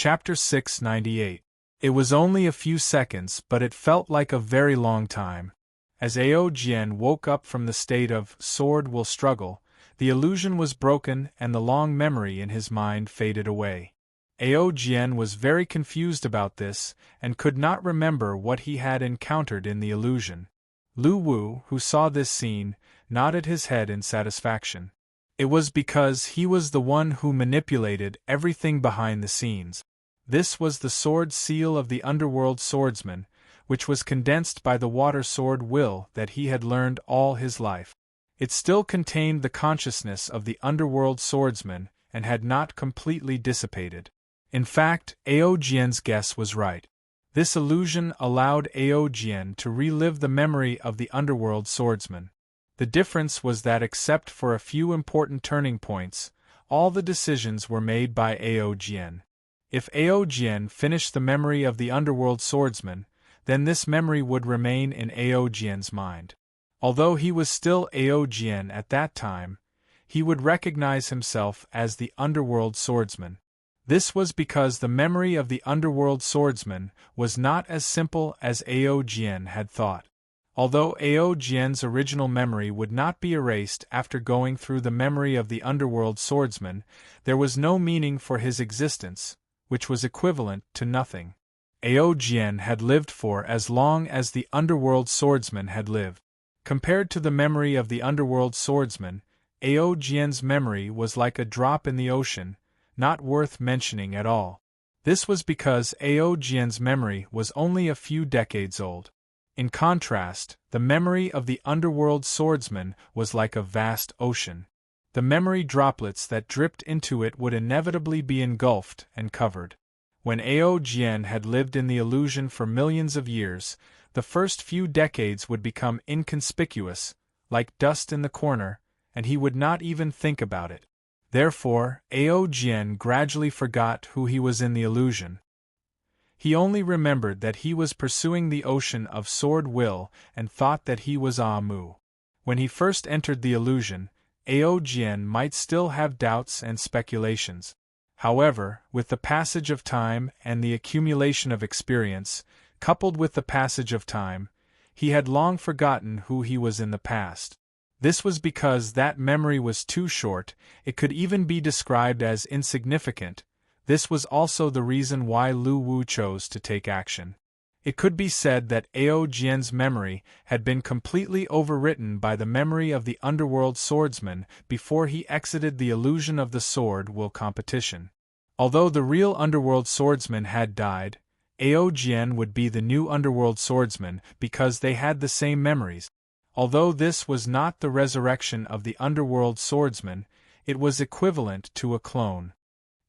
Chapter 698. It was only a few seconds, but it felt like a very long time. As Ao Jian woke up from the state of sword will struggle, the illusion was broken and the long memory in his mind faded away. Ao Jian was very confused about this, and could not remember what he had encountered in the illusion. Lu Wu, who saw this scene, nodded his head in satisfaction. It was because he was the one who manipulated everything behind the scenes. This was the sword seal of the underworld swordsman, which was condensed by the water sword will that he had learned all his life. It still contained the consciousness of the underworld swordsman and had not completely dissipated. In fact, Ao Jian's guess was right. This illusion allowed Ao Jian to relive the memory of the underworld swordsman. The difference was that except for a few important turning points, all the decisions were made by Ao Jian. If Ao Jian finished the memory of the underworld swordsman, then this memory would remain in Ao Jian's mind. Although he was still Ao Jian at that time, he would recognize himself as the underworld swordsman. This was because the memory of the underworld swordsman was not as simple as Ao Jian had thought. Although Ao Jian's original memory would not be erased after going through the memory of the underworld swordsman, there was no meaning for his existence, which was equivalent to nothing. Ao Jian had lived for as long as the underworld swordsman had lived. Compared to the memory of the underworld swordsman, Ao Jian's memory was like a drop in the ocean, not worth mentioning at all. This was because Ao Jian's memory was only a few decades old. In contrast, the memory of the underworld swordsman was like a vast ocean. The memory droplets that dripped into it would inevitably be engulfed and covered. When Ao Jian had lived in the illusion for millions of years, the first few decades would become inconspicuous, like dust in the corner, and he would not even think about it. Therefore, Ao Jian gradually forgot who he was in the illusion. He only remembered that he was pursuing the ocean of sword will and thought that he was Mu. When he first entered the illusion, Ao Jian might still have doubts and speculations. However, with the passage of time and the accumulation of experience, coupled with the passage of time, he had long forgotten who he was in the past. This was because that memory was too short, it could even be described as insignificant. This was also the reason why Lu Wu chose to take action. It could be said that Ao Jian's memory had been completely overwritten by the memory of the underworld swordsman before he exited the illusion of the sword will competition. Although the real underworld swordsman had died, Ao Jian would be the new underworld swordsman because they had the same memories. Although this was not the resurrection of the underworld swordsman, it was equivalent to a clone.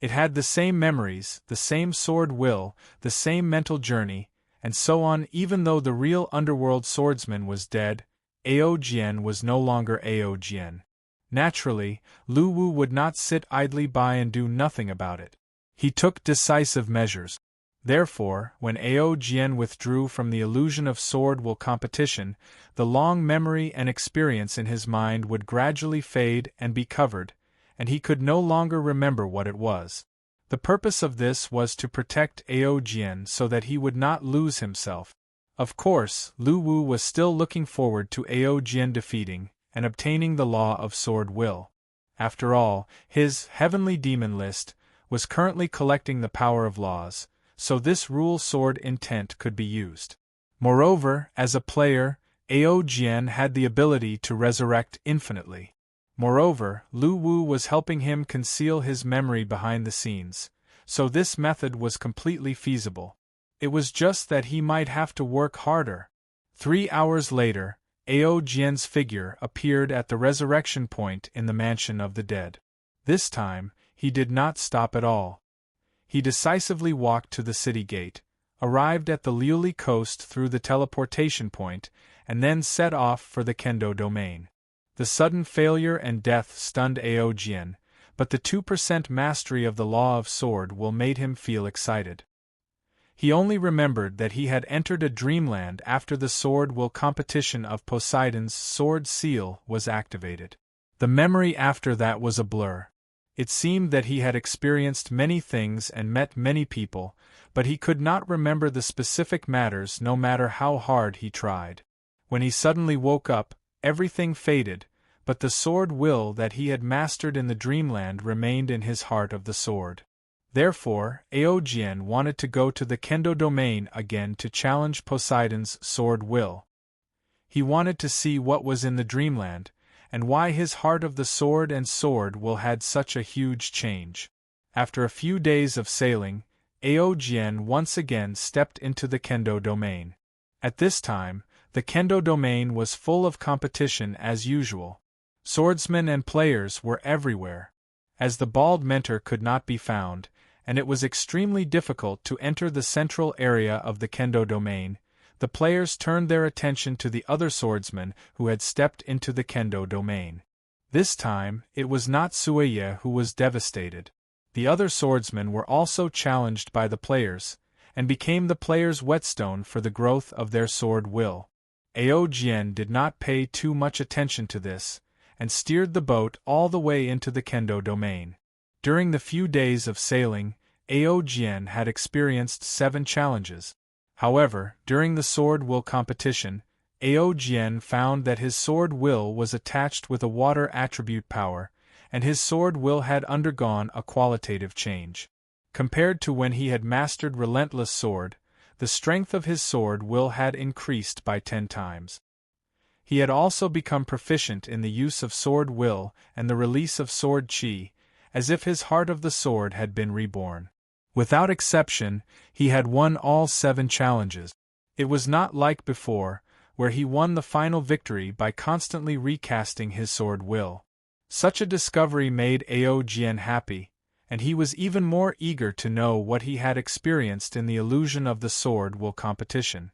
It had the same memories, the same sword will, the same mental journey, and so on. Even though the real underworld swordsman was dead, Ao Jian was no longer Ao Jian. Naturally, Lu Wu would not sit idly by and do nothing about it. He took decisive measures. Therefore, when Ao Jian withdrew from the illusion of sword will competition, the long memory and experience in his mind would gradually fade and be covered, and he could no longer remember what it was. The purpose of this was to protect Ao Jian so that he would not lose himself. Of course, Lu Wu was still looking forward to Ao Jian defeating and obtaining the law of sword will. After all, his heavenly demon list was currently collecting the power of laws, so this rule sword intent could be used. Moreover, as a player, Ao Jian had the ability to resurrect infinitely. Moreover, Lu Wu was helping him conceal his memory behind the scenes, so this method was completely feasible. It was just that he might have to work harder. 3 hours later, Ao Jian's figure appeared at the resurrection point in the mansion of the dead. This time, he did not stop at all. He decisively walked to the city gate, arrived at the Liuli coast through the teleportation point, and then set off for the Kendo domain. The sudden failure and death stunned Ao Jian, but the 2% mastery of the law of sword will made him feel excited. He only remembered that he had entered a dreamland after the sword will competition of Poseidon's sword seal was activated. The memory after that was a blur. It seemed that he had experienced many things and met many people, but he could not remember the specific matters no matter how hard he tried. When he suddenly woke up, everything faded, but the sword will that he had mastered in the dreamland remained in his heart of the sword. Therefore, Aojian wanted to go to the Kendo domain again to challenge Poseidon's sword will. He wanted to see what was in the dreamland, and why his heart of the sword and sword will had such a huge change. After a few days of sailing, Aojian once again stepped into the Kendo domain. At this time, the Kendo domain was full of competition as usual. Swordsmen and players were everywhere. As the bald mentor could not be found, and it was extremely difficult to enter the central area of the Kendo domain, the players turned their attention to the other swordsmen who had stepped into the Kendo domain. This time, it was not Sueye who was devastated. The other swordsmen were also challenged by the players, and became the players' whetstone for the growth of their sword will. Aojian did not pay too much attention to this, and steered the boat all the way into the Kendo domain. During the few days of sailing, Aojian had experienced 7 challenges. However, during the sword will competition, Aojian found that his sword will was attached with a water attribute power, and his sword will had undergone a qualitative change. Compared to when he had mastered Relentless Sword, the strength of his sword will had increased by 10 times. He had also become proficient in the use of sword will and the release of sword chi, as if his heart of the sword had been reborn. Without exception, he had won all 7 challenges. It was not like before, where he won the final victory by constantly recasting his sword will. Such a discovery made Aojian happy, and he was even more eager to know what he had experienced in the illusion of the sword will competition.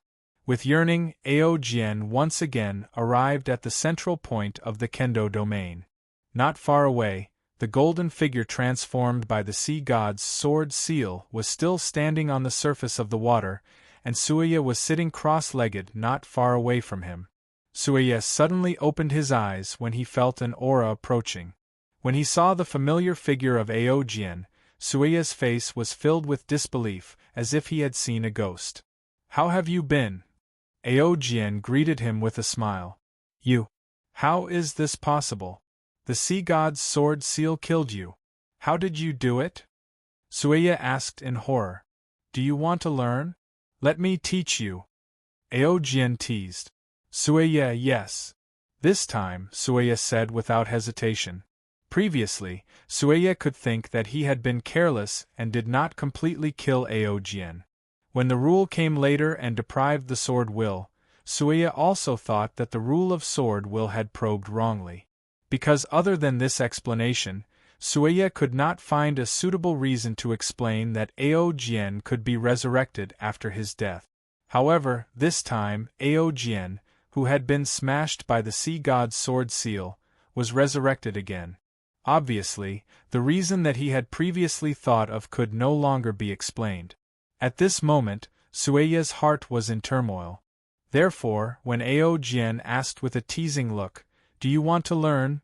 With yearning, Aojian once again arrived at the central point of the Kendo domain. Not far away, the golden figure transformed by the sea god's sword seal was still standing on the surface of the water, and Sueye was sitting cross-legged not far away from him. Sueye suddenly opened his eyes when he felt an aura approaching. When he saw the familiar figure of Aojian, Sueye's face was filled with disbelief, as if he had seen a ghost. "How have you been?" Aojian greeted him with a smile. "You? How is this possible? The sea god's sword seal killed you. How did you do it?" Sueye asked in horror. "Do you want to learn? Let me teach you." Aojian teased. "Sueye, yes." This time, Sueye said without hesitation. Previously, Sueye could think that he had been careless and did not completely kill Aojian. When the rule came later and deprived the sword will, Sueye also thought that the rule of sword will had probed wrongly. Because other than this explanation, Sueye could not find a suitable reason to explain that Aojian could be resurrected after his death. However, this time, Aojian, who had been smashed by the sea god's sword seal, was resurrected again. Obviously, the reason that he had previously thought of could no longer be explained. At this moment, Sueye's heart was in turmoil. Therefore, when Aojian asked with a teasing look, "Do you want to learn?"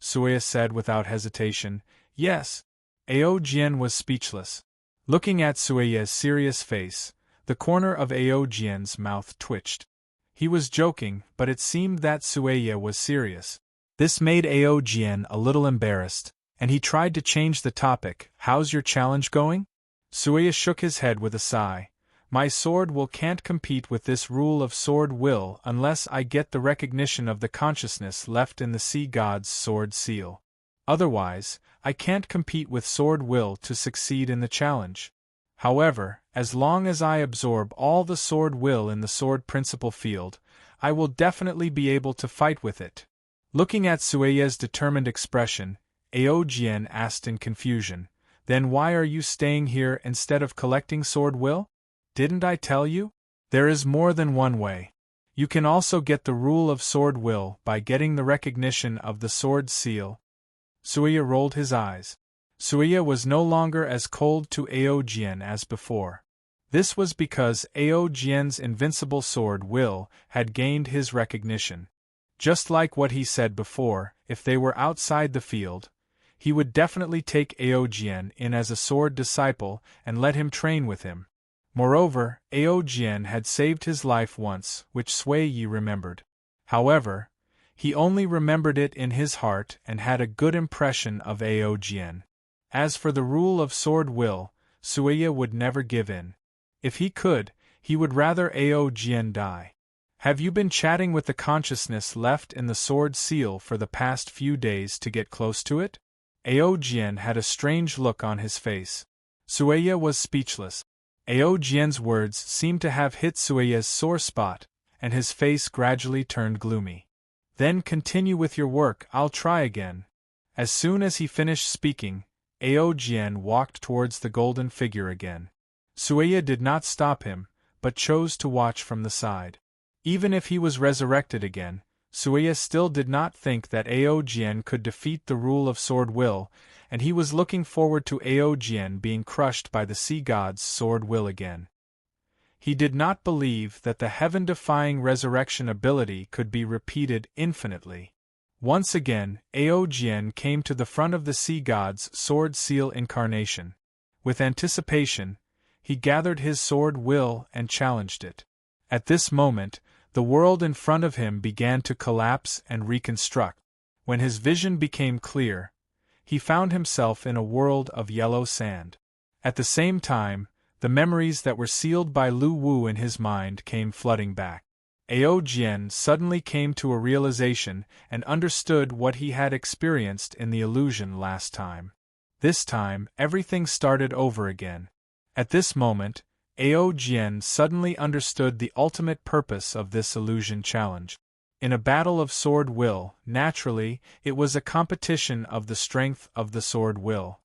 Sueye said without hesitation, "Yes." Aojian was speechless. Looking at Sueye's serious face, the corner of Aojian's mouth twitched. He was joking, but it seemed that Sueye was serious. This made Aojian a little embarrassed, and he tried to change the topic. "How's your challenge going?" Sueye shook his head with a sigh. "My sword will can't compete with this rule of sword will unless I get the recognition of the consciousness left in the sea god's sword seal. Otherwise, I can't compete with sword will to succeed in the challenge. However, as long as I absorb all the sword will in the sword principle field, I will definitely be able to fight with it." Looking at Sueye's determined expression, Aojian asked in confusion, "Then why are you staying here instead of collecting sword will? Didn't I tell you? There is more than one way. You can also get the rule of sword will by getting the recognition of the sword seal." Sueye rolled his eyes. Sueye was no longer as cold to Aojian as before. This was because Aojian's invincible sword will had gained his recognition. Just like what he said before, if they were outside the field, he would definitely take Aojian in as a sword disciple and let him train with him. Moreover, Aojian had saved his life once, which Sui Yi remembered. However, he only remembered it in his heart and had a good impression of Aojian. As for the rule of sword will, Sui would never give in. If he could, he would rather Aojian die. Have you been chatting with the consciousness left in the sword seal for the past few days to get close to it? Aojian had a strange look on his face. Sui was speechless. Aojian's words seemed to have hit Sui's sore spot, and his face gradually turned gloomy. Then continue with your work, I'll try again. As soon as he finished speaking, Aojian walked towards the golden figure again. Sui did not stop him, but chose to watch from the side. Even if he was resurrected again, Sui still did not think that Aojian could defeat the rule of sword will, and he was looking forward to Aojian being crushed by the sea god's sword will again. He did not believe that the heaven-defying resurrection ability could be repeated infinitely. Once again, Aojian came to the front of the sea god's sword seal incarnation. With anticipation, he gathered his sword will and challenged it. At this moment, the world in front of him began to collapse and reconstruct. When his vision became clear, he found himself in a world of yellow sand. At the same time, the memories that were sealed by Lu Wu in his mind came flooding back. Aojian suddenly came to a realization and understood what he had experienced in the illusion last time. This time, everything started over again. At this moment, Aojian suddenly understood the ultimate purpose of this illusion challenge. In a battle of sword will, naturally, it was a competition of the strength of the sword will.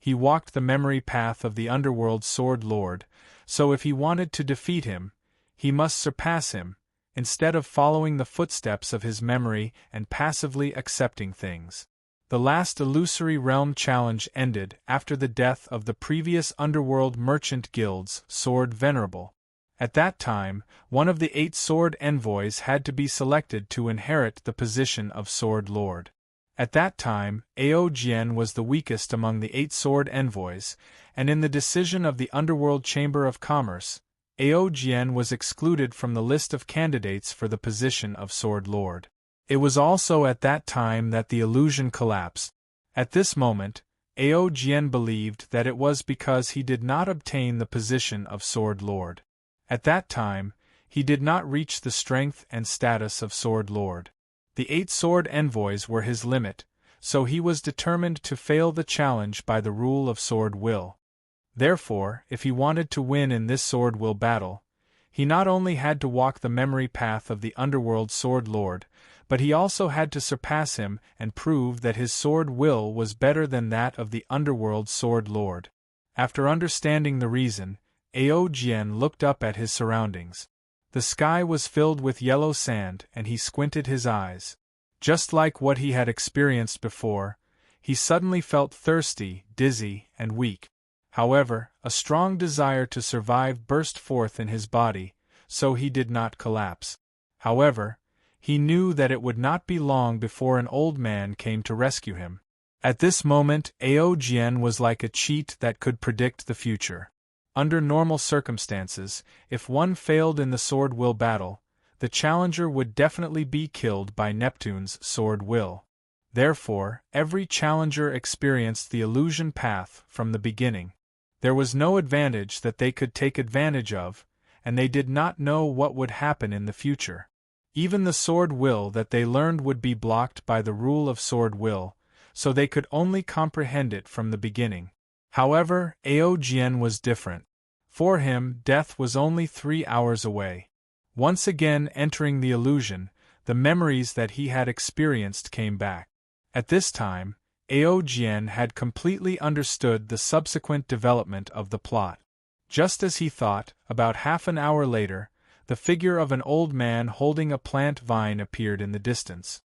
He walked the memory path of the underworld sword lord, so if he wanted to defeat him, he must surpass him, instead of following the footsteps of his memory and passively accepting things. The last illusory realm challenge ended after the death of the previous underworld merchant guild's sword venerable. At that time, one of the 8 sword envoys had to be selected to inherit the position of sword lord. At that time, Aojian was the weakest among the 8 sword envoys, and in the decision of the Underworld Chamber of Commerce, Aojian was excluded from the list of candidates for the position of sword lord. It was also at that time that the illusion collapsed. At this moment, Aojian believed that it was because he did not obtain the position of sword lord. At that time, he did not reach the strength and status of sword lord. The 8 sword envoys were his limit, so he was determined to fail the challenge by the rule of sword will. Therefore, if he wanted to win in this sword will battle, he not only had to walk the memory path of the underworld sword lord, but he also had to surpass him and prove that his sword will was better than that of the underworld sword lord. After understanding the reason, Aojian looked up at his surroundings. The sky was filled with yellow sand and he squinted his eyes. Just like what he had experienced before, he suddenly felt thirsty, dizzy, and weak. However, a strong desire to survive burst forth in his body, so he did not collapse. However, he knew that it would not be long before an old man came to rescue him. At this moment, Aojian was like a cheat that could predict the future. Under normal circumstances, if one failed in the sword will battle, the challenger would definitely be killed by Neptune's sword will. Therefore, every challenger experienced the illusion path from the beginning. There was no advantage that they could take advantage of, and they did not know what would happen in the future. Even the sword will that they learned would be blocked by the rule of sword will, so they could only comprehend it from the beginning. However, Aojian was different. For him, death was only 3 hours away. Once again entering the illusion, the memories that he had experienced came back. At this time, Aojian had completely understood the subsequent development of the plot. Just as he thought, about half an hour later, the figure of an old man holding a plant vine appeared in the distance.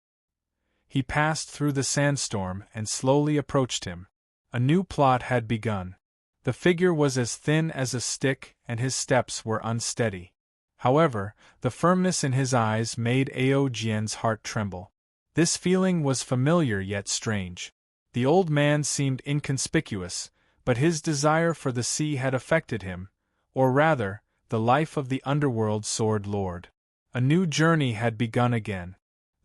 He passed through the sandstorm and slowly approached him. A new plot had begun. The figure was as thin as a stick and his steps were unsteady. However, the firmness in his eyes made Aojian's heart tremble. This feeling was familiar yet strange. The old man seemed inconspicuous, but his desire for the sea had affected him, or rather, the life of the underworld sword lord. A new journey had begun again.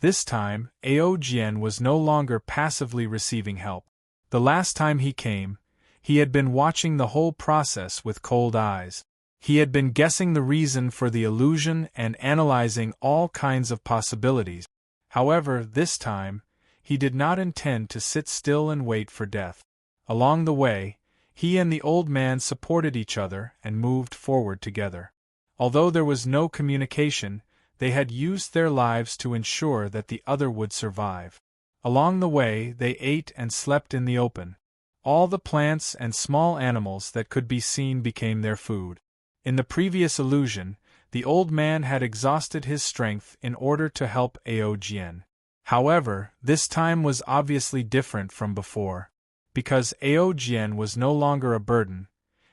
This time, Aojian was no longer passively receiving help. The last time he came, he had been watching the whole process with cold eyes. He had been guessing the reason for the illusion and analyzing all kinds of possibilities. However, this time, he did not intend to sit still and wait for death. Along the way, he and the old man supported each other and moved forward together. Although there was no communication, they had used their lives to ensure that the other would survive. Along the way, they ate and slept in the open. All the plants and small animals that could be seen became their food. In the previous illusion, the old man had exhausted his strength in order to help Aojian. However, this time was obviously different from before. Because Aojian was no longer a burden,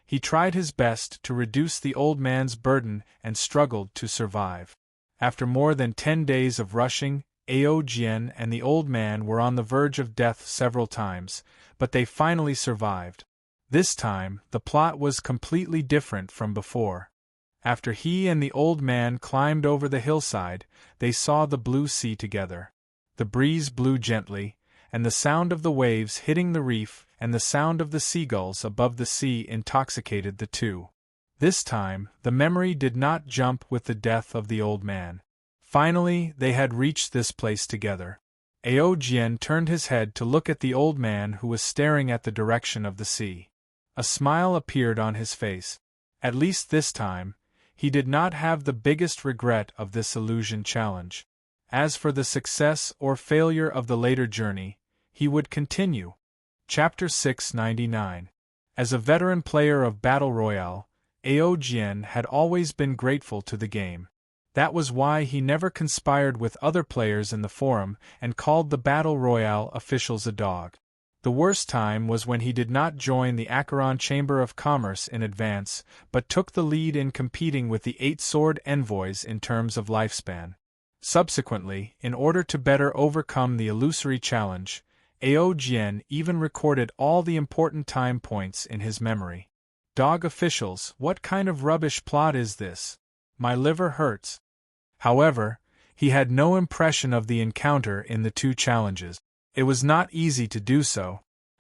he tried his best to reduce the old man's burden and struggled to survive. After more than 10 days of rushing, Aojian and the old man were on the verge of death several times, but they finally survived. This time, the plot was completely different from before. After he and the old man climbed over the hillside, they saw the blue sea together. The breeze blew gently, and the sound of the waves hitting the reef and the sound of the seagulls above the sea intoxicated the two. This time, the memory did not jump with the death of the old man. Finally, they had reached this place together. Aojian turned his head to look at the old man who was staring at the direction of the sea. A smile appeared on his face. At least this time, he did not have the biggest regret of this illusion challenge. As for the success or failure of the later journey, he would continue. Chapter 699. As a veteran player of Battle Royale, Aojian had always been grateful to the game. That was why he never conspired with other players in the forum and called the Battle Royale officials a dog. The worst time was when he did not join the Acheron Chamber of Commerce in advance, but took the lead in competing with the 8-sword envoys in terms of lifespan. Subsequently, in order to better overcome the illusory challenge, Aojian even recorded all the important time points in his memory. Dog officials, what kind of rubbish plot is this? My liver hurts. However, he had no impression of the encounter in the two challenges. It was not easy to do so.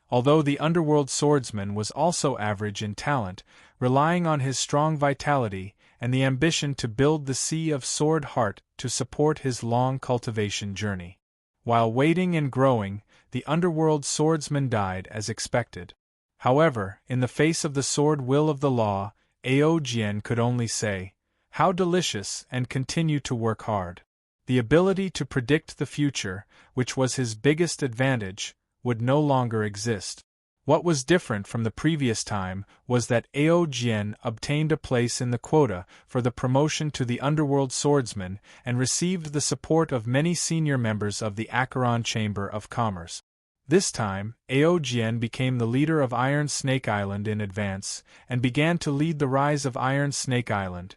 Although the underworld swordsman was also average in talent, relying on his strong vitality and the ambition to build the Sea of Sword Heart to support his long cultivation journey. While waiting and growing, the underworld swordsman died as expected. However, in the face of the sword will of the law, Aojian could only say, "How delicious," and continue to work hard. The ability to predict the future, which was his biggest advantage, would no longer exist. What was different from the previous time was that Aojian obtained a place in the quota for the promotion to the underworld swordsman and received the support of many senior members of the Acheron Chamber of Commerce. This time, Aojian became the leader of Iron Snake Island in advance, and began to lead the rise of Iron Snake Island.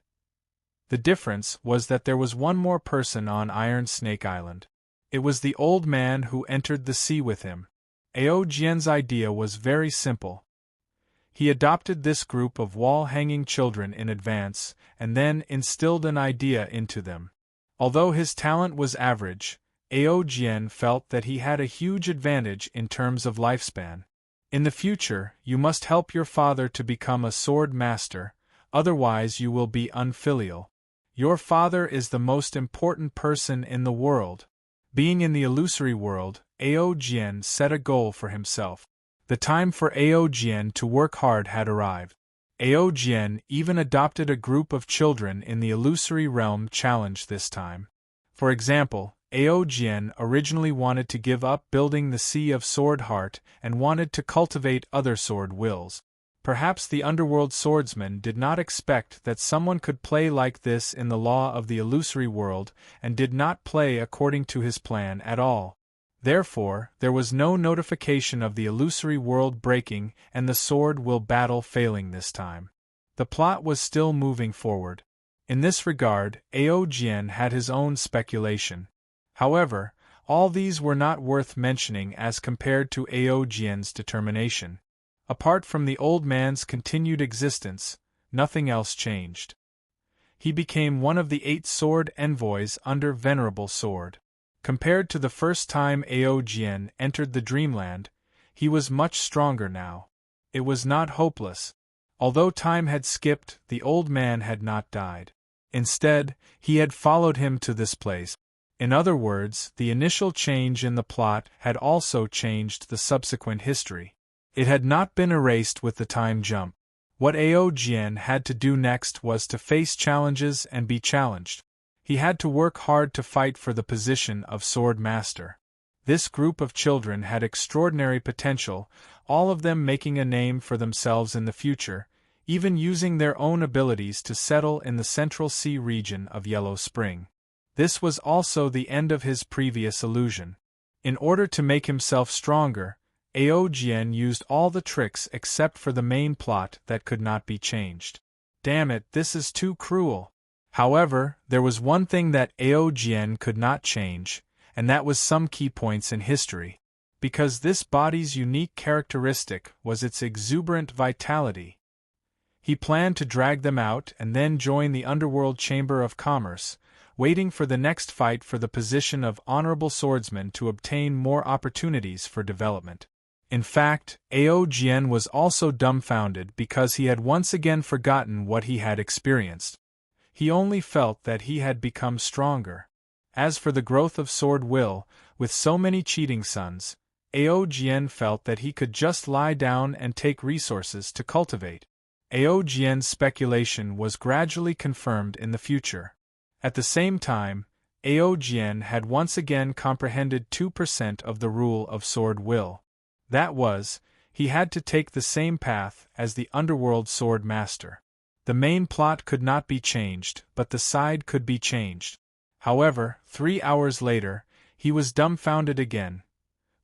The difference was that there was one more person on Iron Snake Island. It was the old man who entered the sea with him. Aojian's idea was very simple. He adopted this group of wall-hanging children in advance, and then instilled an idea into them. Although his talent was average, Aojian felt that he had a huge advantage in terms of lifespan. In the future, you must help your father to become a sword master, otherwise you will be unfilial. Your father is the most important person in the world. Being in the illusory world, Aojian set a goal for himself. The time for Aojian to work hard had arrived. Aojian even adopted a group of children in the illusory realm challenge this time. For example, Aojian originally wanted to give up building the Sea of Sword Heart and wanted to cultivate other sword wills. Perhaps the underworld swordsman did not expect that someone could play like this in the law of the illusory world and did not play according to his plan at all. Therefore, there was no notification of the illusory world breaking and the sword will battle failing this time. The plot was still moving forward. In this regard, Aojian had his own speculation. However, All these were not worth mentioning as compared to Ao Jian's determination. Apart from the old man's continued existence, nothing else changed. He became one of the 8 sword envoys under Venerable Sword. Compared to the first time Ao Jian entered the Dreamland, he was much stronger now. It was not hopeless. Although time had skipped, the old man had not died. Instead, he had followed him to this place. In other words, the initial change in the plot had also changed the subsequent history. It had not been erased with the time jump. What Ao Jian had to do next was to face challenges and be challenged. He had to work hard to fight for the position of Sword Master. This group of children had extraordinary potential, all of them making a name for themselves in the future, even using their own abilities to settle in the Central Sea region of Yellow Spring. This was also the end of his previous illusion. In order to make himself stronger, Ao Jian used all the tricks except for the main plot that could not be changed. Damn it, this is too cruel. However, there was one thing that Ao Jian could not change, and that was some key points in history. Because this body's unique characteristic was its exuberant vitality. He planned to drag them out and then join the Underworld Chamber of Commerce, waiting for the next fight for the position of Honorable Swordsman to obtain more opportunities for development. In fact, Ao Jian was also dumbfounded because he had once again forgotten what he had experienced. He only felt that he had become stronger. As for the growth of sword will, with so many cheating sons, Ao Jian felt that he could just lie down and take resources to cultivate. Ao Jian's speculation was gradually confirmed in the future. At the same time, Ao Jian had once again comprehended 2% of the rule of sword will. That was, he had to take the same path as the Underworld Sword Master. The main plot could not be changed, but the side could be changed. However, 3 hours later, he was dumbfounded again.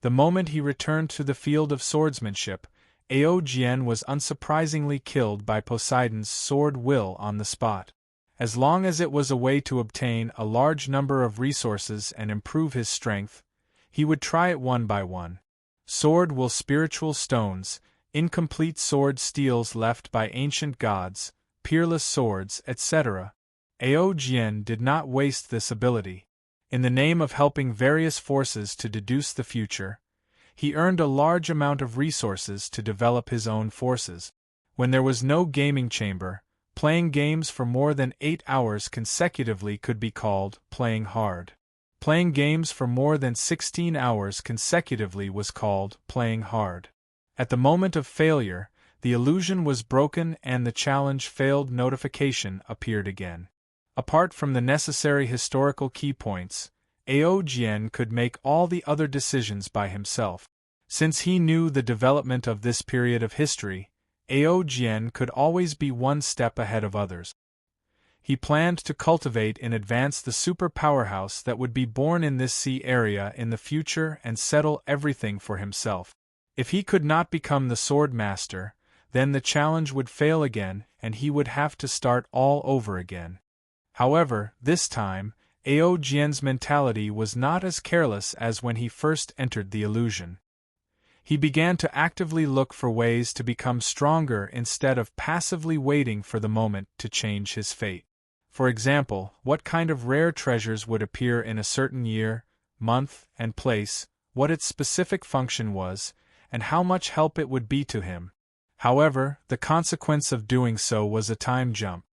The moment he returned to the field of swordsmanship, Ao Jian was unsurprisingly killed by Poseidon's sword will on the spot. As long as it was a way to obtain a large number of resources and improve his strength, he would try it one by one. Sword will spiritual stones, incomplete sword steels left by ancient gods, peerless swords, etc. Ao Jian did not waste this ability. In the name of helping various forces to deduce the future, he earned a large amount of resources to develop his own forces. When there was no gaming chamber, playing games for more than 8 hours consecutively could be called playing hard. Playing games for more than 16 hours consecutively was called playing hard. At the moment of failure, the illusion was broken and the challenge failed notification appeared again. Apart from the necessary historical key points, Ao Jian could make all the other decisions by himself. Since he knew the development of this period of history, Ao Jian could always be one step ahead of others. He planned to cultivate in advance the super powerhouse that would be born in this sea area in the future and settle everything for himself. If he could not become the sword master, then the challenge would fail again and he would have to start all over again. However, this time, Ao Jian's mentality was not as careless as when he first entered the illusion. He began to actively look for ways to become stronger instead of passively waiting for the moment to change his fate. For example, what kind of rare treasures would appear in a certain year, month, and place, what its specific function was, and how much help it would be to him. However, the consequence of doing so was a time jump.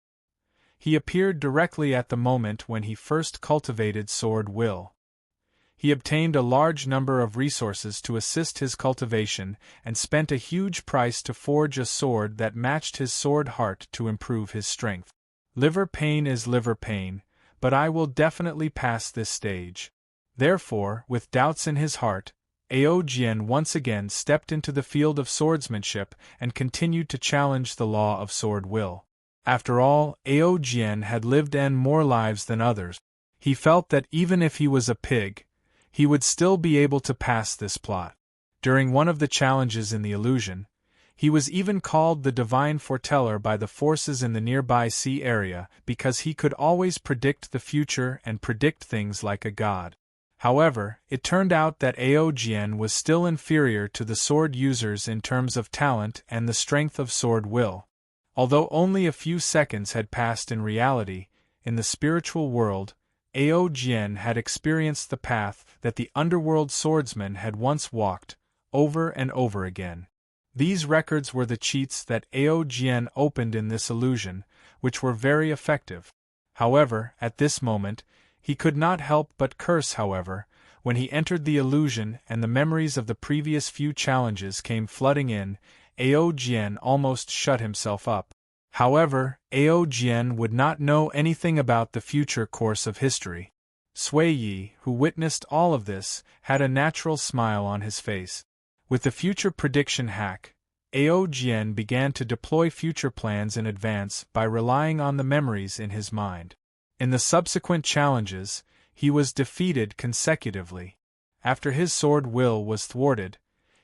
He appeared directly at the moment when he first cultivated sword will. He obtained a large number of resources to assist his cultivation and spent a huge price to forge a sword that matched his sword heart to improve his strength. Liver pain is liver pain, but I will definitely pass this stage. Therefore, with doubts in his heart, Ao Jian once again stepped into the field of swordsmanship and continued to challenge the law of sword will. After all, Ao Jian had lived more lives than others. He felt that even if he was a pig, he would still be able to pass this plot. During one of the challenges in the illusion, he was even called the divine foreteller by the forces in the nearby sea area because he could always predict the future and predict things like a god. However, it turned out that Ao was still inferior to the sword users in terms of talent and the strength of sword will. Although only a few seconds had passed in reality, in the spiritual world, Ao had experienced the path that the underworld swordsman had once walked, over and over again. These records were the cheats that Ao opened in this illusion, which were very effective. However, at this moment, he could not help but curse. However, when he entered the illusion and the memories of the previous few challenges came flooding in, Ao almost shut himself up. However, Ao would not know anything about the future course of history. Sui Yi, who witnessed all of this, had a natural smile on his face. With the future prediction hack, Ao began to deploy future plans in advance by relying on the memories in his mind. In the subsequent challenges, he was defeated consecutively. After his sword will was thwarted,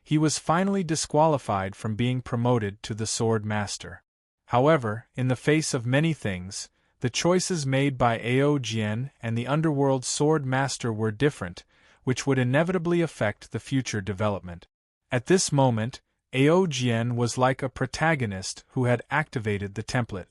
he was finally disqualified from being promoted to the sword master. However, in the face of many things, the choices made by Ao and the underworld sword master were different, which would inevitably affect the future development. At this moment, Ao was like a protagonist who had activated the template.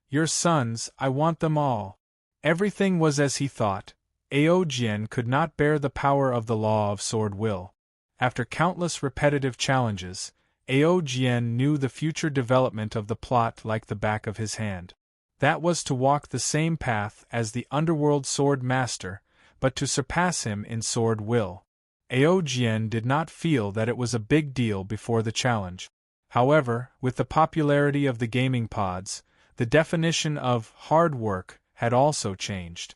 Your sons, I want them all. Everything was as he thought. Ao could not bear the power of the law of sword will. After countless repetitive challenges, Ao knew the future development of the plot like the back of his hand. That was to walk the same path as the underworld sword master, but to surpass him in sword will. Ao did not feel that it was a big deal before the challenge. However, with the popularity of the gaming pods, the definition of hard work had also changed.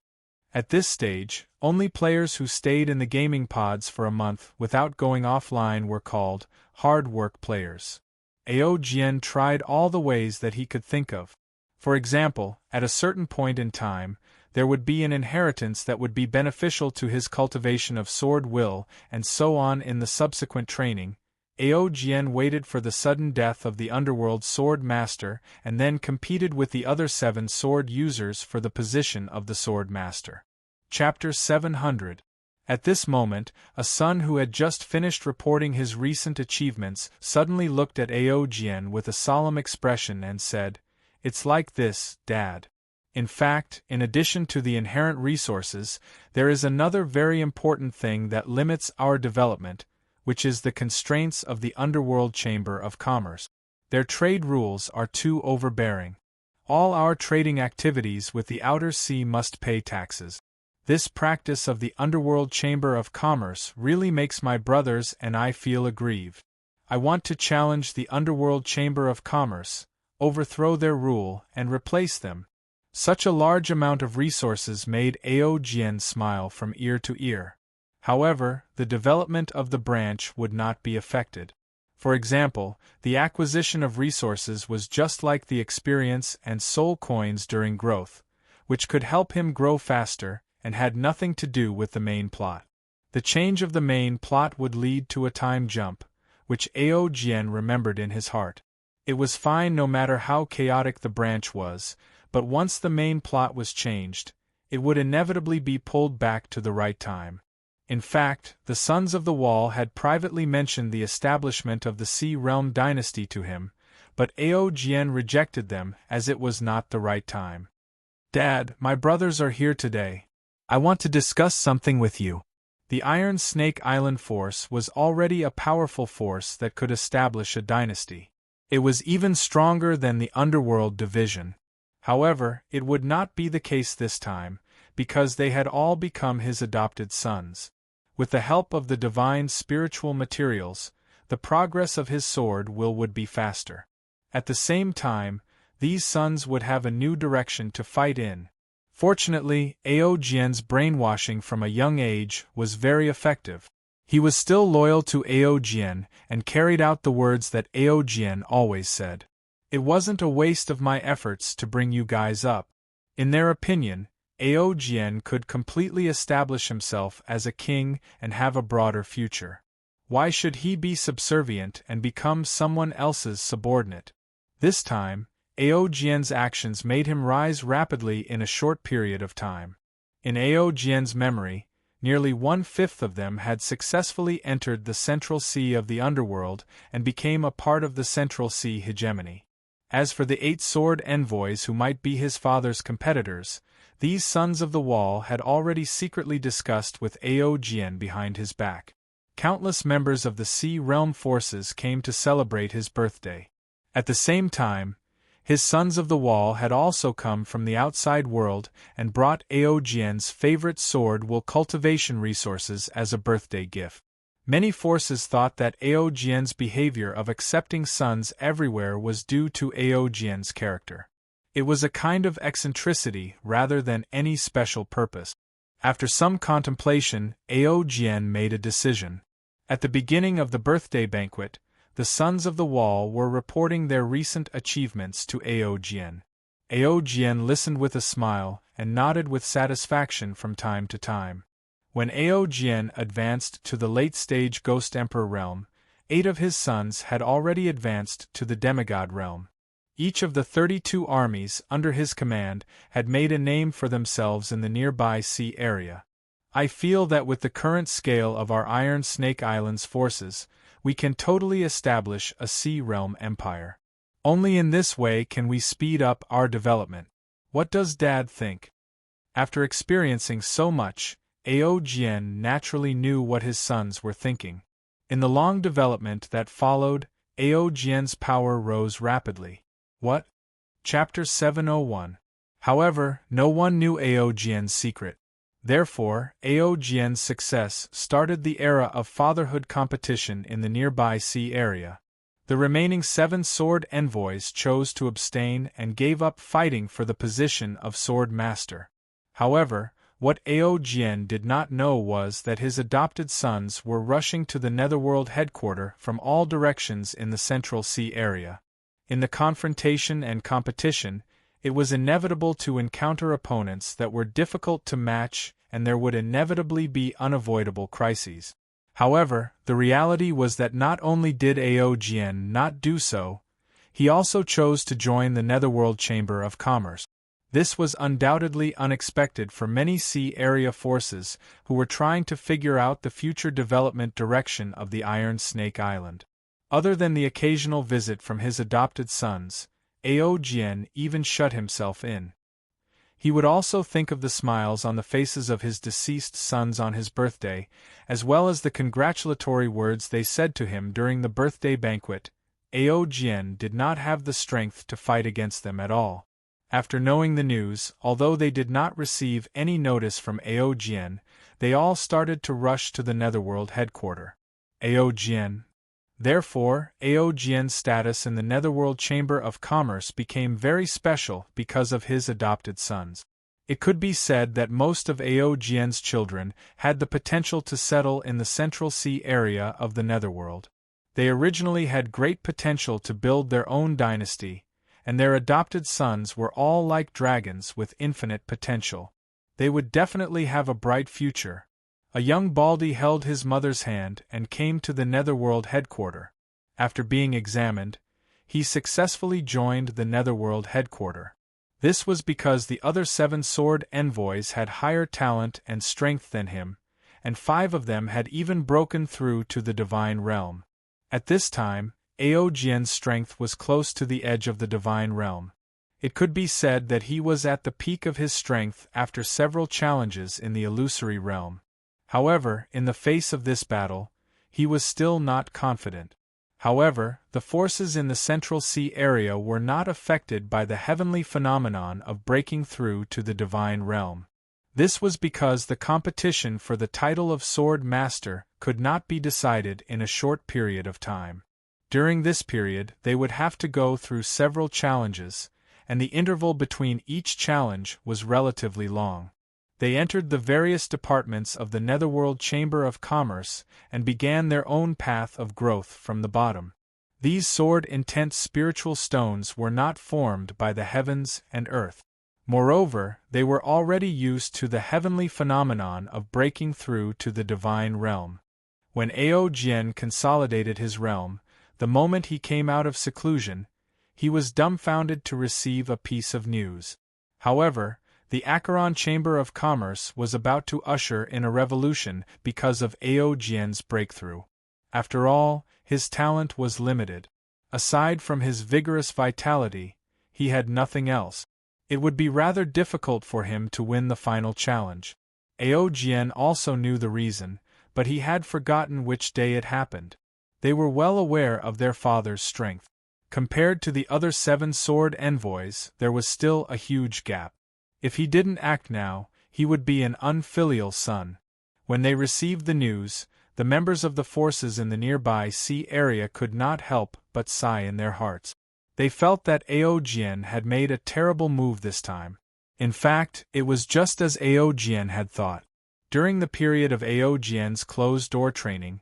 At this stage, only players who stayed in the gaming pods for a month without going offline were called hard work players. Ao tried all the ways that he could think of. For example, at a certain point in time, there would be an inheritance that would be beneficial to his cultivation of sword will, and so on in the subsequent training. Ao waited for the sudden death of the underworld sword master and then competed with the other 7 sword users for the position of the sword master. Chapter 700. At this moment, a son who had just finished reporting his recent achievements suddenly looked at Ao with a solemn expression and said, "It's like this, Dad. In fact, in addition to the inherent resources, there is another very important thing that limits our development, which is the constraints of the Underworld Chamber of Commerce. Their trade rules are too overbearing. All our trading activities with the Outer Sea must pay taxes. This practice of the Underworld Chamber of Commerce really makes my brothers and I feel aggrieved. I want to challenge the Underworld Chamber of Commerce, overthrow their rule, and replace them." Such a large amount of resources made Ao smile from ear to ear. However, the development of the branch would not be affected. For example, the acquisition of resources was just like the experience and soul coins during growth, which could help him grow faster, and had nothing to do with the main plot. The change of the main plot would lead to a time jump, which Ao remembered in his heart. It was fine no matter how chaotic the branch was, but once the main plot was changed, it would inevitably be pulled back to the right time. In fact, the Sons of the Wall had privately mentioned the establishment of the Sea Realm dynasty to him, but Ao rejected them as it was not the right time. "Dad, my brothers are here today. I want to discuss something with you." The Iron Snake Island force was already a powerful force that could establish a dynasty. It was even stronger than the Underworld division. However, it would not be the case this time, because they had all become his adopted sons. With the help of the divine spiritual materials, the progress of his sword will would be faster. At the same time, these sons would have a new direction to fight in. Fortunately, Ao brainwashing from a young age was very effective. He was still loyal to Ao and carried out the words that Ao always said. "It wasn't a waste of my efforts to bring you guys up." In their opinion, Ao could completely establish himself as a king and have a broader future. Why should he be subservient and become someone else's subordinate? This time, Ao actions made him rise rapidly in a short period of time. In Ao memory, Nearly 1/5 of them had successfully entered the Central Sea of the underworld and became a part of the Central Sea hegemony. As for the 8 sword envoys who might be his father's competitors, these sons of the wall had already secretly discussed with Aojian behind his back. Countless members of the Sea Realm forces came to celebrate his birthday. At the same time, his sons of the wall had also come from the outside world and brought Aojian's favorite sword wool cultivation resources as a birthday gift. Many forces thought that Aojian's behavior of accepting sons everywhere was due to Aojian's character. It was a kind of eccentricity rather than any special purpose. After some contemplation, Aojian made a decision. At the beginning of the birthday banquet, the Sons of the Wall were reporting their recent achievements to Aojian. Aojian listened with a smile and nodded with satisfaction from time to time. When Aojian advanced to the late-stage Ghost Emperor realm, 8 of his sons had already advanced to the demigod realm. Each of the 32 armies under his command had made a name for themselves in the nearby sea area. I feel that with the current scale of our Iron Snake Islands forces, we can totally establish a sea realm empire. Only in this way can we speed up our development. What does Dad think? After experiencing so much, Aojian naturally knew what his sons were thinking. In the long development that followed, Aojian's power rose rapidly. What? Chapter 701. However, no one knew Aojian's secret. Therefore, Aojian's success started the era of fatherhood competition in the nearby sea area. The remaining 7 sword envoys chose to abstain and gave up fighting for the position of sword master. However, what Aojian did not know was that his adopted sons were rushing to the Netherworld headquarters from all directions in the Central Sea area. In the confrontation and competition, it was inevitable to encounter opponents that were difficult to match, and there would inevitably be unavoidable crises. However, the reality was that not only did Aojian not do so, he also chose to join the Netherworld Chamber of Commerce. This was undoubtedly unexpected for many sea area forces who were trying to figure out the future development direction of the Iron Snake Island. Other than the occasional visit from his adopted sons, Aojian even shut himself in. He would also think of the smiles on the faces of his deceased sons on his birthday, as well as the congratulatory words they said to him during the birthday banquet. Aojian did not have the strength to fight against them at all. After knowing the news, although they did not receive any notice from Aojian, they all started to rush to the Netherworld headquarters. Aojian. Therefore, Aojian's status in the Netherworld Chamber of Commerce became very special because of his adopted sons. It could be said that most of Aojian's children had the potential to settle in the Central Sea area of the Netherworld. They originally had great potential to build their own dynasty, and their adopted sons were all like dragons with infinite potential. They would definitely have a bright future. A young Baldy held his mother's hand and came to the Netherworld headquarters. After being examined, he successfully joined the Netherworld headquarters. This was because the other 7 sword envoys had higher talent and strength than him, and 5 of them had even broken through to the Divine Realm. At this time, Aojian's strength was close to the edge of the Divine Realm. It could be said that he was at the peak of his strength after several challenges in the illusory realm. However, in the face of this battle, he was still not confident. However, the forces in the Central Sea area were not affected by the heavenly phenomenon of breaking through to the Divine Realm. This was because the competition for the title of Sword Master could not be decided in a short period of time. During this period, they would have to go through several challenges, and the interval between each challenge was relatively long. They entered the various departments of the Netherworld Chamber of Commerce and began their own path of growth from the bottom. These sword-intense spiritual stones were not formed by the heavens and earth. Moreover, they were already used to the heavenly phenomenon of breaking through to the Divine Realm. When Aojian consolidated his realm, the moment he came out of seclusion, he was dumbfounded to receive a piece of news. However, The Acheron Chamber of Commerce was about to usher in a revolution because of Ao Jian's breakthrough. After all, his talent was limited. Aside from his vigorous vitality, he had nothing else. It would be rather difficult for him to win the final challenge. Ao Jian also knew the reason, but he had forgotten which day it happened. They were well aware of their father's strength. Compared to the other 7 sword envoys, there was still a huge gap. If he didn't act now, he would be an unfilial son. When they received the news, the members of the forces in the nearby sea area could not help but sigh in their hearts. They felt that Ao Jian had made a terrible move this time. In fact, it was just as Ao Jian had thought. During the period of Ao Jian's closed-door training,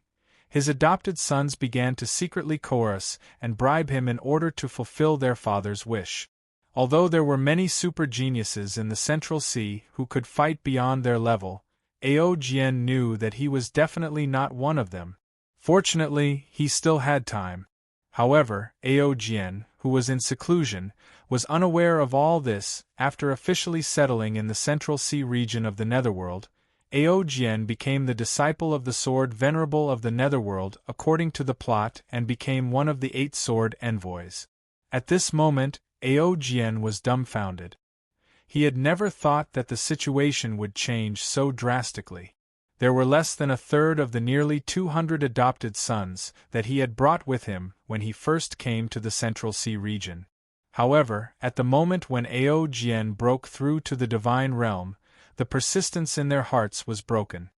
his adopted sons began to secretly coerce and bribe him in order to fulfill their father's wish. Although there were many super geniuses in the Central Sea who could fight beyond their level, Ao Jian knew that he was definitely not one of them. Fortunately, he still had time. However, Ao Jian, who was in seclusion, was unaware of all this. After officially settling in the Central Sea region of the Netherworld, Ao Jian became the disciple of the Sword Venerable of the Netherworld according to the plot and became one of the 8 sword envoys. At this moment, Ao Jian was dumbfounded. He had never thought that the situation would change so drastically. There were less than a third of the nearly 200 adopted sons that he had brought with him when he first came to the Central Sea region. However, at the moment when Ao Jian broke through to the divine realm, the persistence in their hearts was broken.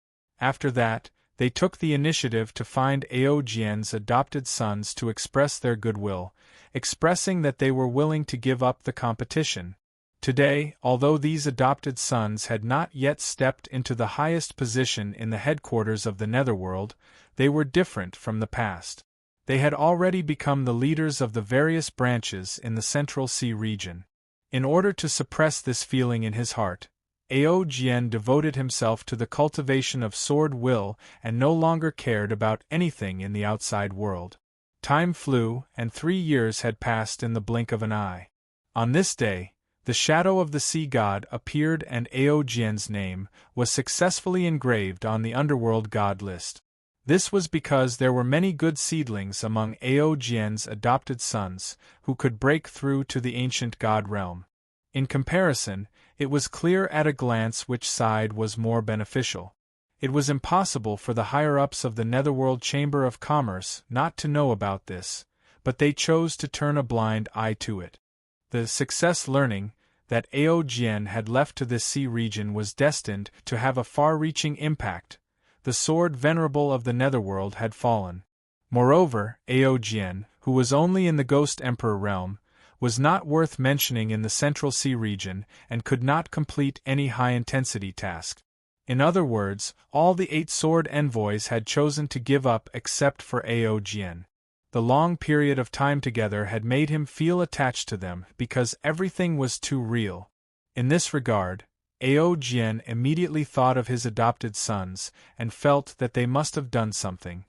After that, they took the initiative to find Ao Jian's adopted sons to express their goodwill, expressing that they were willing to give up the competition. Today, although these adopted sons had not yet stepped into the highest position in the headquarters of the Netherworld, they were different from the past. They had already become the leaders of the various branches in the Central Sea region. In order to suppress this feeling in his heart, Ao Jian devoted himself to the cultivation of sword will and no longer cared about anything in the outside world. Time flew, and 3 years had passed in the blink of an eye. On this day, the shadow of the sea god appeared and Ao Jian's name was successfully engraved on the underworld god list. This was because there were many good seedlings among Ao Jian's adopted sons who could break through to the ancient god realm. In comparison, it was clear at a glance which side was more beneficial. It was impossible for the higher-ups of the Netherworld Chamber of Commerce not to know about this, but they chose to turn a blind eye to it. The success learning that Ao Jian had left to this sea region was destined to have a far-reaching impact. The Sword Venerable of the Netherworld had fallen. Moreover, Ao Jian, who was only in the Ghost Emperor realm, was not worth mentioning in the Central Sea region and could not complete any high-intensity task. In other words, all the 8 sword envoys had chosen to give up except for Ao Jian. The long period of time together had made him feel attached to them because everything was too real. In this regard, Ao Jian immediately thought of his adopted sons and felt that they must have done something.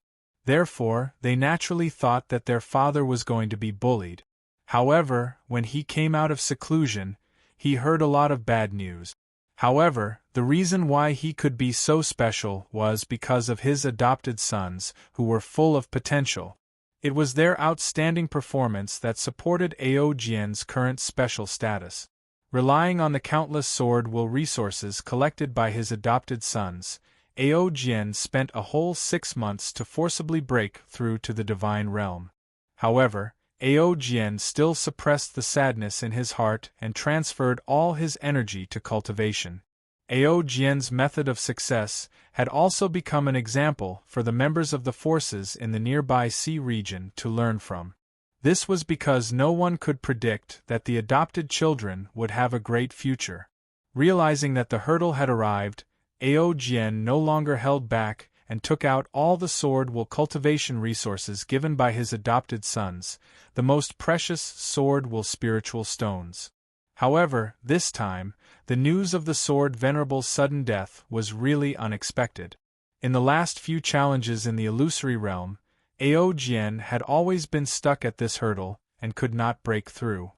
Therefore, they naturally thought that their father was going to be bullied. However, when he came out of seclusion, he heard a lot of bad news. However, the reason why he could be so special was because of his adopted sons, who were full of potential. It was their outstanding performance that supported Ao Jian's current special status. Relying on the countless sword will resources collected by his adopted sons, Ao Jian spent a whole 6 months to forcibly break through to the divine realm. However, Ao Jian still suppressed the sadness in his heart and transferred all his energy to cultivation. Ao Jian's method of success had also become an example for the members of the forces in the nearby sea region to learn from. This was because no one could predict that the adopted children would have a great future. Realizing that the hurdle had arrived, Ao Jian no longer held back and took out all the sword will cultivation resources given by his adopted sons, the most precious sword will spiritual stones. However, this time, the news of the Sword Venerable's sudden death was really unexpected. In the last few challenges in the illusory realm, Ao Jian had always been stuck at this hurdle and could not break through.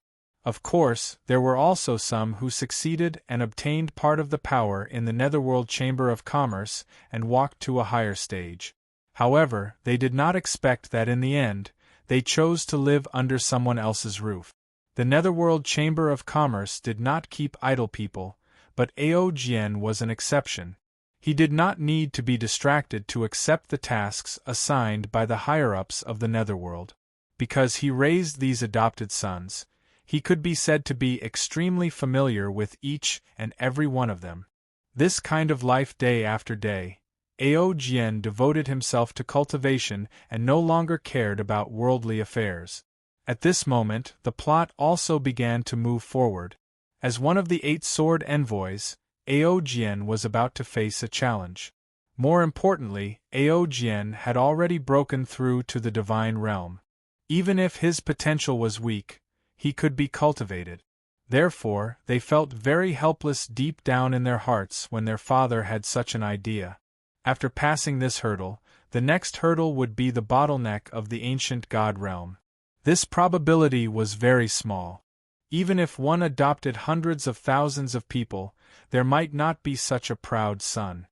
Of course, there were also some who succeeded and obtained part of the power in the Netherworld Chamber of Commerce and walked to a higher stage. However, they did not expect that in the end, they chose to live under someone else's roof. The Netherworld Chamber of Commerce did not keep idle people, but Aojian was an exception. He did not need to be distracted to accept the tasks assigned by the higher-ups of the Netherworld. Because he raised these adopted sons, he could be said to be extremely familiar with each and every one of them. This kind of life day after day, Aojian devoted himself to cultivation and no longer cared about worldly affairs. At this moment, the plot also began to move forward. As one of the 8 sword envoys, Aojian was about to face a challenge. More importantly, Aojian had already broken through to the divine realm. Even if his potential was weak, he could be cultivated. Therefore, they felt very helpless deep down in their hearts when their father had such an idea. After passing this hurdle, the next hurdle would be the bottleneck of the ancient god realm. This probability was very small. Even if one adopted hundreds of thousands of people, there might not be such a proud son.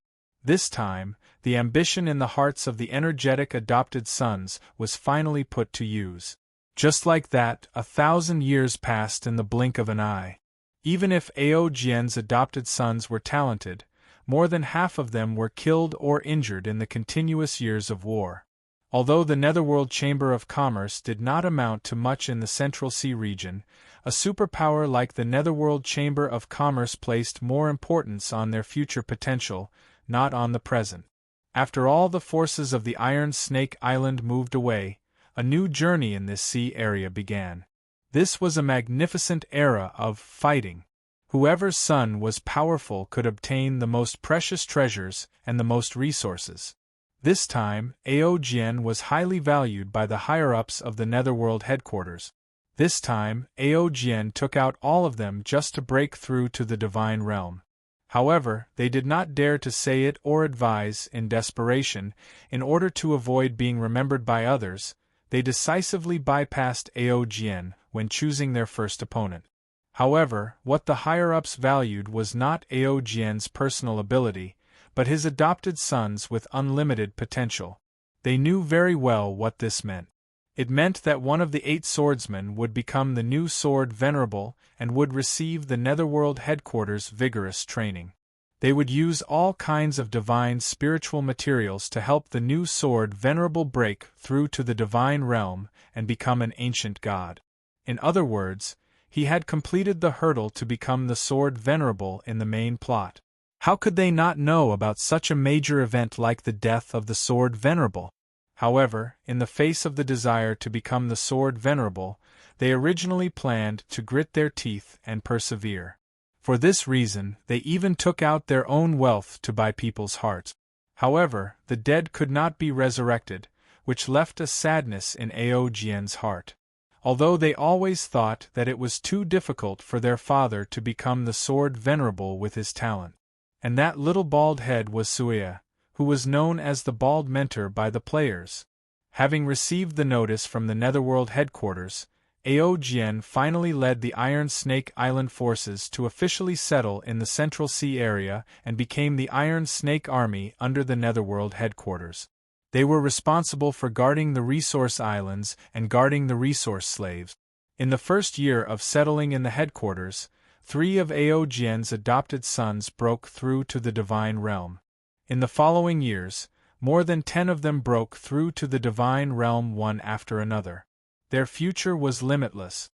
This time, the ambition in the hearts of the energetic adopted sons was finally put to use. Just like that, 1,000 years passed in the blink of an eye. Even if Aojian's adopted sons were talented, more than half of them were killed or injured in the continuous years of war. Although the Netherworld Chamber of Commerce did not amount to much in the Central Sea region, a superpower like the Netherworld Chamber of Commerce placed more importance on their future potential, not on the present. After all the forces of the Iron Snake Island moved away, a new journey in this sea area began. This was a magnificent era of fighting. Whoever's son was powerful could obtain the most precious treasures and the most resources. This time, Aojian was highly valued by the higher-ups of the Netherworld headquarters. This time, Aojian took out all of them just to break through to the divine realm. However, they did not dare to say it or advise in desperation. In order to avoid being remembered by others, they decisively bypassed Aojian when choosing their first opponent. However, what the higher-ups valued was not Aojian's personal ability, but his adopted sons with unlimited potential. They knew very well what this meant. It meant that one of the 8 swordsmen would become the new sword venerable and would receive the Netherworld headquarters' vigorous training. They would use all kinds of divine spiritual materials to help the new sword venerable break through to the divine realm and become an ancient god. In other words, he had completed the hurdle to become the sword venerable in the main plot. How could they not know about such a major event like the death of the sword venerable? However, in the face of the desire to become the sword venerable, they originally planned to grit their teeth and persevere. For this reason, they even took out their own wealth to buy people's hearts. However, the dead could not be resurrected, which left a sadness in Aojian's heart. Although they always thought that it was too difficult for their father to become the sword venerable with his talent. And that little bald head was Suya, who was known as the Bald Mentor by the players. Having received the notice from the Netherworld headquarters, Aojian finally led the Iron Snake Island forces to officially settle in the Central Sea area and became the Iron Snake Army under the Netherworld headquarters. They were responsible for guarding the resource islands and guarding the resource slaves. In the first year of settling in the headquarters, 3 of Aojian's adopted sons broke through to the divine realm. In the following years, more than 10 of them broke through to the divine realm one after another. Their future was limitless.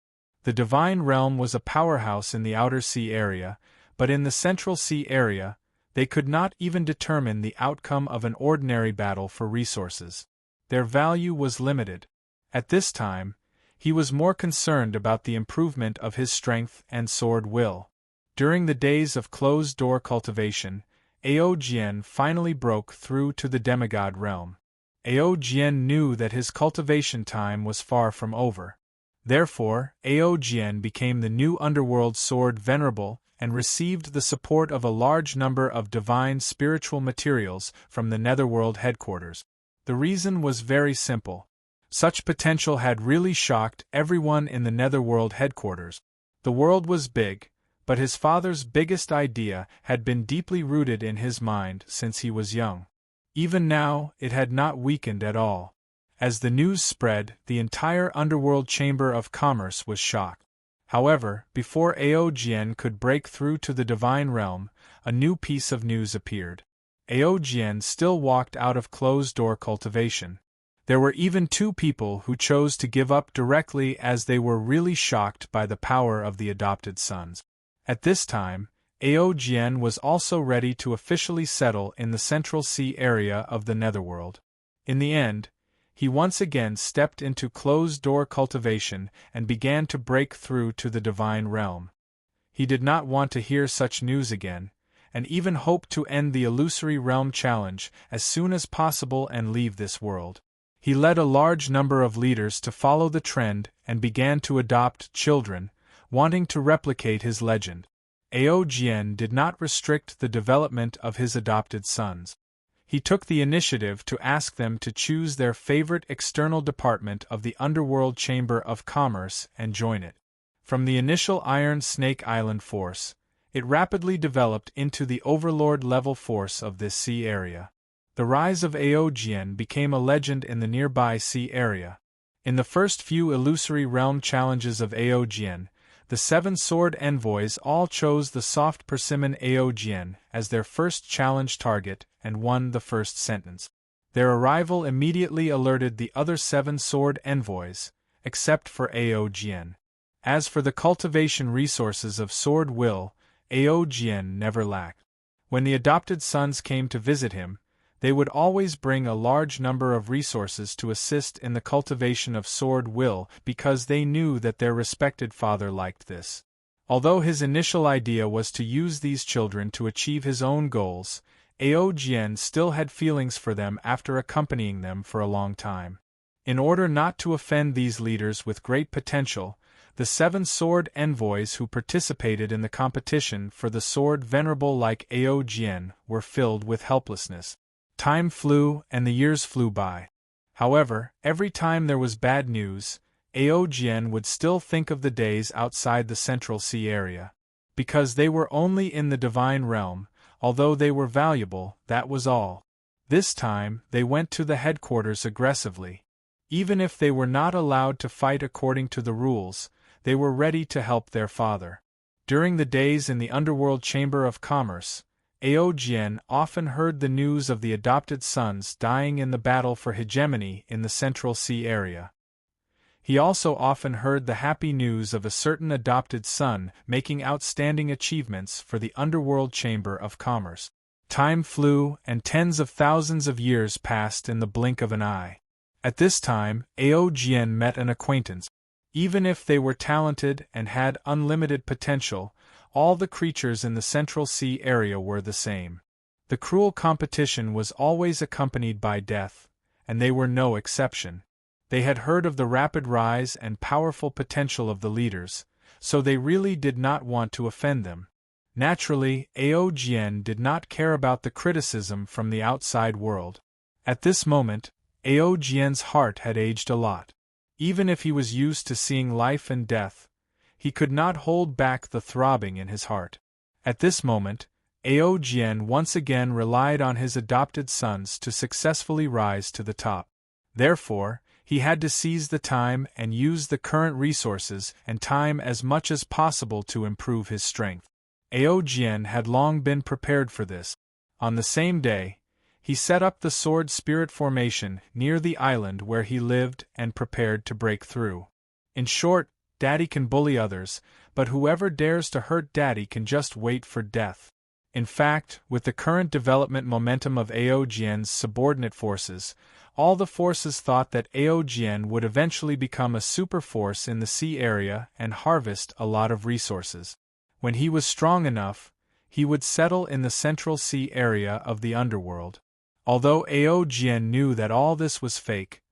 The divine realm was a powerhouse in the outer sea area, but in the central sea area, they could not even determine the outcome of an ordinary battle for resources. Their value was limited. At this time, he was more concerned about the improvement of his strength and sword will. During the days of closed-door cultivation, Aojian finally broke through to the demigod realm. Aojian knew that his cultivation time was far from over. Therefore, Aojian became the new underworld sword venerable and received the support of a large number of divine spiritual materials from the Netherworld headquarters. The reason was very simple. Such potential had really shocked everyone in the Netherworld headquarters. The world was big, but his father's biggest idea had been deeply rooted in his mind since he was young. Even now, it had not weakened at all. As the news spread, the entire underworld chamber of commerce was shocked. However, before Aojian could break through to the divine realm, a new piece of news appeared. Aojian still walked out of closed-door cultivation. There were even two people who chose to give up directly as they were really shocked by the power of the adopted sons. At this time, Aojian was also ready to officially settle in the Central Sea area of the Netherworld. In the end, he once again stepped into closed-door cultivation and began to break through to the divine realm. He did not want to hear such news again, and even hoped to end the illusory realm challenge as soon as possible and leave this world. He led a large number of leaders to follow the trend and began to adopt children, wanting to replicate his legend. Aojian did not restrict the development of his adopted sons. He took the initiative to ask them to choose their favorite external department of the Underworld Chamber of Commerce and join it. From the initial Iron Snake Island force, it rapidly developed into the Overlord-level force of this sea area. The rise of Aojian became a legend in the nearby sea area. In the first few illusory realm challenges of Aojian, the Seven Sword Envoys all chose the soft persimmon Aojian as their first challenge target and won the first sentence. Their arrival immediately alerted the other Seven Sword Envoys, except for Aojian. As for the cultivation resources of Sword Will, Aojian never lacked. When the adopted sons came to visit him, they would always bring a large number of resources to assist in the cultivation of Sword Will because they knew that their respected father liked this. Although his initial idea was to use these children to achieve his own goals, Aojian still had feelings for them after accompanying them for a long time. In order not to offend these leaders with great potential, the Seven Sword Envoys who participated in the competition for the sword venerable like Aojian were filled with helplessness. Time flew and the years flew by. However, every time there was bad news, Aojian would still think of the days outside the Central Sea area. Because they were only in the divine realm, although they were valuable, that was all. This time, they went to the headquarters aggressively. Even if they were not allowed to fight according to the rules, they were ready to help their father. During the days in the Underworld Chamber of Commerce, Aojian often heard the news of the adopted sons dying in the battle for hegemony in the Central Sea area. He also often heard the happy news of a certain adopted son making outstanding achievements for the Underworld Chamber of Commerce. Time flew, and tens of thousands of years passed in the blink of an eye. At this time, Aojian met an acquaintance. Even if they were talented and had unlimited potential, all the creatures in the Central Sea area were the same. The cruel competition was always accompanied by death, and they were no exception. They had heard of the rapid rise and powerful potential of the leaders, so they really did not want to offend them. Naturally, Aojian did not care about the criticism from the outside world. At this moment, Aojian's heart had aged a lot. Even if he was used to seeing life and death, he could not hold back the throbbing in his heart. At this moment, Aojian once again relied on his adopted sons to successfully rise to the top. Therefore, he had to seize the time and use the current resources and time as much as possible to improve his strength. Aojian had long been prepared for this. On the same day, he set up the Sword Spirit Formation near the island where he lived and prepared to break through. In short, Daddy can bully others, but whoever dares to hurt Daddy can just wait for death. In fact, with the current development momentum of Aojian's subordinate forces, all the forces thought that Aojian would eventually become a super force in the sea area and harvest a lot of resources. When he was strong enough, he would settle in the Central Sea area of the underworld. Although Aojian knew that all this was fake,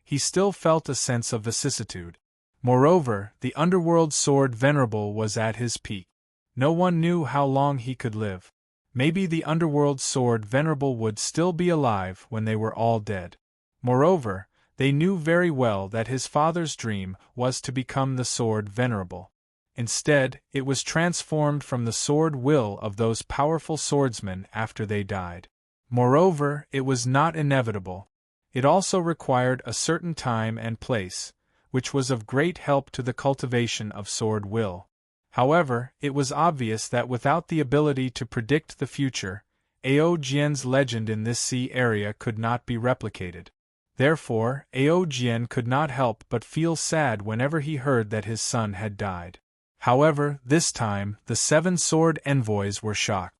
he still felt a sense of vicissitude. Moreover, the underworld sword venerable was at his peak. No one knew how long he could live. Maybe the underworld sword venerable would still be alive when they were all dead. Moreover, they knew very well that his father's dream was to become the sword venerable. Instead, it was transformed from the sword will of those powerful swordsmen after they died. Moreover, it was not inevitable. It also required a certain time and place, which was of great help to the cultivation of sword will. However, it was obvious that without the ability to predict the future, Ao Jian's legend in this sea area could not be replicated. Therefore, Ao Jian could not help but feel sad whenever he heard that his son had died. However, this time, the 7 sword envoys were shocked.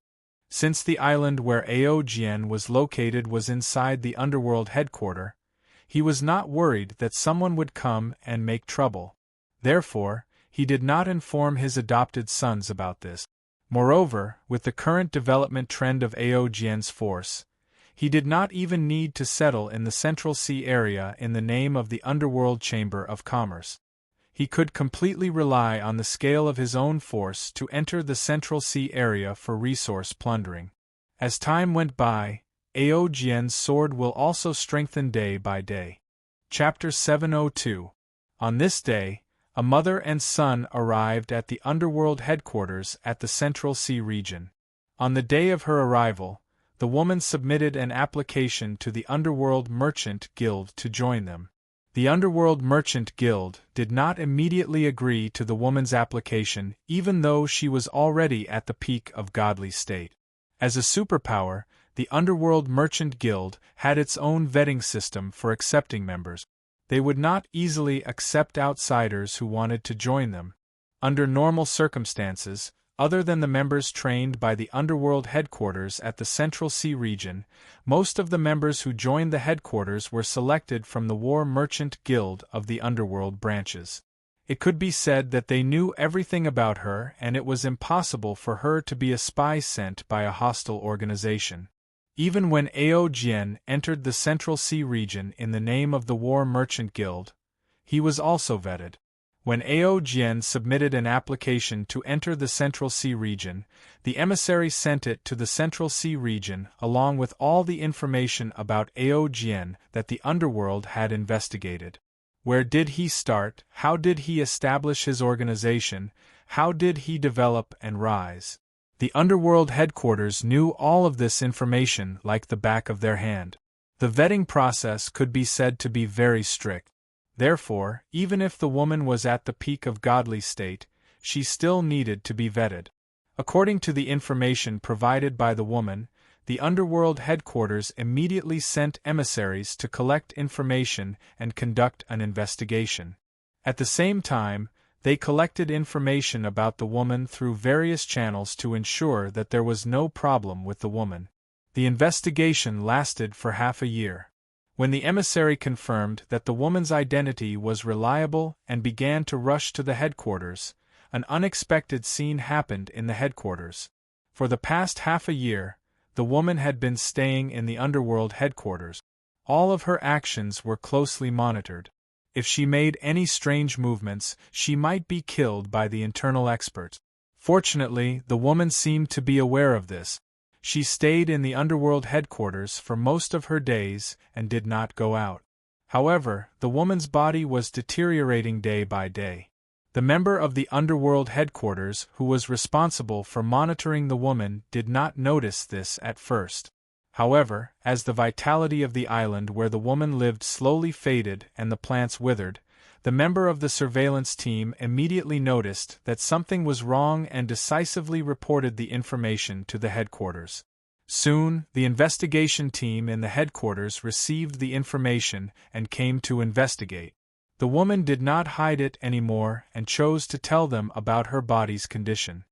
Since the island where Ao Jian was located was inside the underworld headquarters, he was not worried that someone would come and make trouble. Therefore, he did not inform his adopted sons about this. Moreover, with the current development trend of Ao Jian's force, he did not even need to settle in the Central Sea area in the name of the Underworld Chamber of Commerce. He could completely rely on the scale of his own force to enter the Central Sea area for resource plundering. As time went by, Ao Jian's sword will also strengthen day by day. Chapter 702. On this day, a mother and son arrived at the underworld headquarters at the Central Sea region. On the day of her arrival, the woman submitted an application to the Underworld Merchant Guild to join them. The Underworld Merchant Guild did not immediately agree to the woman's application even though she was already at the peak of godly state. As a superpower, the Underworld Merchant Guild had its own vetting system for accepting members. They would not easily accept outsiders who wanted to join them. Under normal circumstances, other than the members trained by the Underworld headquarters at the Central Sea region, most of the members who joined the headquarters were selected from the War Merchant Guild of the Underworld branches. It could be said that they knew everything about her and it was impossible for her to be a spy sent by a hostile organization. Even when Ao Jian entered the Central Sea region in the name of the War Merchant Guild, he was also vetted. When Ao Jian submitted an application to enter the Central Sea region, the emissary sent it to the Central Sea region along with all the information about Ao Jian that the underworld had investigated. Where did he start? How did he establish his organization? How did he develop and rise? The Underworld headquarters knew all of this information like the back of their hand. The vetting process could be said to be very strict. Therefore, even if the woman was at the peak of godly state, she still needed to be vetted. According to the information provided by the woman, the Underworld headquarters immediately sent emissaries to collect information and conduct an investigation. At the same time, they collected information about the woman through various channels to ensure that there was no problem with the woman. The investigation lasted for half a year. When the emissary confirmed that the woman's identity was reliable and began to rush to the headquarters, an unexpected scene happened in the headquarters. For the past half a year, the woman had been staying in the Underworld headquarters. All of her actions were closely monitored. If she made any strange movements, she might be killed by the internal experts. Fortunately, the woman seemed to be aware of this. She stayed in the Underworld headquarters for most of her days and did not go out. However, the woman's body was deteriorating day by day. The member of the Underworld headquarters who was responsible for monitoring the woman did not notice this at first. However, as the vitality of the island where the woman lived slowly faded and the plants withered, the member of the surveillance team immediately noticed that something was wrong and decisively reported the information to the headquarters. Soon, the investigation team in the headquarters received the information and came to investigate. The woman did not hide it anymore and chose to tell them about her body's condition.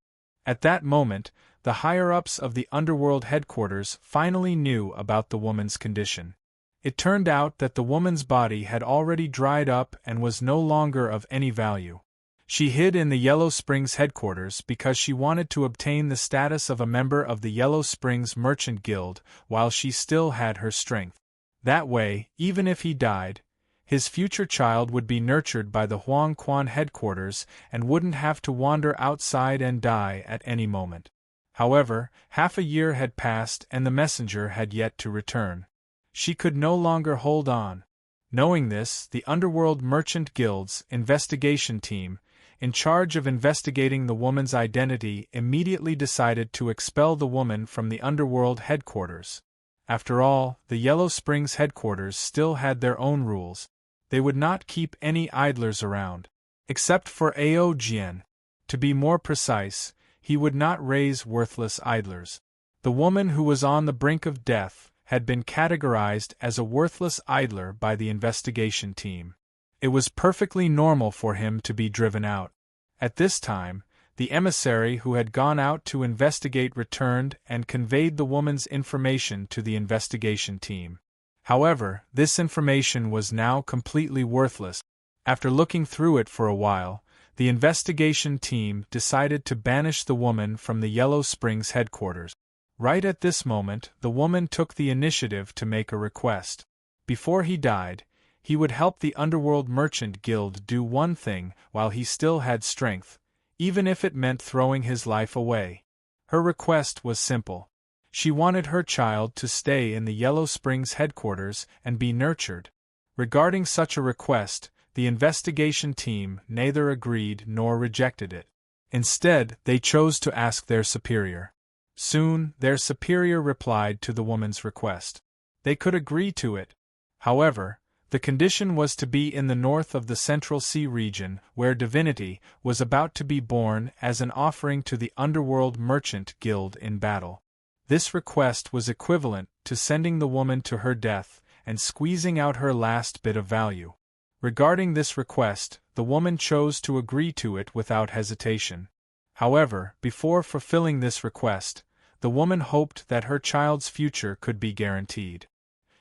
At that moment, the higher-ups of the Underworld headquarters finally knew about the woman's condition. It turned out that the woman's body had already dried up and was no longer of any value. She hid in the Yellow Springs headquarters because she wanted to obtain the status of a member of the Yellow Springs Merchant Guild while she still had her strength. That way, even if he died, his future child would be nurtured by the Huang Quan headquarters and wouldn't have to wander outside and die at any moment. However, half a year had passed and the messenger had yet to return. She could no longer hold on. Knowing this, the Underworld Merchant Guild's investigation team in charge of investigating the woman's identity, immediately decided to expel the woman from the underworld headquarters. After all, the Yellow Springs headquarters still had their own rules. They would not keep any idlers around. Except for Ao Jian. To be more precise, he would not raise worthless idlers. The woman who was on the brink of death had been categorized as a worthless idler by the investigation team. It was perfectly normal for him to be driven out. At this time, the emissary who had gone out to investigate returned and conveyed the woman's information to the investigation team. However, this information was now completely worthless. After looking through it for a while, the investigation team decided to banish the woman from the Yellow Springs headquarters. Right at this moment, the woman took the initiative to make a request. Before he died, he would help the Underworld Merchant Guild do one thing while he still had strength, even if it meant throwing his life away. Her request was simple. She wanted her child to stay in the Yellow Springs headquarters and be nurtured. Regarding such a request, the investigation team neither agreed nor rejected it. Instead, they chose to ask their superior. Soon, their superior replied to the woman's request. They could agree to it. However, the condition was to be in the north of the Central Sea region, where divinity was about to be born as an offering to the Underworld Merchant Guild in battle. This request was equivalent to sending the woman to her death and squeezing out her last bit of value. Regarding this request, the woman chose to agree to it without hesitation. However, before fulfilling this request, the woman hoped that her child's future could be guaranteed.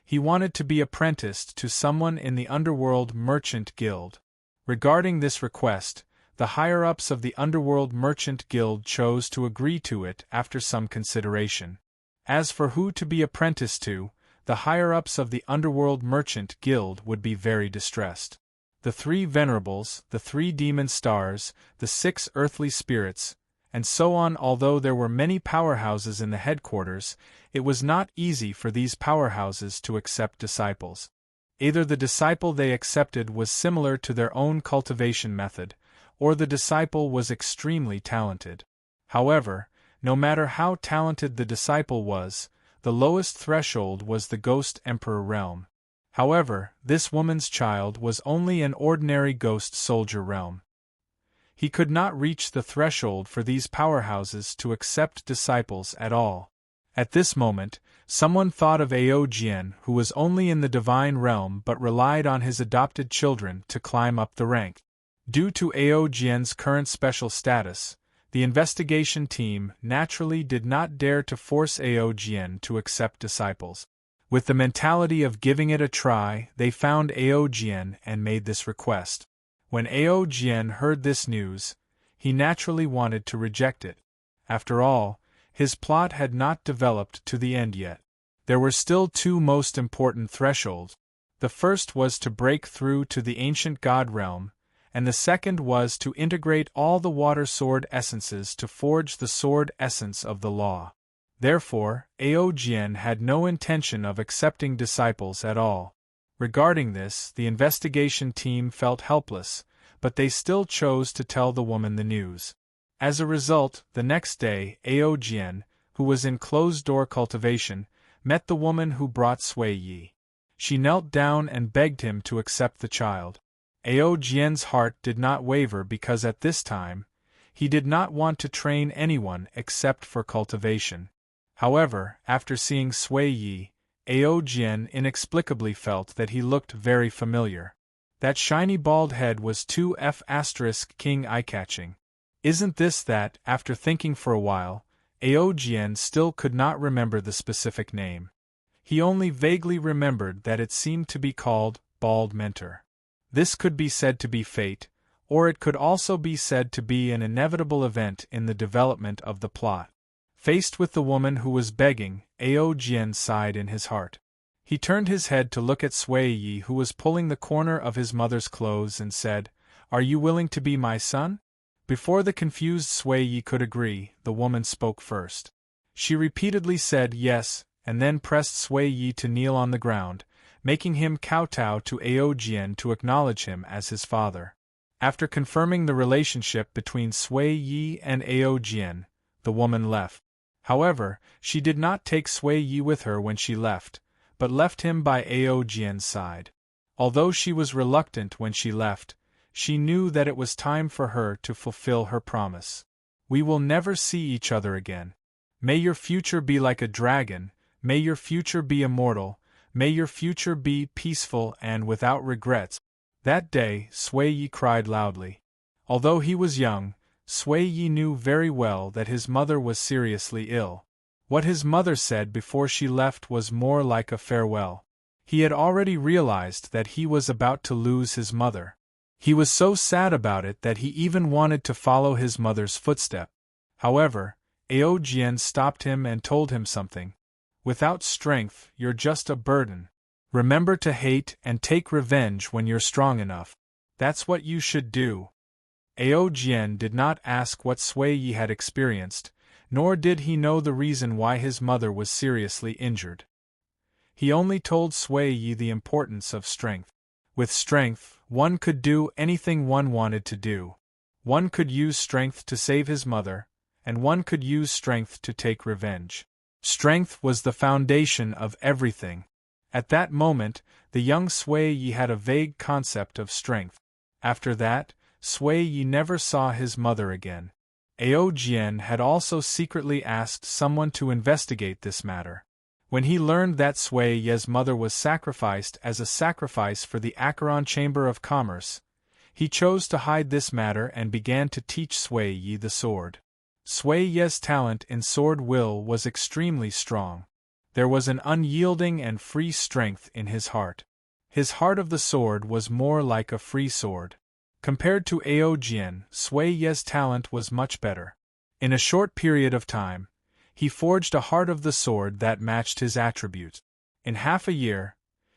He wanted to be apprenticed to someone in the Underworld Merchant Guild. Regarding this request, the higher-ups of the Underworld Merchant Guild chose to agree to it after some consideration. As for who to be apprenticed to, the higher-ups of the Underworld Merchant Guild would be very distressed. The 3 venerables, the 3 demon stars, the 6 earthly spirits, and so on. Although there were many powerhouses in the headquarters, it was not easy for these powerhouses to accept disciples. Either the disciple they accepted was similar to their own cultivation method, or the disciple was extremely talented. However, no matter how talented the disciple was, the lowest threshold was the Ghost Emperor realm. However, this woman's child was only an ordinary ghost soldier realm. He could not reach the threshold for these powerhouses to accept disciples at all. At this moment, someone thought of Ao Jian, who was only in the divine realm but relied on his adopted children to climb up the rank. Due to Ao Jian's current special status, the investigation team naturally did not dare to force Ao Jian to accept disciples. With the mentality of giving it a try, they found Ao Jian and made this request. When Ao Jian heard this news, he naturally wanted to reject it. After all, his plot had not developed to the end yet. There were still 2 most important thresholds. The first was to break through to the ancient god realm, and the second was to integrate all the water sword essences to forge the sword essence of the law. Therefore, Ao Jian had no intention of accepting disciples at all. Regarding this, the investigation team felt helpless, but they still chose to tell the woman the news. As a result, the next day, Ao Jian, who was in closed-door cultivation, met the woman who brought Sui Yi. She knelt down and begged him to accept the child. Ao Jian's heart did not waver because at this time, he did not want to train anyone except for cultivation. However, after seeing Sui Yi, Ao Jian inexplicably felt that he looked very familiar. That shiny bald head was 2F** king eye-catching. Isn't this that, after thinking for a while, Ao Jian still could not remember the specific name. He only vaguely remembered that it seemed to be called Bald Mentor. This could be said to be fate, or it could also be said to be an inevitable event in the development of the plot. Faced with the woman who was begging, Ao Jian sighed in his heart. He turned his head to look at Sui Yi, who was pulling the corner of his mother's clothes, and said, "Are you willing to be my son?" Before the confused Sui Yi could agree, the woman spoke first. She repeatedly said yes, and then pressed Sui Yi to kneel on the ground, making him kowtow to Ao Jian to acknowledge him as his father. After confirming the relationship between Sui Yi and Ao Jian, the woman left. However, she did not take Sui Yi with her when she left, but left him by Ao Jian's side. Although she was reluctant when she left, she knew that it was time for her to fulfill her promise. We will never see each other again. May your future be like a dragon, may your future be immortal, may your future be peaceful and without regrets. That day, Sui Yi cried loudly. Although he was young, Sui Yi knew very well that his mother was seriously ill. What his mother said before she left was more like a farewell. He had already realized that he was about to lose his mother. He was so sad about it that he even wanted to follow his mother's footstep. However, Ao Jian stopped him and told him something. Without strength, you're just a burden. Remember to hate and take revenge when you're strong enough. That's what you should do. Ao Jian did not ask what Sui Yi had experienced, nor did he know the reason why his mother was seriously injured. He only told Sui Yi the importance of strength. With strength, one could do anything one wanted to do. One could use strength to save his mother, and one could use strength to take revenge. Strength was the foundation of everything. At that moment, the young Sui Yi had a vague concept of strength. After that, Sui Yi never saw his mother again. Ao Jian had also secretly asked someone to investigate this matter. When he learned that Sui Yi's mother was sacrificed as a sacrifice for the Acheron Chamber of Commerce, he chose to hide this matter and began to teach Sui Yi the sword. Sui Yi's talent in sword will was extremely strong. There was an unyielding and free strength in his heart. His heart of the sword was more like a free sword. Compared to Ao Jian, Sui Yi's talent was much better. In a short period of time, he forged a heart of the sword that matched his attributes. In half a year,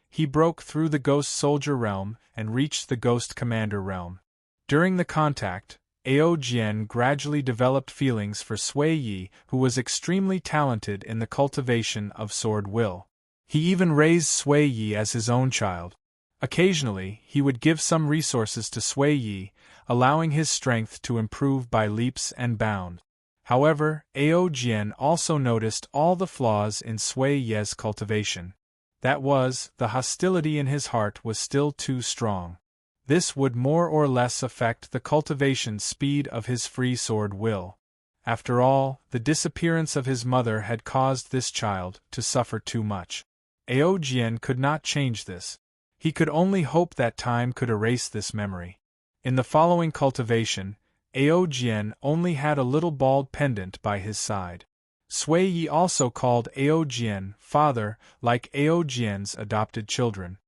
he broke through the Ghost Soldier realm and reached the Ghost Commander realm. During the contact, Ao Jian gradually developed feelings for Sui Yi, who was extremely talented in the cultivation of sword will. He even raised Sui Yi as his own child. Occasionally, he would give some resources to Sui Yi, allowing his strength to improve by leaps and bounds. However, Ao Jian also noticed all the flaws in Sui Yi's cultivation. That was, the hostility in his heart was still too strong. This would more or less affect the cultivation speed of his free sword will. After all, the disappearance of his mother had caused this child to suffer too much. Ao Jian could not change this. He could only hope that time could erase this memory. In the following cultivation, Ao Jian only had a little bald pendant by his side. Sui Yi also called Ao Jian father, like Ao Jian's adopted children.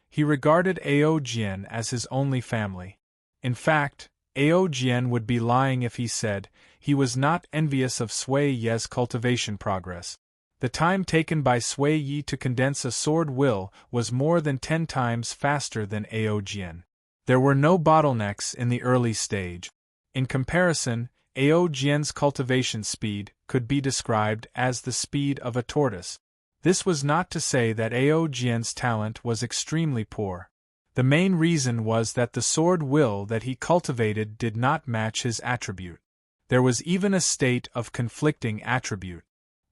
He regarded Ao Jian as his only family. In fact, Ao Jian would be lying if he said he was not envious of Sui Yi's cultivation progress. The time taken by Sui Yi to condense a sword will was more than 10 times faster than Ao Jian. There were no bottlenecks in the early stage. In comparison, Ao Jian's cultivation speed could be described as the speed of a tortoise. This was not to say that Ao Jian's talent was extremely poor. The main reason was that the sword will that he cultivated did not match his attribute. There was even a state of conflicting attribute.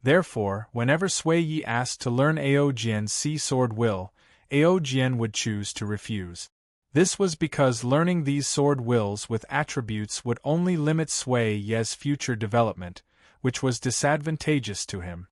Therefore, whenever Sui Yi asked to learn Ao Jian's sea sword will, Ao Jian would choose to refuse. This was because learning these sword wills with attributes would only limit Sui Yi's future development, which was disadvantageous to him.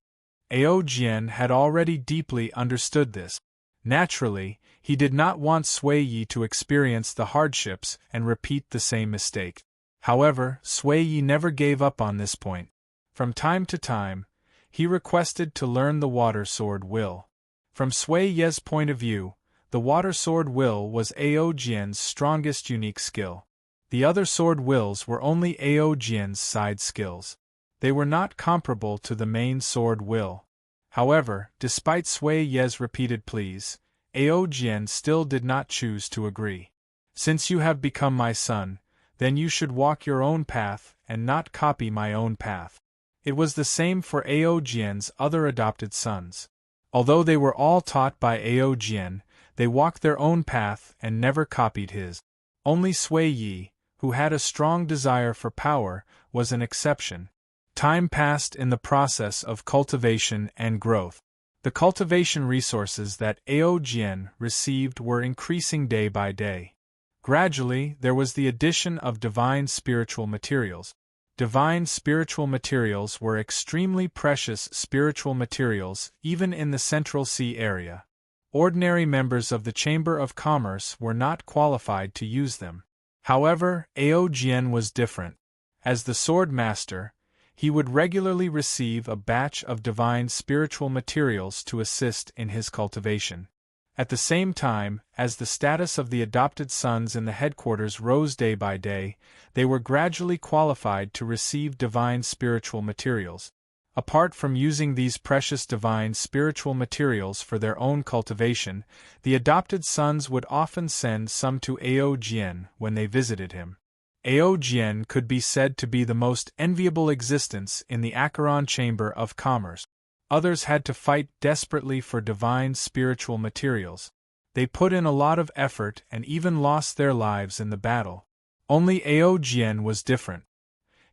Ao Jian had already deeply understood this. Naturally, he did not want Sui Yi to experience the hardships and repeat the same mistake. However, Sui Yi never gave up on this point. From time to time, he requested to learn the water sword will. From Sui Yi's point of view, the water sword will was Ao Jian's strongest unique skill. The other sword wills were only Ao Jian's side skills. They were not comparable to the main sword will. However, despite Sui Yi's repeated pleas, Ao Jian still did not choose to agree. Since you have become my son, then you should walk your own path and not copy my own path. It was the same for Ao Jian's other adopted sons. Although they were all taught by Ao Jian, they walked their own path and never copied his. Only Sui Yi, who had a strong desire for power, was an exception. Time passed in the process of cultivation and growth. The cultivation resources that Ao Jian received were increasing day by day. Gradually, there was the addition of divine spiritual materials. Divine spiritual materials were extremely precious spiritual materials, even in the Central Sea area. Ordinary members of the Chamber of Commerce were not qualified to use them. However, Ao Jian was different. As the sword master, he would regularly receive a batch of divine spiritual materials to assist in his cultivation. At the same time, as the status of the adopted sons in the headquarters rose day by day, they were gradually qualified to receive divine spiritual materials. Apart from using these precious divine spiritual materials for their own cultivation, the adopted sons would often send some to Ao Jian when they visited him. Ao Jian could be said to be the most enviable existence in the Acheron Chamber of Commerce. Others had to fight desperately for divine spiritual materials. They put in a lot of effort and even lost their lives in the battle. Only Ao Jian was different.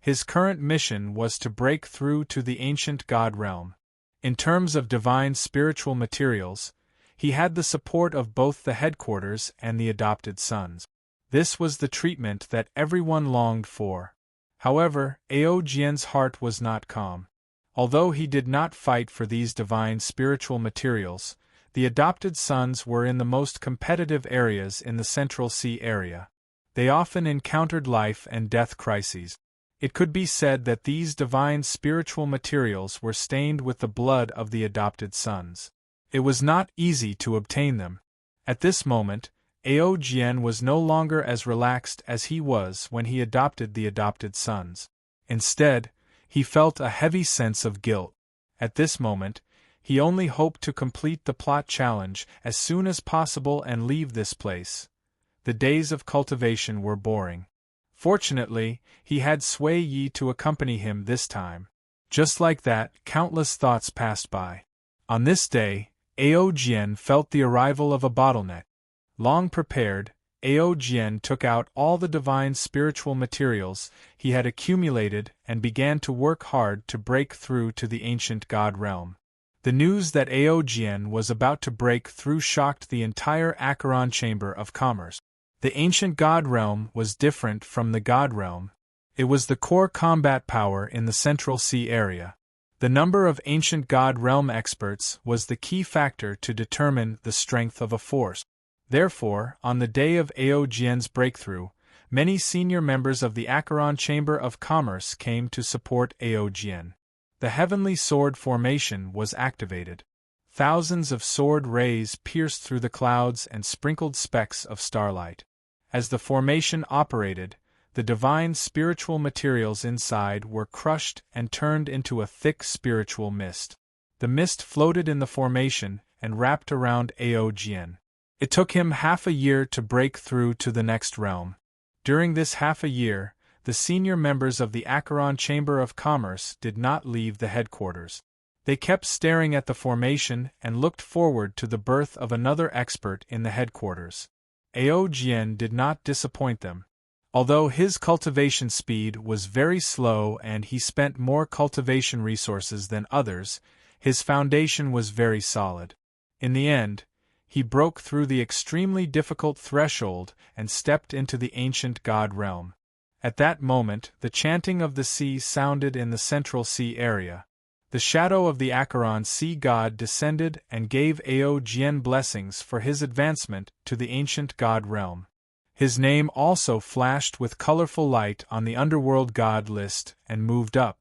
His current mission was to break through to the ancient god realm. In terms of divine spiritual materials, he had the support of both the headquarters and the adopted sons. This was the treatment that everyone longed for. However, Ao Jian's heart was not calm. Although he did not fight for these divine spiritual materials, the adopted sons were in the most competitive areas in the Central Sea area. They often encountered life and death crises. It could be said that these divine spiritual materials were stained with the blood of the adopted sons. It was not easy to obtain them. At this moment, Ao Jian was no longer as relaxed as he was when he adopted the adopted sons. Instead, he felt a heavy sense of guilt. At this moment, he only hoped to complete the plot challenge as soon as possible and leave this place. The days of cultivation were boring. Fortunately, he had Sui Yi to accompany him this time. Just like that, countless thoughts passed by. On this day, Ao Jian felt the arrival of a bottleneck. Long prepared, Ao Jian took out all the divine spiritual materials he had accumulated and began to work hard to break through to the ancient god realm. The news that Ao Jian was about to break through shocked the entire Acheron Chamber of Commerce. The ancient god realm was different from the god realm. It was the core combat power in the Central Sea area. The number of ancient god realm experts was the key factor to determine the strength of a force. Therefore, on the day of Ao Jian's breakthrough, many senior members of the Acheron Chamber of Commerce came to support Ao Jian. The heavenly sword formation was activated. Thousands of sword rays pierced through the clouds and sprinkled specks of starlight. As the formation operated, the divine spiritual materials inside were crushed and turned into a thick spiritual mist. The mist floated in the formation and wrapped around Ao Jian. It took him half a year to break through to the next realm. During this half a year, the senior members of the Acheron Chamber of Commerce did not leave the headquarters. They kept staring at the formation and looked forward to the birth of another expert in the headquarters. Ao Jian did not disappoint them. Although his cultivation speed was very slow and he spent more cultivation resources than others, his foundation was very solid. In the end, he broke through the extremely difficult threshold and stepped into the ancient god realm. At that moment, the chanting of the sea sounded in the Central Sea area. The shadow of the Acheron sea god descended and gave Ao Jian blessings for his advancement to the ancient god realm. His name also flashed with colorful light on the underworld god list and moved up.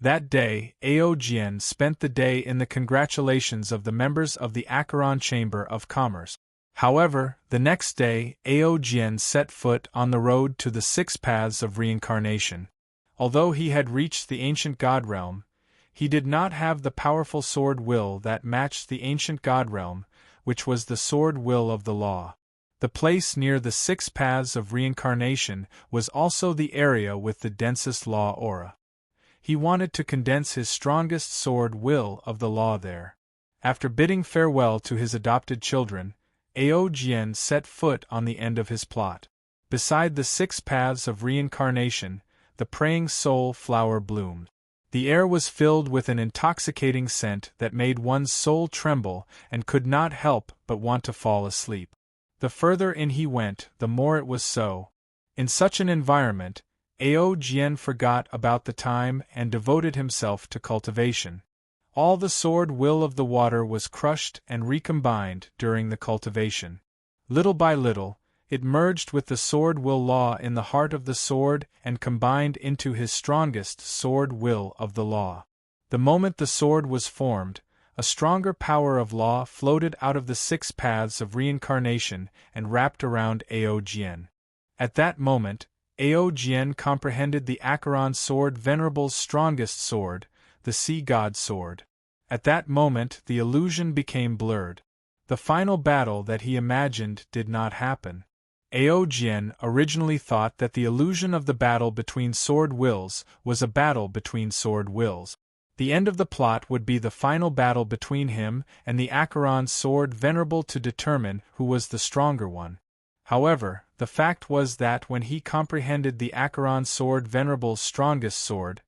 That day, Ao Jian spent the day in the congratulations of the members of the Acheron Chamber of Commerce. However, the next day, Ao Jian set foot on the road to the 6 paths of reincarnation. Although he had reached the ancient god realm, he did not have the powerful sword will that matched the ancient god realm, which was the sword will of the law. The place near the 6 paths of reincarnation was also the area with the densest law aura. He wanted to condense his strongest sword will of the law there. After bidding farewell to his adopted children, Ao Jian set foot on the end of his plot. Beside the 6 paths of reincarnation, the praying soul flower bloomed. The air was filled with an intoxicating scent that made one's soul tremble and could not help but want to fall asleep. The further in he went, the more it was so. In such an environment, Ao Jian forgot about the time and devoted himself to cultivation. All the sword will of the water was crushed and recombined during the cultivation. Little by little, it merged with the sword will law in the heart of the sword and combined into his strongest sword will of the law. The moment the sword was formed, a stronger power of law floated out of the 6 paths of reincarnation and wrapped around Ao Jian. At that moment, Ao Jian comprehended the Acheron sword, Venerable's strongest sword, the Sea God sword. At that moment the illusion became blurred. The final battle that he imagined did not happen. Ao Jian originally thought that the illusion of the battle between sword wills was a battle between sword wills. The end of the plot would be the final battle between him and the Acheron sword, Venerable, to determine who was the stronger one. However, the fact was that when he comprehended the Acheron sword, Venerable's strongest sword,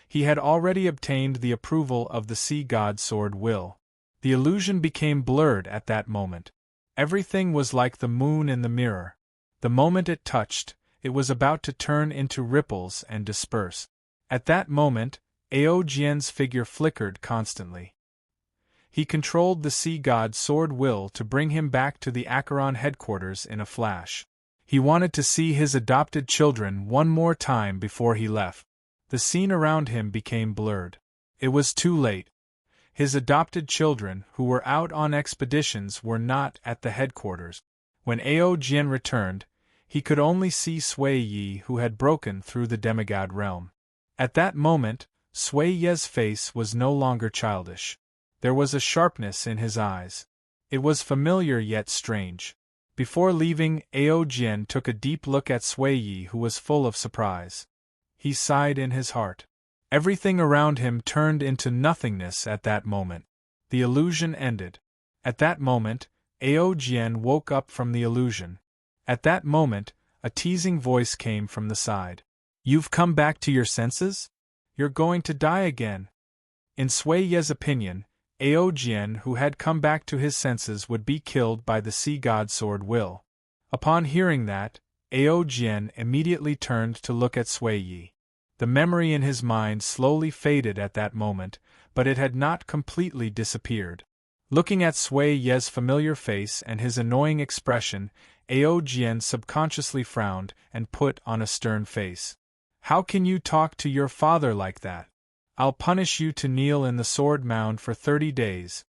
he had already obtained the approval of the Sea God sword will. The illusion became blurred at that moment. Everything was like the moon in the mirror. The moment it touched, it was about to turn into ripples and disperse. At that moment, Ao Jian's figure flickered constantly. He controlled the Sea God sword will to bring him back to the Acheron headquarters in a flash. He wanted to see his adopted children one more time before he left. The scene around him became blurred. It was too late. His adopted children, who were out on expeditions, were not at the headquarters. When Ao Jian returned, he could only see Sui Yi, who had broken through the demigod realm. At that moment, Sui Yi's face was no longer childish. There was a sharpness in his eyes. It was familiar yet strange. Before leaving, Ao Jian took a deep look at Sui Yi, who was full of surprise. He sighed in his heart. Everything around him turned into nothingness at that moment. The illusion ended. At that moment, Ao Jian woke up from the illusion. At that moment, a teasing voice came from the side. "You've come back to your senses? You're going to die again." In Sui Yi's opinion, Ao Jian, who had come back to his senses, would be killed by the Sea God sword will. Upon hearing that, Ao Jian immediately turned to look at Sui Yi. The memory in his mind slowly faded at that moment, but it had not completely disappeared. Looking at Sui Yi's familiar face and his annoying expression, Ao Jian subconsciously frowned and put on a stern face. "How can you talk to your father like that? I'll punish you to kneel in the sword mound for 30 days.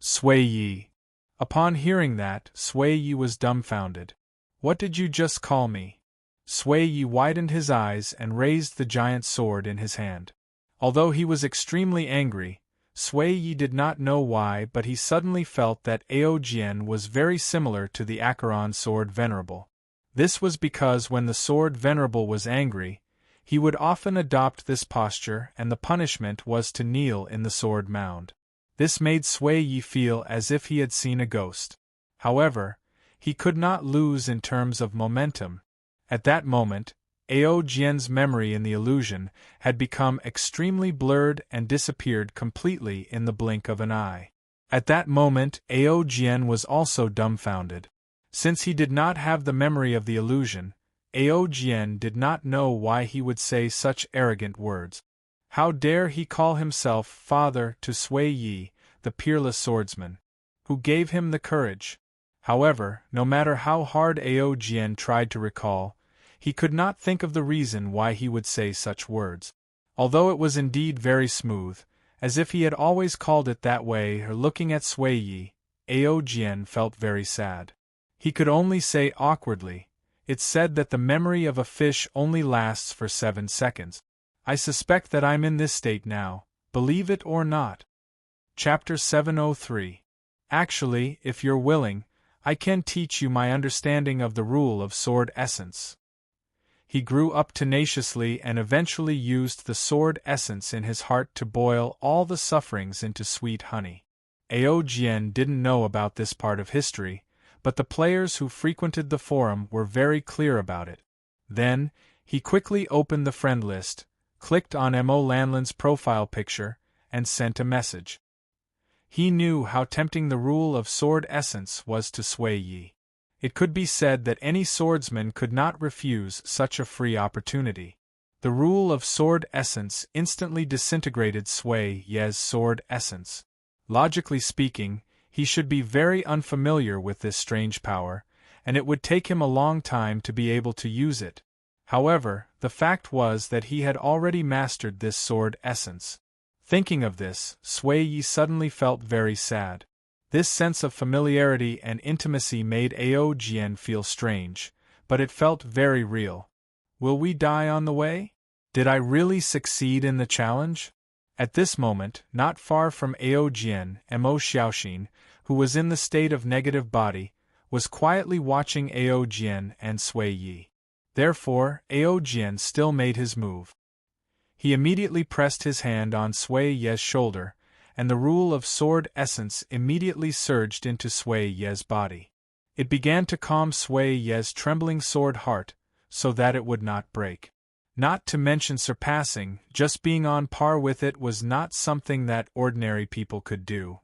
Sui Yi. Upon hearing that, Sui Yi was dumbfounded. "What did you just call me?" Sui Yi widened his eyes and raised the giant sword in his hand. Although he was extremely angry, Sui Yi did not know why, but he suddenly felt that Ao Jian was very similar to the Acheron sword Venerable. This was because when the sword Venerable was angry, he would often adopt this posture, and the punishment was to kneel in the sword mound. This made Sui Yi feel as if he had seen a ghost. However, he could not lose in terms of momentum. At that moment, Ao Jian's memory in the illusion had become extremely blurred and disappeared completely in the blink of an eye. At that moment, Ao Jian was also dumbfounded. Since he did not have the memory of the illusion, Ao Jian did not know why he would say such arrogant words. How dare he call himself father to Sui Yi, the peerless swordsman, who gave him the courage? However, no matter how hard Ao Jian tried to recall, he could not think of the reason why he would say such words. Although it was indeed very smooth, as if he had always called it that way, or looking at Sui Yi, Ao Jian felt very sad. He could only say awkwardly, "It's said that the memory of a fish only lasts for 7 seconds. I suspect that I'm in this state now, believe it or not." Chapter 703. Actually, if you're willing, I can teach you my understanding of the rule of sword essence. He grew up tenaciously and eventually used the sword essence in his heart to boil all the sufferings into sweet honey. Ao Jian didn't know about this part of history, but the players who frequented the forum were very clear about it. Then, he quickly opened the friend list, clicked on Mo Lanlin's profile picture, and sent a message. He knew how tempting the rule of sword essence was to Sui Yi. It could be said that any swordsman could not refuse such a free opportunity. The rule of sword essence instantly disintegrated Sui Yi's sword essence. Logically speaking, he should be very unfamiliar with this strange power, and it would take him a long time to be able to use it. However, the fact was that he had already mastered this sword essence. Thinking of this, Sui Yi suddenly felt very sad. This sense of familiarity and intimacy made Ao Jian feel strange, but it felt very real. Will we die on the way? Did I really succeed in the challenge? At this moment, not far from Ao Jian, Mo Xiaoxin, who was in the state of negative body, was quietly watching Ao Jian and Sui Yi. Therefore, Ao Jian still made his move. He immediately pressed his hand on Sui Yi's shoulder, and the rule of sword essence immediately surged into Sui Yi's body. It began to calm Sui Yi's trembling sword heart, so that it would not break. Not to mention surpassing, just being on par with it was not something that ordinary people could do.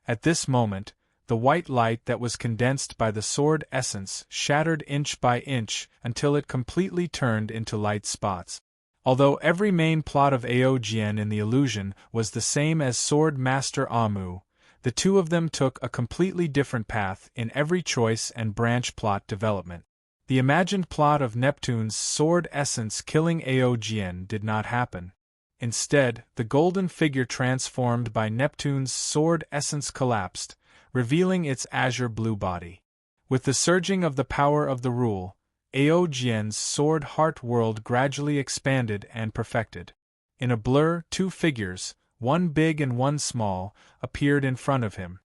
At this moment, the white light that was condensed by the sword essence shattered inch by inch until it completely turned into light spots. Although every main plot of Ao Jian in the illusion was the same as Sword Master Amu, the two of them took a completely different path in every choice and branch plot development. The imagined plot of Neptune's sword essence killing Ao Jian did not happen. Instead, the golden figure transformed by Neptune's sword essence collapsed, revealing its azure blue body. With the surging of the power of the rule, Ao Jian's sword heart world gradually expanded and perfected. In a blur, two figures, one big and one small, appeared in front of him.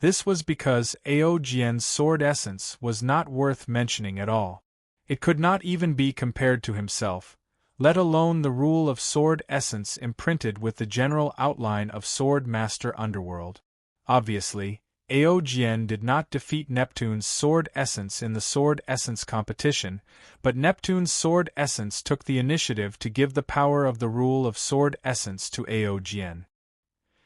This was because Ao Jian's sword essence was not worth mentioning at all. It could not even be compared to himself, let alone the rule of sword essence imprinted with the general outline of Sword Master Underworld. Obviously, Ao Jian did not defeat Neptune's sword essence in the sword essence competition, but Neptune's sword essence took the initiative to give the power of the rule of sword essence to Ao Jian.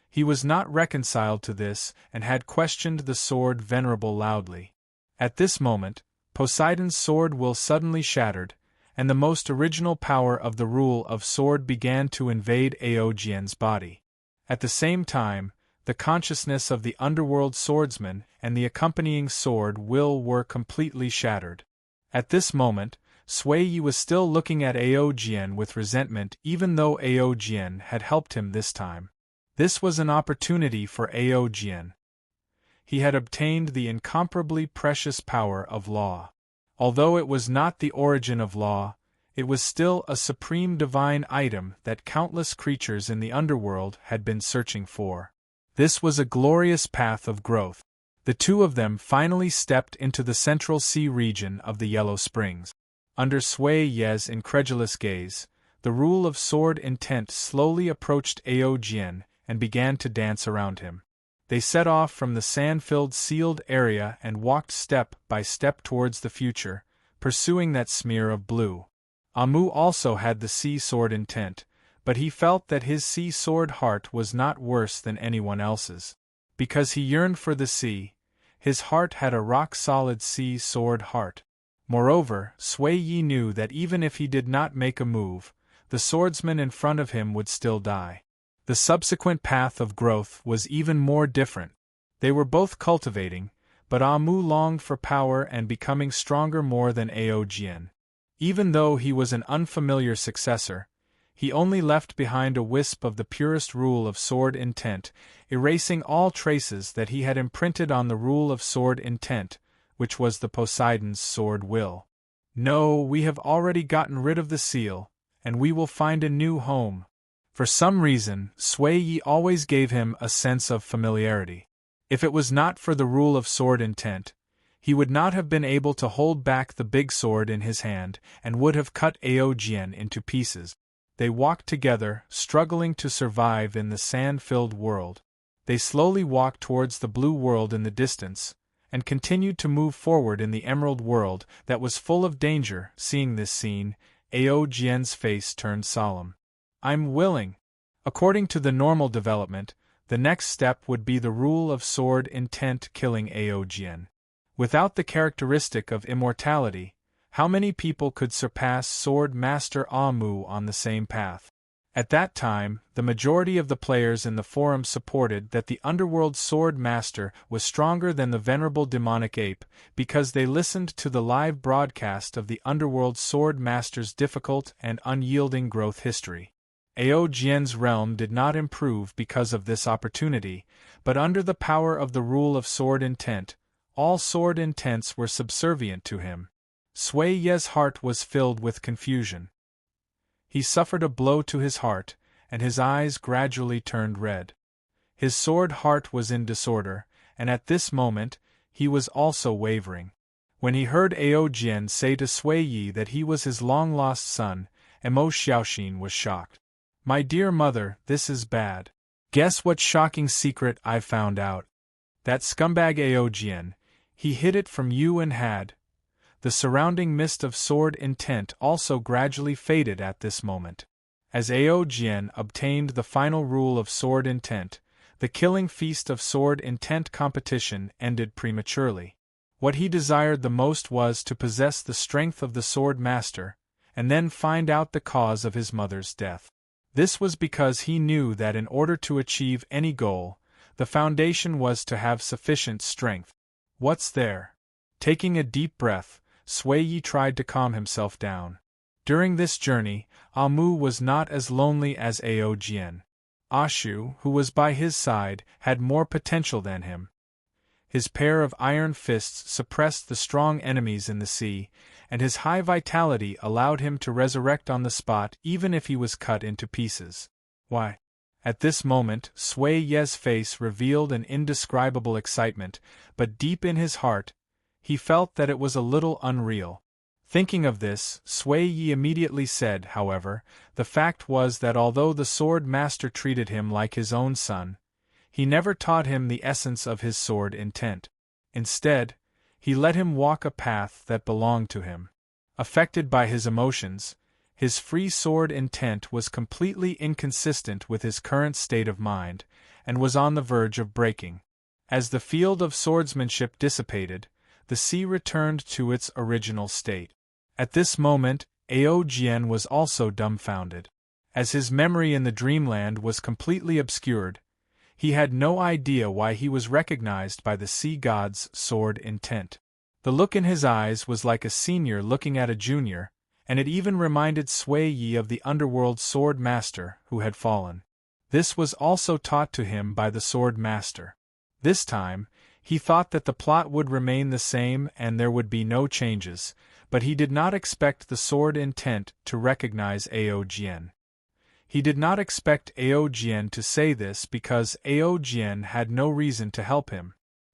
He was not reconciled to this and had questioned the sword venerable loudly. At this moment, Poseidon's sword will suddenly shattered, and the most original power of the rule of sword began to invade Ao Jian's body. At the same time, the consciousness of the underworld swordsman and the accompanying sword will were completely shattered. At this moment, Sui Yi was still looking at Ao Jian with resentment even though Ao Jian had helped him this time. This was an opportunity for Ao Jian. He had obtained the incomparably precious power of law. Although it was not the origin of law, it was still a supreme divine item that countless creatures in the underworld had been searching for. This was a glorious path of growth. The two of them finally stepped into the central sea region of the Yellow Springs. Under Sui Yi's incredulous gaze, the rule of sword intent slowly approached Ao Jian and began to dance around him. They set off from the sand-filled sealed area and walked step by step towards the future, pursuing that smear of blue. Amu also had the sea sword intent, but he felt that his sea sword heart was not worse than anyone else's. Because he yearned for the sea, his heart had a rock-solid sea sword heart. Moreover, Sui Yi knew that even if he did not make a move, the swordsman in front of him would still die. The subsequent path of growth was even more different. They were both cultivating, but Amu longed for power and becoming stronger more than Ao Jian. Even though he was an unfamiliar successor, he only left behind a wisp of the purest rule of sword intent, erasing all traces that he had imprinted on the rule of sword intent, which was the Poseidon's sword will. No, we have already gotten rid of the seal, and we will find a new home. For some reason, Sui Yi always gave him a sense of familiarity. If it was not for the rule of sword intent, he would not have been able to hold back the big sword in his hand and would have cut Ao Jian into pieces. They walked together, struggling to survive in the sand-filled world. They slowly walked towards the blue world in the distance, and continued to move forward in the emerald world that was full of danger. Seeing this scene, Ao Jian's face turned solemn. I'm willing. According to the normal development, the next step would be the rule of sword intent killing Ao Jian. Without the characteristic of immortality, how many people could surpass Sword Master Ah Mu on the same path? At that time, the majority of the players in the forum supported that the underworld Sword Master was stronger than the venerable demonic ape because they listened to the live broadcast of the underworld Sword Master's difficult and unyielding growth history. Ao Jian's realm did not improve because of this opportunity, but under the power of the rule of sword intent, all sword intents were subservient to him. Sui Ye's heart was filled with confusion. He suffered a blow to his heart, and his eyes gradually turned red. His sword heart was in disorder, and at this moment, he was also wavering. When he heard Ao Jian say to Sui Yi that he was his long-lost son, Mo Xiaoxin was shocked. My dear mother, this is bad. Guess what shocking secret I've found out? That scumbag Ao Jian, he hid it from you and had. The surrounding mist of sword intent also gradually faded at this moment. As Ao Jian obtained the final rule of sword intent, the killing feast of sword intent competition ended prematurely. What he desired the most was to possess the strength of the sword master, and then find out the cause of his mother's death. This was because he knew that in order to achieve any goal, the foundation was to have sufficient strength. What's there? Taking a deep breath, Sui Yi tried to calm himself down. During this journey, Ah Mu was not as lonely as Ao Jian. Ah Shu, who was by his side, had more potential than him. His pair of iron fists suppressed the strong enemies in the sea, and his high vitality allowed him to resurrect on the spot even if he was cut into pieces. Why? At this moment, Sui Ye's face revealed an indescribable excitement, but deep in his heart, he felt that it was a little unreal. Thinking of this, Sui Yi immediately said, however, the fact was that although the sword master treated him like his own son, he never taught him the essence of his sword intent. Instead, he let him walk a path that belonged to him. Affected by his emotions, his free sword intent was completely inconsistent with his current state of mind, and was on the verge of breaking. As the field of swordsmanship dissipated, the sea returned to its original state. At this moment, Ao Jian was also dumbfounded. As his memory in the dreamland was completely obscured, he had no idea why he was recognized by the sea god's sword intent. The look in his eyes was like a senior looking at a junior, and it even reminded Sui Yi of the underworld sword master who had fallen. This was also taught to him by the sword master. This time, he thought that the plot would remain the same and there would be no changes, but he did not expect the sword intent to recognize Ao Jian. He did not expect Ao Jian to say this because Ao Jian had no reason to help him.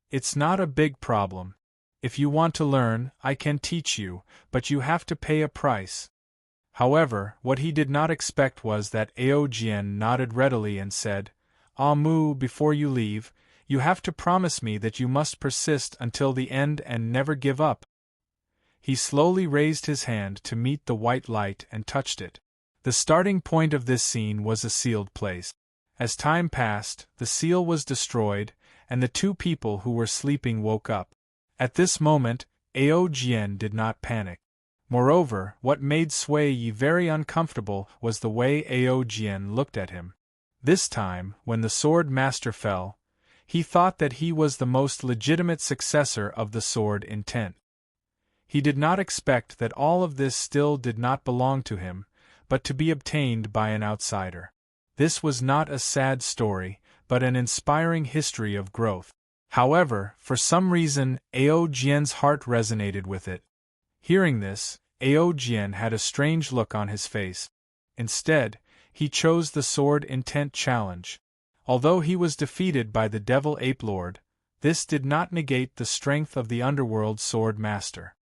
It's not a big problem. If you want to learn, I can teach you, but you have to pay a price. However, what he did not expect was that Ao Jian nodded readily and said, Ah Mu, before you leave, you have to promise me that you must persist until the end and never give up. He slowly raised his hand to meet the white light and touched it. The starting point of this scene was a sealed place. As time passed, the seal was destroyed, and the two people who were sleeping woke up. At this moment, Ao Jian did not panic. Moreover, what made Sui Yi very uncomfortable was the way Ao Jian looked at him. This time, when the sword master fell, he thought that he was the most legitimate successor of the sword intent. He did not expect that all of this still did not belong to him, but to be obtained by an outsider. This was not a sad story, but an inspiring history of growth. However, for some reason, Ao Jian's heart resonated with it. Hearing this, Ao Jian had a strange look on his face. Instead, he chose the sword intent challenge. Although he was defeated by the Devil Ape Lord, this did not negate the strength of the underworld sword master.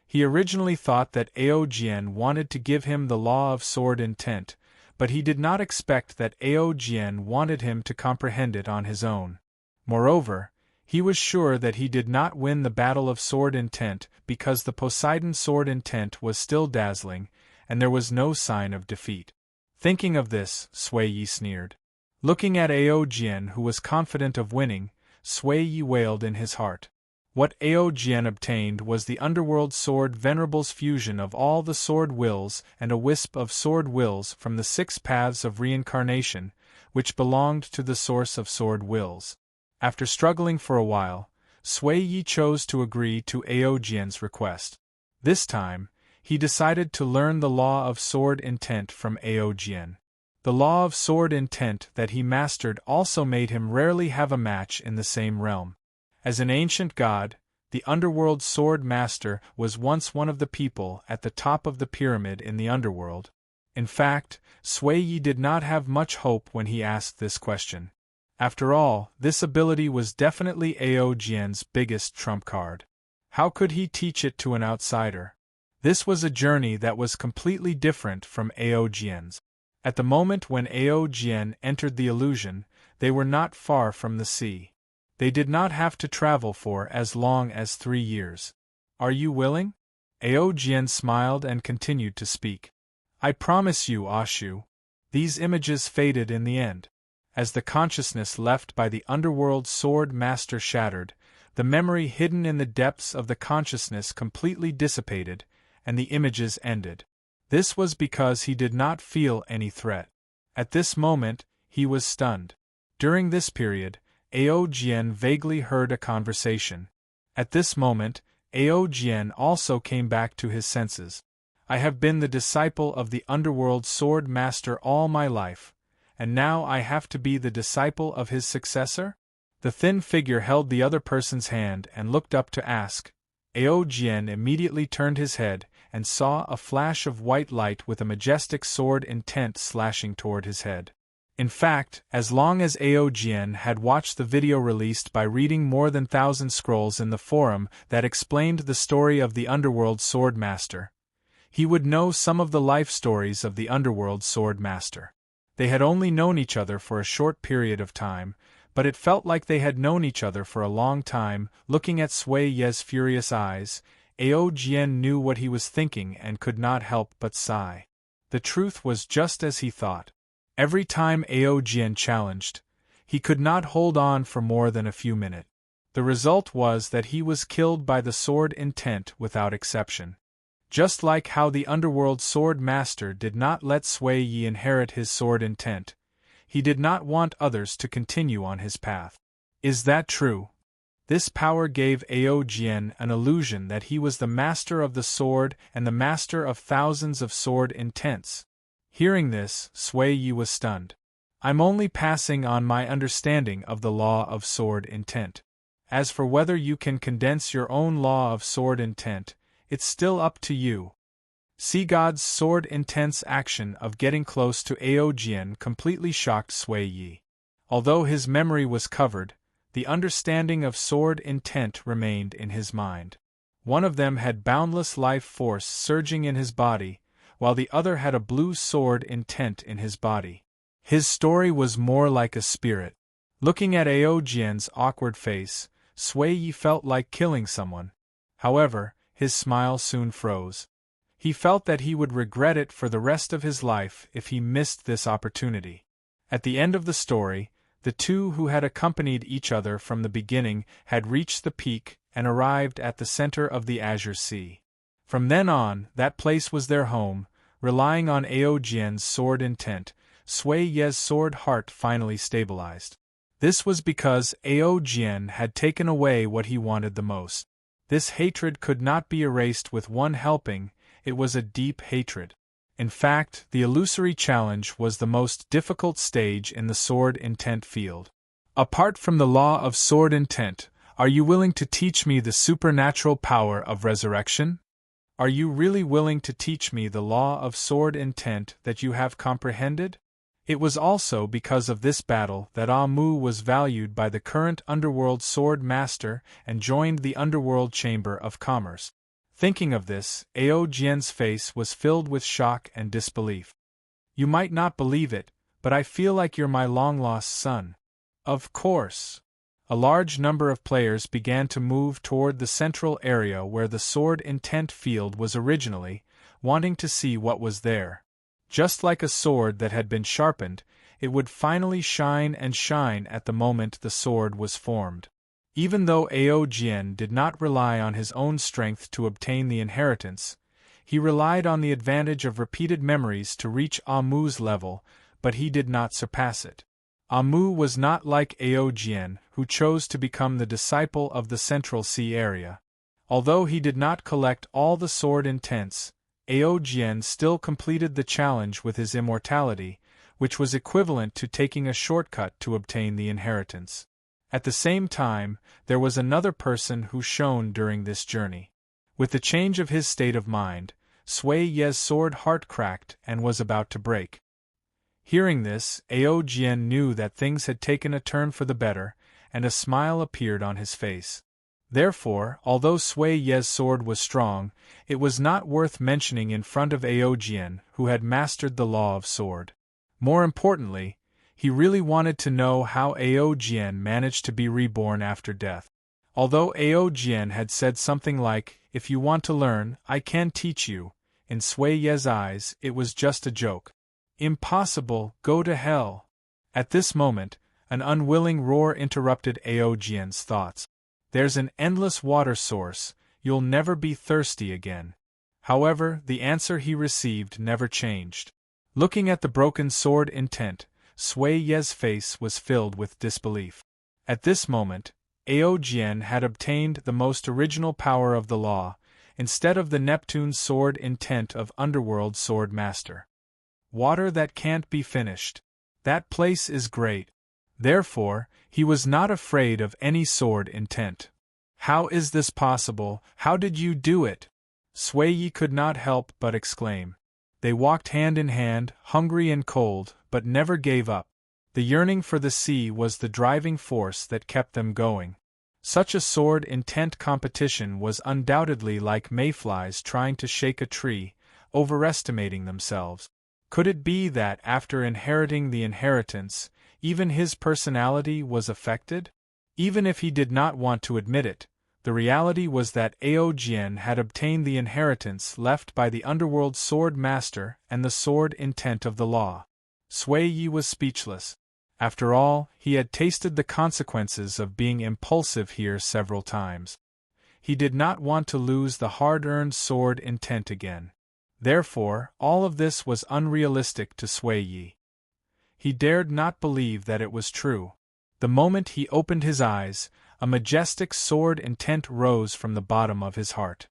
He originally thought that Ao Jian wanted to give him the law of sword intent, but he did not expect that Ao Jian wanted him to comprehend it on his own. Moreover, He was sure that he did not win the battle of sword intent because the Poseidon sword intent was still dazzling, and there was no sign of defeat. Thinking of this, Sui Yi sneered. Looking at Ao Jian, who was confident of winning, Sui Yi wailed in his heart. What Ao Jian obtained was the underworld sword Venerable's fusion of all the sword wills and a wisp of sword wills from the 6 paths of reincarnation, which belonged to the source of sword wills. After struggling for a while, Sui Yi chose to agree to Ao Jian's request. This time, he decided to learn the law of sword intent from Ao Jian. The law of sword intent that he mastered also made him rarely have a match in the same realm. As an ancient god, the underworld sword master was once one of the people at the top of the pyramid in the underworld. In fact, Sui Yi did not have much hope when he asked this question. After all, this ability was definitely Ao Jian's biggest trump card. How could he teach it to an outsider? This was a journey that was completely different from Ao Jian's. At the moment when Ao Jian entered the illusion, they were not far from the sea. They did not have to travel for as long as 3 years. Are you willing? Ao Jian smiled and continued to speak. I promise you, Ashu. These images faded in the end. As the consciousness left by the underworld sword master shattered, the memory hidden in the depths of the consciousness completely dissipated, and the images ended. This was because he did not feel any threat. At this moment, he was stunned. During this period, Ao Jian vaguely heard a conversation. At this moment, Ao Jian also came back to his senses. I have been the disciple of the underworld sword master all my life, and now I have to be the disciple of his successor? The thin figure held the other person's hand and looked up to ask. Ao Jian immediately turned his head and saw a flash of white light with a majestic sword intent slashing toward his head. In fact, as long as Ao Jian had watched the video released by reading more than 1,000 scrolls in the forum that explained the story of the underworld sword master, he would know some of the life stories of the underworld sword master. They had only known each other for a short period of time, but it felt like they had known each other for a long time. Looking at Sui Yi's furious eyes, Ao Jian knew what he was thinking and could not help but sigh. The truth was just as he thought. Every time Ao Jian challenged, he could not hold on for more than a few minutes. The result was that he was killed by the sword intent without exception. Just like how the underworld sword master did not let Sui Yi inherit his sword intent, he did not want others to continue on his path. Is that true? This power gave Ao Jian an illusion that he was the master of the sword and the master of thousands of sword intents. Hearing this, Sui Yi was stunned. I'm only passing on my understanding of the law of sword intent. As for whether you can condense your own law of sword intent, it's still up to you. See, God's sword intent's action of getting close to Ao Jian completely shocked Sui Yi. Although his memory was covered, the understanding of sword intent remained in his mind. One of them had boundless life force surging in his body, while the other had a blue sword intent in his body. His story was more like a spirit. Looking at Ao Jian's awkward face, Sui Yi felt like killing someone. However, his smile soon froze. He felt that he would regret it for the rest of his life if he missed this opportunity. At the end of the story, the two who had accompanied each other from the beginning had reached the peak and arrived at the center of the Azure Sea. From then on, that place was their home. Relying on Ao Jian's sword intent, Sui Yi's sword heart finally stabilized. This was because Ao Jian had taken away what he wanted the most. This hatred could not be erased with one helping, it was a deep hatred. In fact, the illusory challenge was the most difficult stage in the sword intent field. Apart from the law of sword intent, are you willing to teach me the supernatural power of resurrection? Are you really willing to teach me the law of sword intent that you have comprehended? It was also because of this battle that Amu was valued by the current underworld sword master and joined the underworld chamber of commerce. Thinking of this, Ao Jian's face was filled with shock and disbelief. You might not believe it, but I feel like you're my long-lost son. Of course. A large number of players began to move toward the central area where the sword intent field was originally, wanting to see what was there. Just like a sword that had been sharpened, it would finally shine and shine at the moment the sword was formed. Even though Aojian did not rely on his own strength to obtain the inheritance, he relied on the advantage of repeated memories to reach Amu's level, but he did not surpass it. Amu was not like Aojian, who chose to become the disciple of the Central Sea area. Although he did not collect all the sword intents, Aojian still completed the challenge with his immortality, which was equivalent to taking a shortcut to obtain the inheritance. At the same time, there was another person who shone during this journey. With the change of his state of mind, Sui Ye's sword heart cracked and was about to break. Hearing this, Aojian knew that things had taken a turn for the better, and a smile appeared on his face. Therefore, although Sui Ye's sword was strong, it was not worth mentioning in front of Aojian, who had mastered the law of sword. More importantly, he really wanted to know how Aojian managed to be reborn after death. Although Aojian had said something like, "If you want to learn, I can teach you," in Sui Ye's eyes, it was just a joke. "Impossible, go to hell." At this moment, an unwilling roar interrupted Aojian's thoughts. "There's an endless water source, you'll never be thirsty again." However, the answer he received never changed. Looking at the broken sword intent, Sui Ye's face was filled with disbelief. At this moment, Aojian had obtained the most original power of the law, instead of the Neptune sword intent of Underworld Sword Master. Water that can't be finished. That place is great. Therefore, he was not afraid of any sword intent. "How is this possible? How did you do it?" Sui Ye could not help but exclaim. They walked hand in hand, hungry and cold, but never gave up. The yearning for the sea was the driving force that kept them going. Such a sword intent competition was undoubtedly like mayflies trying to shake a tree, overestimating themselves. Could it be that after inheriting the inheritance, even his personality was affected? Even if he did not want to admit it, the reality was that Aojian had obtained the inheritance left by the Underworld Sword Master and the sword intent of the law. Sui Ye was speechless. After all, he had tasted the consequences of being impulsive here several times. He did not want to lose the hard-earned sword intent again. Therefore, all of this was unrealistic to Sui Ye. He dared not believe that it was true. The moment he opened his eyes, a majestic sword intent rose from the bottom of his heart.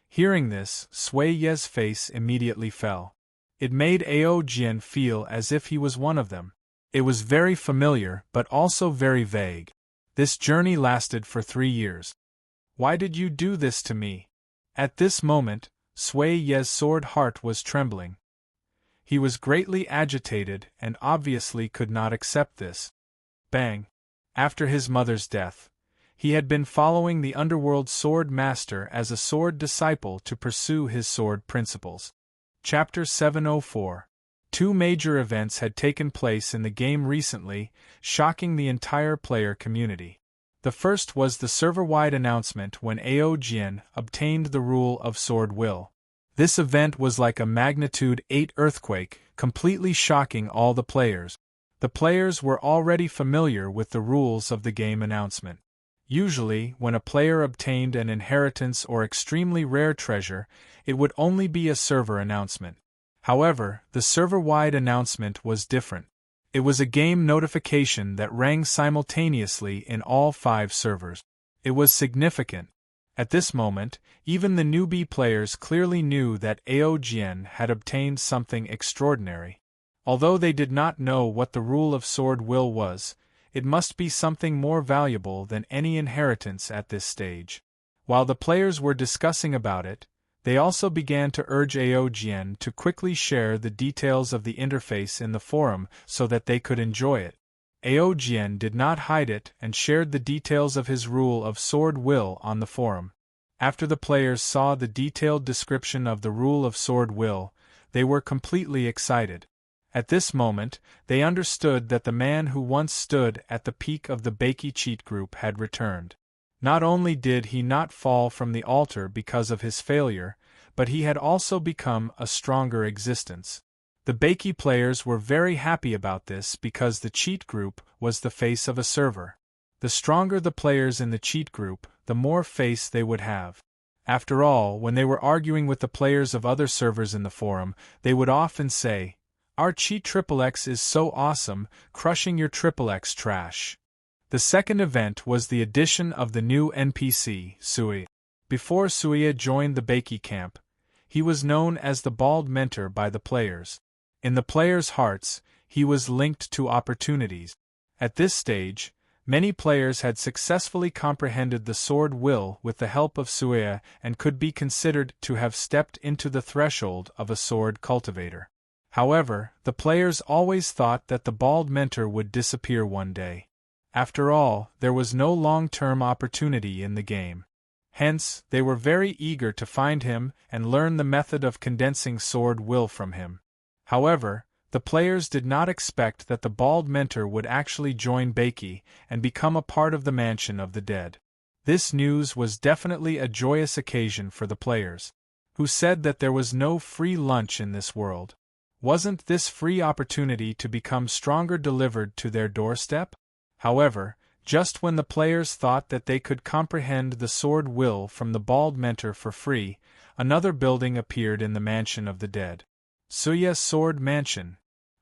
Hearing this, Sui Ye's face immediately fell. It made Aojian feel as if he was one of them. It was very familiar, but also very vague. This journey lasted for 3 years. "Why did you do this to me?" At this moment, Sui Ye's sword heart was trembling. He was greatly agitated and obviously could not accept this. Bang! After his mother's death, he had been following the Underworld Sword Master as a sword disciple to pursue his sword principles. Chapter 704. 2 major events had taken place in the game recently, shocking the entire player community. The first was the server-wide announcement when Aojian obtained the rule of Sword Will. This event was like a magnitude 8 earthquake, completely shocking all the players. The players were already familiar with the rules of the game announcement. Usually, when a player obtained an inheritance or extremely rare treasure, it would only be a server announcement. However, the server-wide announcement was different. It was a game notification that rang simultaneously in all 5 servers. It was significant. At this moment, even the newbie players clearly knew that Aojian had obtained something extraordinary. Although they did not know what the rule of Sword Will was, it must be something more valuable than any inheritance at this stage. While the players were discussing about it, they also began to urge Aojian to quickly share the details of the interface in the forum so that they could enjoy it. Aojian did not hide it and shared the details of his rule of Sword Will on the forum. After the players saw the detailed description of the rule of Sword Will, they were completely excited. At this moment, they understood that the man who once stood at the peak of the Bakey cheat group had returned. Not only did he not fall from the altar because of his failure, but he had also become a stronger existence. The Bakey players were very happy about this because the cheat group was the face of a server. The stronger the players in the cheat group, the more face they would have. After all, when they were arguing with the players of other servers in the forum, they would often say, "Our cheat XXX is so awesome, crushing your XXX trash." The second event was the addition of the new NPC, Sui. Before Suiya joined the Bakey camp, he was known as the Bald Mentor by the players. In the players' hearts, he was linked to opportunities. At this stage, many players had successfully comprehended the sword will with the help of Suiya and could be considered to have stepped into the threshold of a sword cultivator. However, the players always thought that the Bald Mentor would disappear one day. After all, there was no long-term opportunity in the game. Hence, they were very eager to find him and learn the method of condensing sword will from him. However, the players did not expect that the Bald Mentor would actually join Bakey and become a part of the Mansion of the Dead. This news was definitely a joyous occasion for the players, who said that there was no free lunch in this world. Wasn't this free opportunity to become stronger delivered to their doorstep? However, just when the players thought that they could comprehend the sword will from the Bald Mentor for free, another building appeared in the Mansion of the Dead. Suiya's Sword Mansion.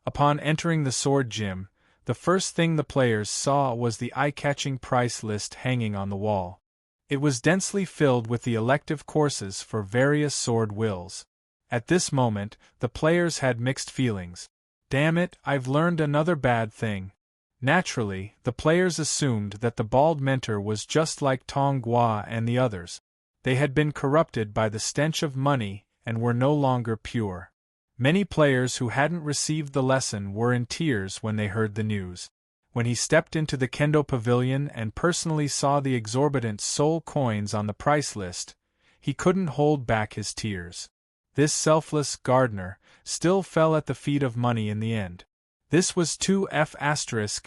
Upon entering the sword gym, the first thing the players saw was the eye-catching price list hanging on the wall. It was densely filled with the elective courses for various sword wills. At this moment, the players had mixed feelings. Damn it, I've learned another bad thing. Naturally, the players assumed that the Bald Mentor was just like Tong Gua and the others. They had been corrupted by the stench of money and were no longer pure. Many players who hadn't received the lesson were in tears when they heard the news. When he stepped into the Kendo Pavilion and personally saw the exorbitant soul coins on the price list, he couldn't hold back his tears. This selfless gardener still fell at the feet of money in the end. This was too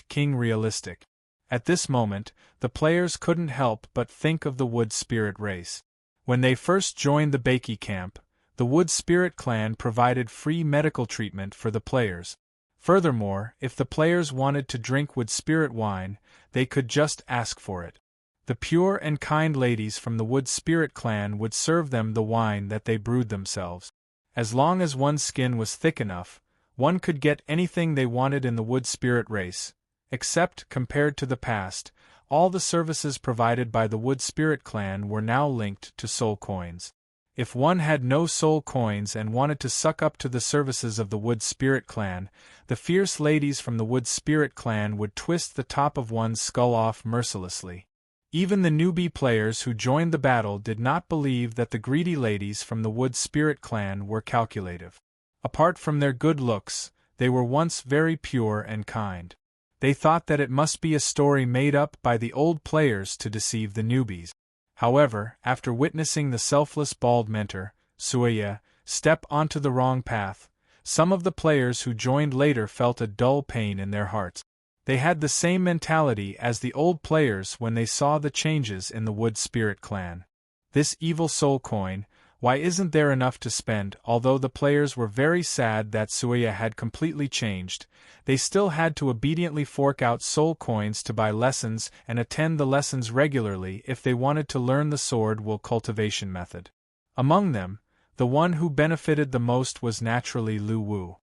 King realistic. At this moment, the players couldn't help but think of the Wood Spirit race. When they first joined the Bakey camp, the Wood Spirit clan provided free medical treatment for the players. Furthermore, if the players wanted to drink Wood Spirit wine, they could just ask for it. The pure and kind ladies from the Wood Spirit clan would serve them the wine that they brewed themselves. As long as one's skin was thick enough, one could get anything they wanted in the Wood Spirit race, except, compared to the past, all the services provided by the Wood Spirit clan were now linked to soul coins. If one had no soul coins and wanted to suck up to the services of the Wood Spirit clan, the fierce ladies from the Wood Spirit clan would twist the top of one's skull off mercilessly. Even the newbie players who joined the battle did not believe that the greedy ladies from the Wood Spirit clan were calculative. Apart from their good looks, they were once very pure and kind. They thought that it must be a story made up by the old players to deceive the newbies. However, after witnessing the selfless Bald Mentor, Suiya, step onto the wrong path, some of the players who joined later felt a dull pain in their hearts. They had the same mentality as the old players when they saw the changes in the Wood Spirit clan. This evil soul coin, why isn't there enough to spend? Although the players were very sad that Suiya had completely changed, they still had to obediently fork out soul coins to buy lessons and attend the lessons regularly if they wanted to learn the sword will cultivation method. Among them, the one who benefited the most was naturally Lu Wu.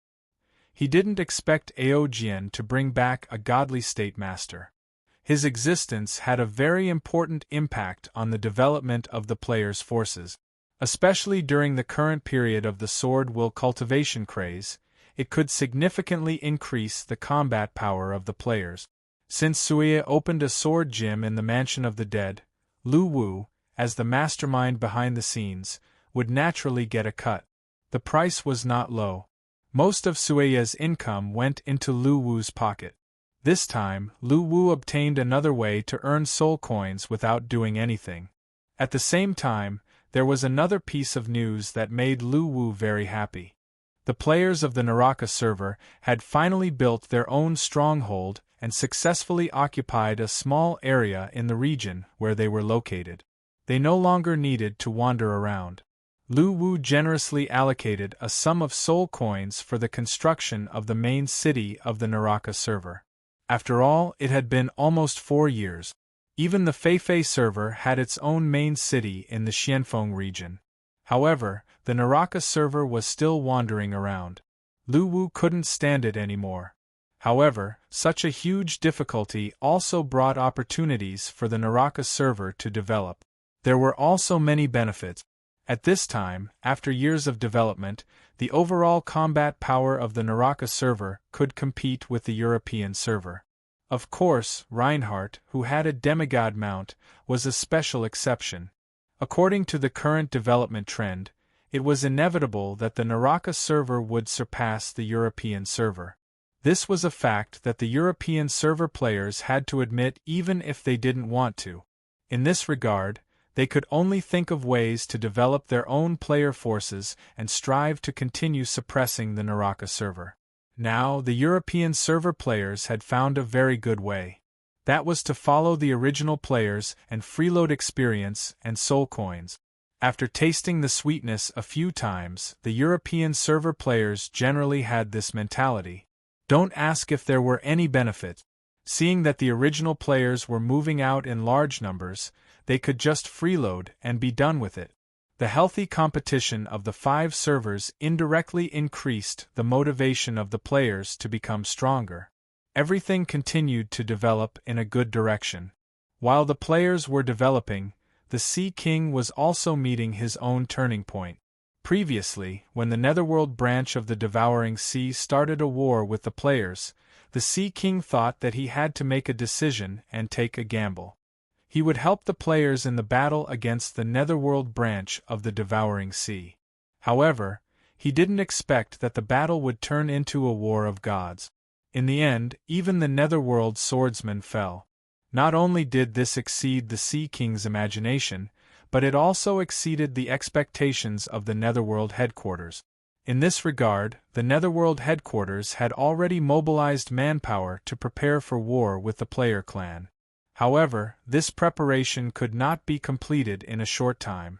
He didn't expect Aojian to bring back a godly state master. His existence had a very important impact on the development of the players' forces. Especially during the current period of the sword will cultivation craze, it could significantly increase the combat power of the players. Since Suiya opened a sword gym in the Mansion of the Dead, Lu Wu, as the mastermind behind the scenes, would naturally get a cut. The price was not low. Most of Suiya's income went into Lu Wu's pocket. This time, Lu Wu obtained another way to earn soul coins without doing anything. At the same time, there was another piece of news that made Lu Wu very happy. The players of the Naraka server had finally built their own stronghold and successfully occupied a small area in the region where they were located. They no longer needed to wander around. Lu Wu generously allocated a sum of soul coins for the construction of the main city of the Naraka server. After all, it had been almost 4 years. Even the Feifei server had its own main city in the Xianfeng region. However, the Naraka server was still wandering around. Lu Wu couldn't stand it anymore. However, such a huge difficulty also brought opportunities for the Naraka server to develop. There were also many benefits. At this time, after years of development, the overall combat power of the Naraka server could compete with the European server. Of course, Reinhardt, who had a demigod mount, was a special exception. According to the current development trend, it was inevitable that the Naraka server would surpass the European server. This was a fact that the European server players had to admit even if they didn't want to. In this regard, they could only think of ways to develop their own player forces and strive to continue suppressing the Naraka server. Now, the European server players had found a very good way. That was to follow the original players and freeload experience and soul coins. After tasting the sweetness a few times, the European server players generally had this mentality. Don't ask if there were any benefits. Seeing that the original players were moving out in large numbers, they could just freeload and be done with it. The healthy competition of the 5 servers indirectly increased the motivation of the players to become stronger. Everything continued to develop in a good direction. While the players were developing, the Sea King was also meeting his own turning point. Previously, when the Netherworld branch of the Devouring Sea started a war with the players, the Sea King thought that he had to make a decision and take a gamble. He would help the players in the battle against the Netherworld branch of the Devouring Sea. However, he didn't expect that the battle would turn into a war of gods. In the end, even the Netherworld swordsman fell. Not only did this exceed the Sea King's imagination, but it also exceeded the expectations of the Netherworld headquarters. In this regard, the Netherworld headquarters had already mobilized manpower to prepare for war with the player clan. However, this preparation could not be completed in a short time.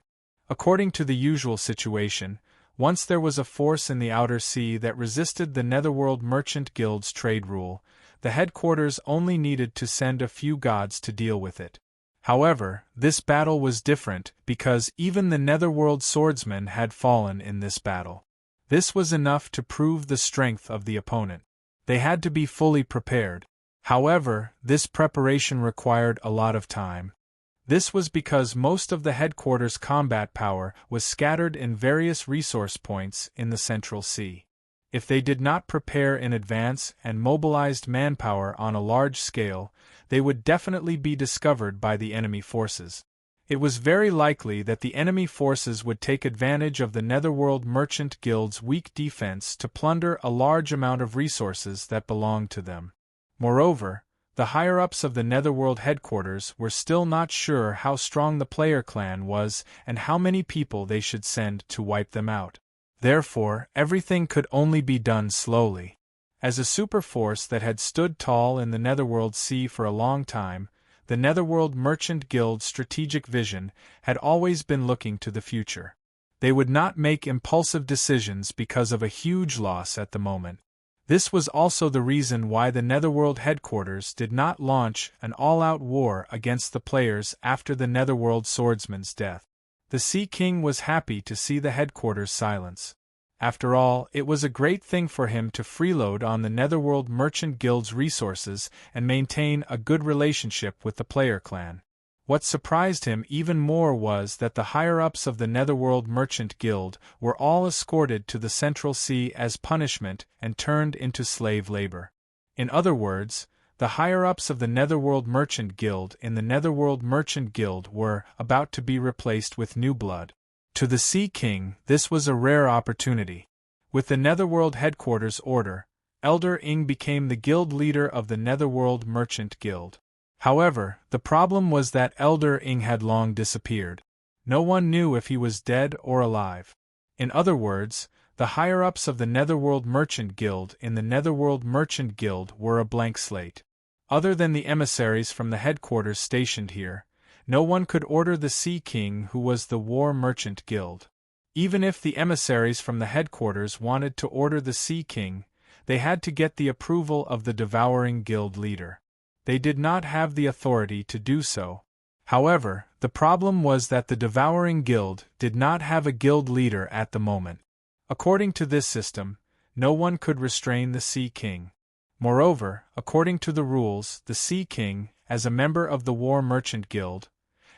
According to the usual situation, once there was a force in the outer sea that resisted the Netherworld Merchant Guild's trade rule, the headquarters only needed to send a few gods to deal with it. However, this battle was different because even the Netherworld swordsmen had fallen in this battle. This was enough to prove the strength of the opponent. They had to be fully prepared. However, this preparation required a lot of time. This was because most of the headquarters' combat power was scattered in various resource points in the Central Sea. If they did not prepare in advance and mobilized manpower on a large scale, they would definitely be discovered by the enemy forces. It was very likely that the enemy forces would take advantage of the Netherworld Merchant Guild's weak defense to plunder a large amount of resources that belonged to them. Moreover, the higher-ups of the Netherworld headquarters were still not sure how strong the player clan was and how many people they should send to wipe them out. Therefore, everything could only be done slowly. As a superforce that had stood tall in the Netherworld Sea for a long time, the Netherworld Merchant Guild's strategic vision had always been looking to the future. They would not make impulsive decisions because of a huge loss at the moment. This was also the reason why the Netherworld headquarters did not launch an all-out war against the players after the Netherworld swordsman's death. The Sea King was happy to see the headquarters silence. After all, it was a great thing for him to freeload on the Netherworld Merchant Guild's resources and maintain a good relationship with the player clan. What surprised him even more was that the higher-ups of the Netherworld Merchant Guild were all escorted to the Central Sea as punishment and turned into slave labor. In other words, the higher-ups of the Netherworld Merchant Guild in the Netherworld Merchant Guild were about to be replaced with new blood. To the Sea King, this was a rare opportunity. With the Netherworld headquarters order, Elder Ing became the guild leader of the Netherworld Merchant Guild. However, the problem was that Elder Ing had long disappeared. No one knew if he was dead or alive. In other words, The higher-ups of the Netherworld Merchant Guild in the Netherworld Merchant Guild were a blank slate. Other than the emissaries from the headquarters stationed here, no one could order the Sea King, who was the War Merchant Guild. Even if the emissaries from the headquarters wanted to order the Sea King, they had to get the approval of the Devouring Guild leader. They did not have the authority to do so. However, the problem was that the Devouring Guild did not have a guild leader at the moment. According to this system, no one could restrain the Sea King. Moreover, according to the rules, the Sea King, as a member of the War Merchant Guild,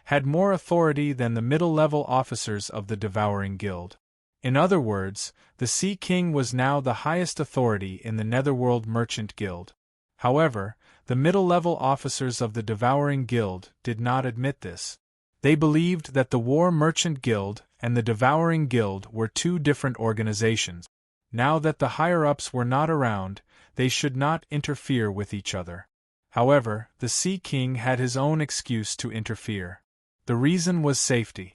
had more authority than the middle-level officers of the Devouring Guild. In other words, the Sea King was now the highest authority in the Netherworld Merchant Guild. However, the middle-level officers of the Devouring Guild did not admit this. They believed that the War Merchant Guild and the Devouring Guild were two different organizations. Now that the higher-ups were not around, they should not interfere with each other. However, the Sea King had his own excuse to interfere. The reason was safety.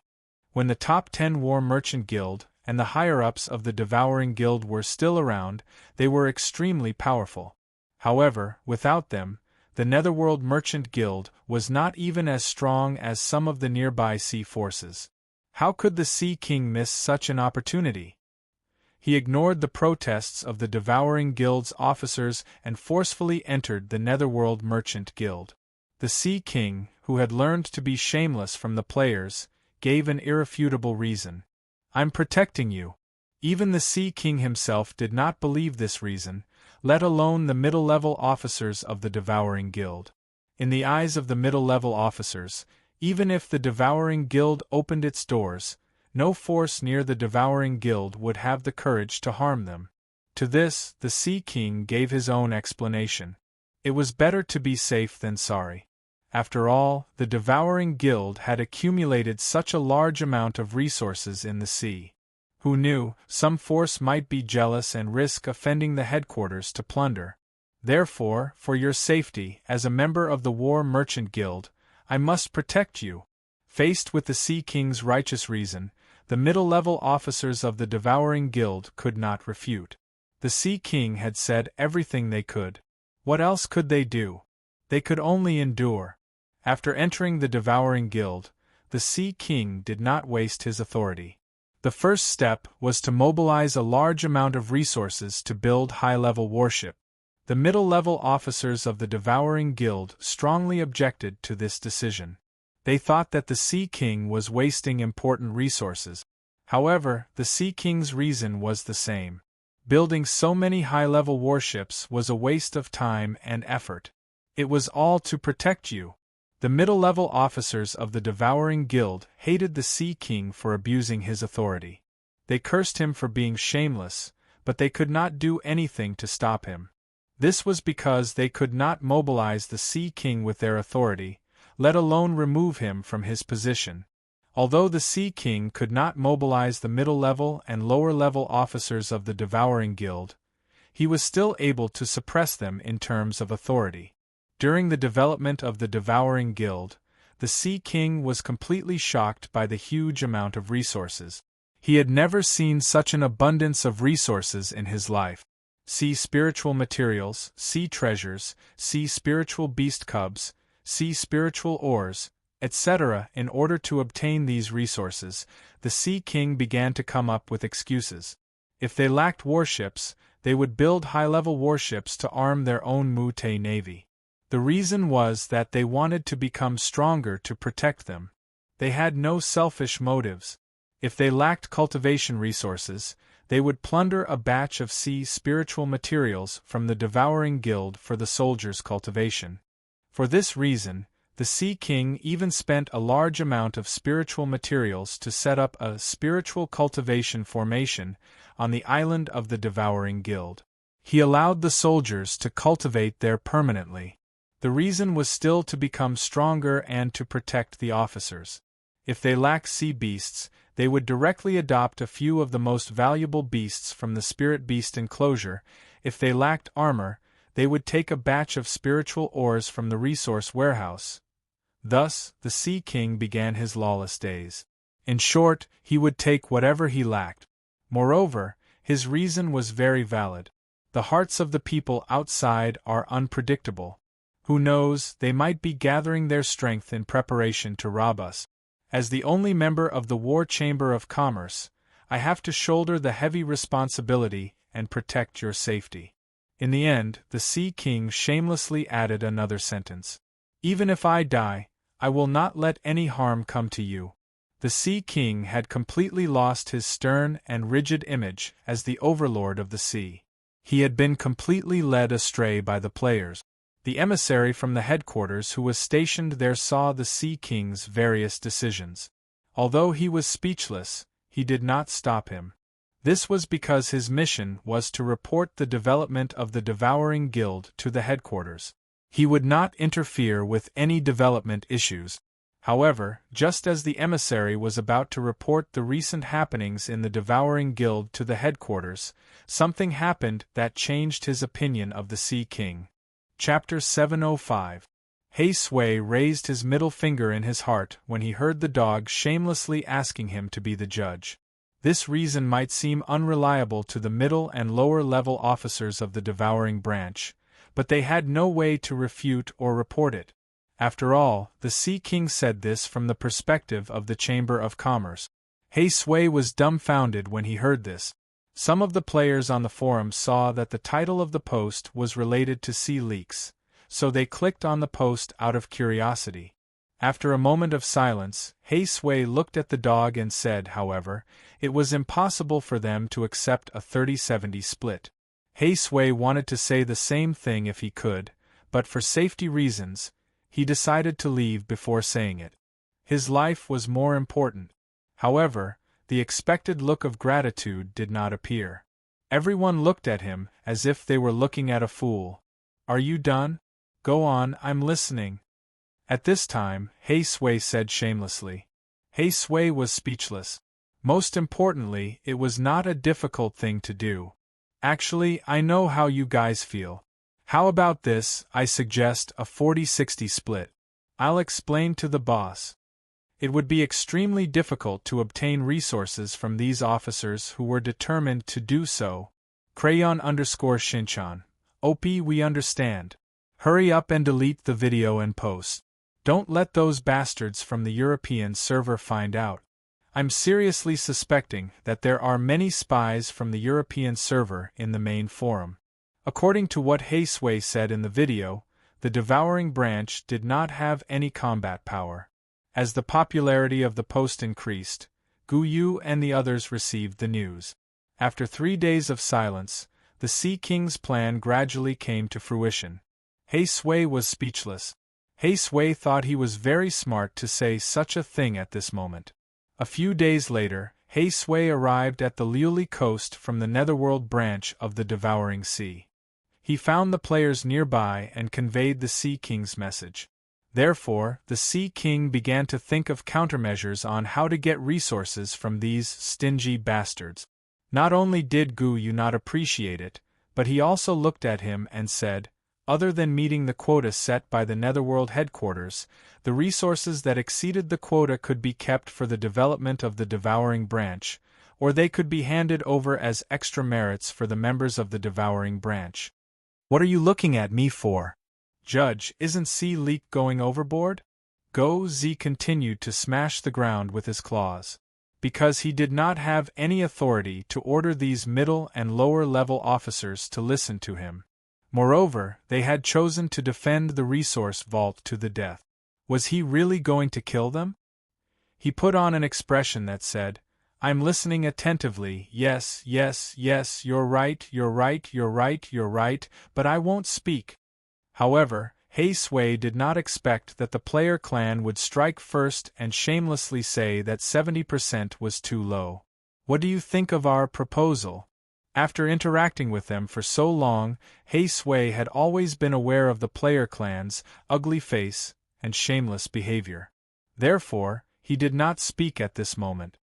When the top 10 War Merchant Guild and the higher-ups of the Devouring Guild were still around, they were extremely powerful. However, without them, the Netherworld Merchant Guild was not even as strong as some of the nearby sea forces. How could the Sea King miss such an opportunity? He ignored the protests of the Devouring Guild's officers and forcefully entered the Netherworld Merchant Guild. The Sea King, who had learned to be shameless from the players, gave an irrefutable reason. "I'm protecting you." Even the Sea King himself did not believe this reason, let alone the middle-level officers of the Devouring Guild. In the eyes of the middle-level officers, even if the Devouring Guild opened its doors, no force near the Devouring Guild would have the courage to harm them. To this, the Sea King gave his own explanation. It was better to be safe than sorry. After all, the Devouring Guild had accumulated such a large amount of resources in the sea. Who knew, some force might be jealous and risk offending the headquarters to plunder. Therefore, for your safety, as a member of the War Merchant Guild, I must protect you. Faced with the Sea King's righteous reason, the middle-level officers of the Devouring Guild could not refute. The Sea King had said everything they could. What else could they do? They could only endure. After entering the Devouring Guild, the Sea King did not waste his authority. The first step was to mobilize a large amount of resources to build high-level warship. The middle-level officers of the Devouring Guild strongly objected to this decision. They thought that the Sea King was wasting important resources. However, the Sea King's reason was the same. Building so many high-level warships was a waste of time and effort. It was all to protect you. The middle-level officers of the Devouring Guild hated the Sea King for abusing his authority. They cursed him for being shameless, but they could not do anything to stop him. This was because they could not mobilize the Sea King with their authority, let alone remove him from his position. Although the Sea King could not mobilize the middle-level and lower-level officers of the Devouring Guild, he was still able to suppress them in terms of authority. During the development of the Devouring Guild, the Sea King was completely shocked by the huge amount of resources. He had never seen such an abundance of resources in his life. Sea spiritual materials, sea treasures, sea spiritual beast cubs, sea spiritual ores, etc. In order to obtain these resources, the Sea King began to come up with excuses. If they lacked warships, they would build high-level warships to arm their own Mute navy. The reason was that they wanted to become stronger to protect them. They had no selfish motives. If they lacked cultivation resources, they would plunder a batch of sea spiritual materials from the Devouring Guild for the soldiers' cultivation. For this reason, the Sea King even spent a large amount of spiritual materials to set up a spiritual cultivation formation on the island of the Devouring Guild. He allowed the soldiers to cultivate there permanently. The reason was still to become stronger and to protect the officers. If they lacked sea beasts, they would directly adopt a few of the most valuable beasts from the spirit beast enclosure. If they lacked armor, they would take a batch of spiritual ores from the resource warehouse. Thus, the Sea King began his lawless days. In short, he would take whatever he lacked. Moreover, His reason was very valid. The hearts of the people outside are unpredictable. Who knows, they might be gathering their strength in preparation to rob us. As the only member of the War Chamber of Commerce, I have to shoulder the heavy responsibility and protect your safety. In the end, the Sea King shamelessly added another sentence. Even if I die, I will not let any harm come to you. The Sea King had completely lost his stern and rigid image as the overlord of the sea. He had been completely led astray by the players. The emissary from the headquarters who was stationed there saw the Sea King's various decisions. Although he was speechless, he did not stop him. This was because his mission was to report the development of the Devouring Guild to the headquarters. He would not interfere with any development issues. However, just as the emissary was about to report the recent happenings in the Devouring Guild to the headquarters, something happened that changed his opinion of the Sea King. Chapter 705. He Sui raised his middle finger in his heart when he heard the dog shamelessly asking him to be the judge. This reason might seem unreliable to the middle and lower level officers of the Devouring Branch, but they had no way to refute or report it. After all, the Sea King said this from the perspective of the Chamber of Commerce. He Sui was dumbfounded when he heard this. Some of the players on the forum saw that the title of the post was related to sea leaks, so they clicked on the post out of curiosity. After a moment of silence, He Sui looked at the dog and said, however, it was impossible for them to accept a 30-70 split. He Sui wanted to say the same thing if he could, but for safety reasons, he decided to leave before saying it. His life was more important. However, the expected look of gratitude did not appear. Everyone looked at him as if they were looking at a fool. Are you done? Go on, I'm listening. At this time, He Sui said shamelessly. He Sui was speechless. Most importantly, it was not a difficult thing to do. Actually, I know how you guys feel. How about this? I suggest a 40-60 split. I'll explain to the boss. It would be extremely difficult to obtain resources from these officers who were determined to do so. Crayon_Shinchan. OP, we understand. Hurry up and delete the video and post. Don't let those bastards from the European server find out. I'm seriously suspecting that there are many spies from the European server in the main forum. According to what He Sui said in the video, the Devouring Branch did not have any combat power. As the popularity of the post increased, Gu Yu and the others received the news. After 3 days of silence, the Sea King's plan gradually came to fruition. He Sui was speechless. He Sui thought he was very smart to say such a thing at this moment. A few days later, He Sui arrived at the Liuli coast from the Netherworld branch of the Devouring Sea. He found the players nearby and conveyed the Sea King's message. Therefore, the Sea King began to think of countermeasures on how to get resources from these stingy bastards. Not only did Gu Yu not appreciate it, but he also looked at him and said, other than meeting the quota set by the Netherworld headquarters, the resources that exceeded the quota could be kept for the development of the Devouring Branch, or they could be handed over as extra merits for the members of the Devouring Branch. What are you looking at me for? Judge, isn't Sea Leak going overboard? Go Z continued to smash the ground with his claws. Because he did not have any authority to order these middle and lower level officers to listen to him. Moreover, they had chosen to defend the resource vault to the death. Was he really going to kill them? He put on an expression that said, I'm listening attentively, yes, yes, yes, you're right, you're right, you're right, you're right, but I won't speak. However, He Sui did not expect that the player clan would strike first and shamelessly say that 70% was too low. What do you think of our proposal? After interacting with them for so long, He Sui had always been aware of the player clan's ugly face and shameless behavior. Therefore, he did not speak at this moment.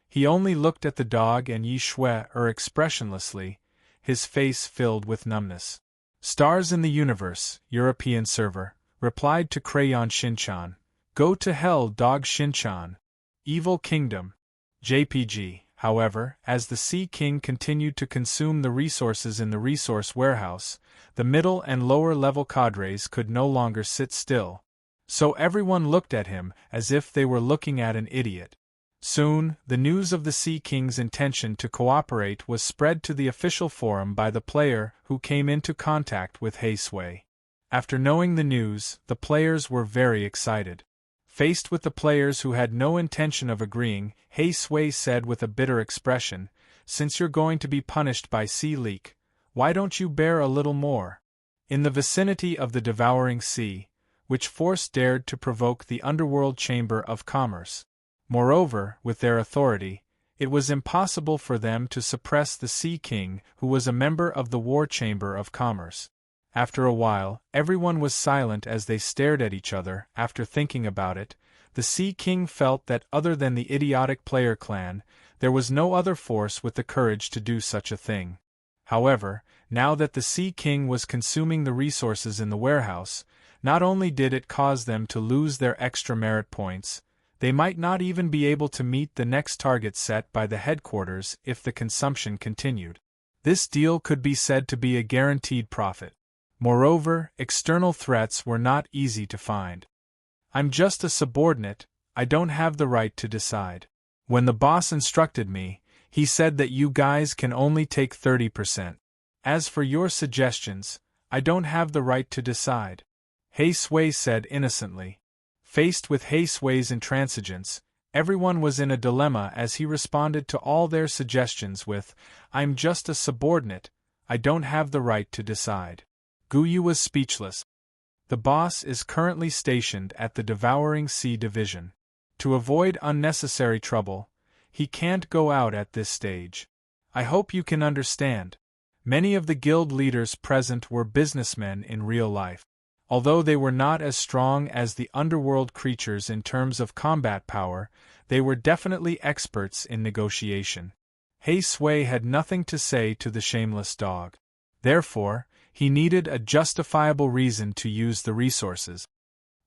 He only looked at the dog and Yi Shui expressionlessly, his face filled with numbness. Stars in the Universe, European server, replied to Crayon Shinchan. Go to hell, dog Shinchan. Evil Kingdom. JPG. However, as the Sea King continued to consume the resources in the resource warehouse, the middle and lower level cadres could no longer sit still. So everyone looked at him as if they were looking at an idiot. Soon, the news of the Sea King's intention to cooperate was spread to the official forum by the player who came into contact with Sui. After knowing the news, the players were very excited. Faced with the players who had no intention of agreeing, Sui said with a bitter expression, "Since you're going to be punished by Sea Leak, why don't you bear a little more?" In the vicinity of the devouring sea, which force dared to provoke the underworld chamber of commerce. Moreover, with their authority, it was impossible for them to suppress the Sea King, who was a member of the War Chamber of Commerce. After a while, everyone was silent as they stared at each other. After thinking about it, the Sea King felt that other than the idiotic player clan, there was no other force with the courage to do such a thing. However, now that the Sea King was consuming the resources in the warehouse, not only did it cause them to lose their extra merit points, they might not even be able to meet the next target set by the headquarters if the consumption continued. This deal could be said to be a guaranteed profit. Moreover, external threats were not easy to find. "I'm just a subordinate, I don't have the right to decide. When the boss instructed me, he said that you guys can only take 30%. As for your suggestions, I don't have the right to decide," Sui said innocently. Faced with Sui's intransigence, everyone was in a dilemma as he responded to all their suggestions with, "I'm just a subordinate, I don't have the right to decide." Guyu was speechless. The boss is currently stationed at the Devouring Sea Division. To avoid unnecessary trouble, he can't go out at this stage. I hope you can understand. Many of the guild leaders present were businessmen in real life. Although they were not as strong as the underworld creatures in terms of combat power, they were definitely experts in negotiation. Sui had nothing to say to the shameless dog. Therefore, he needed a justifiable reason to use the resources.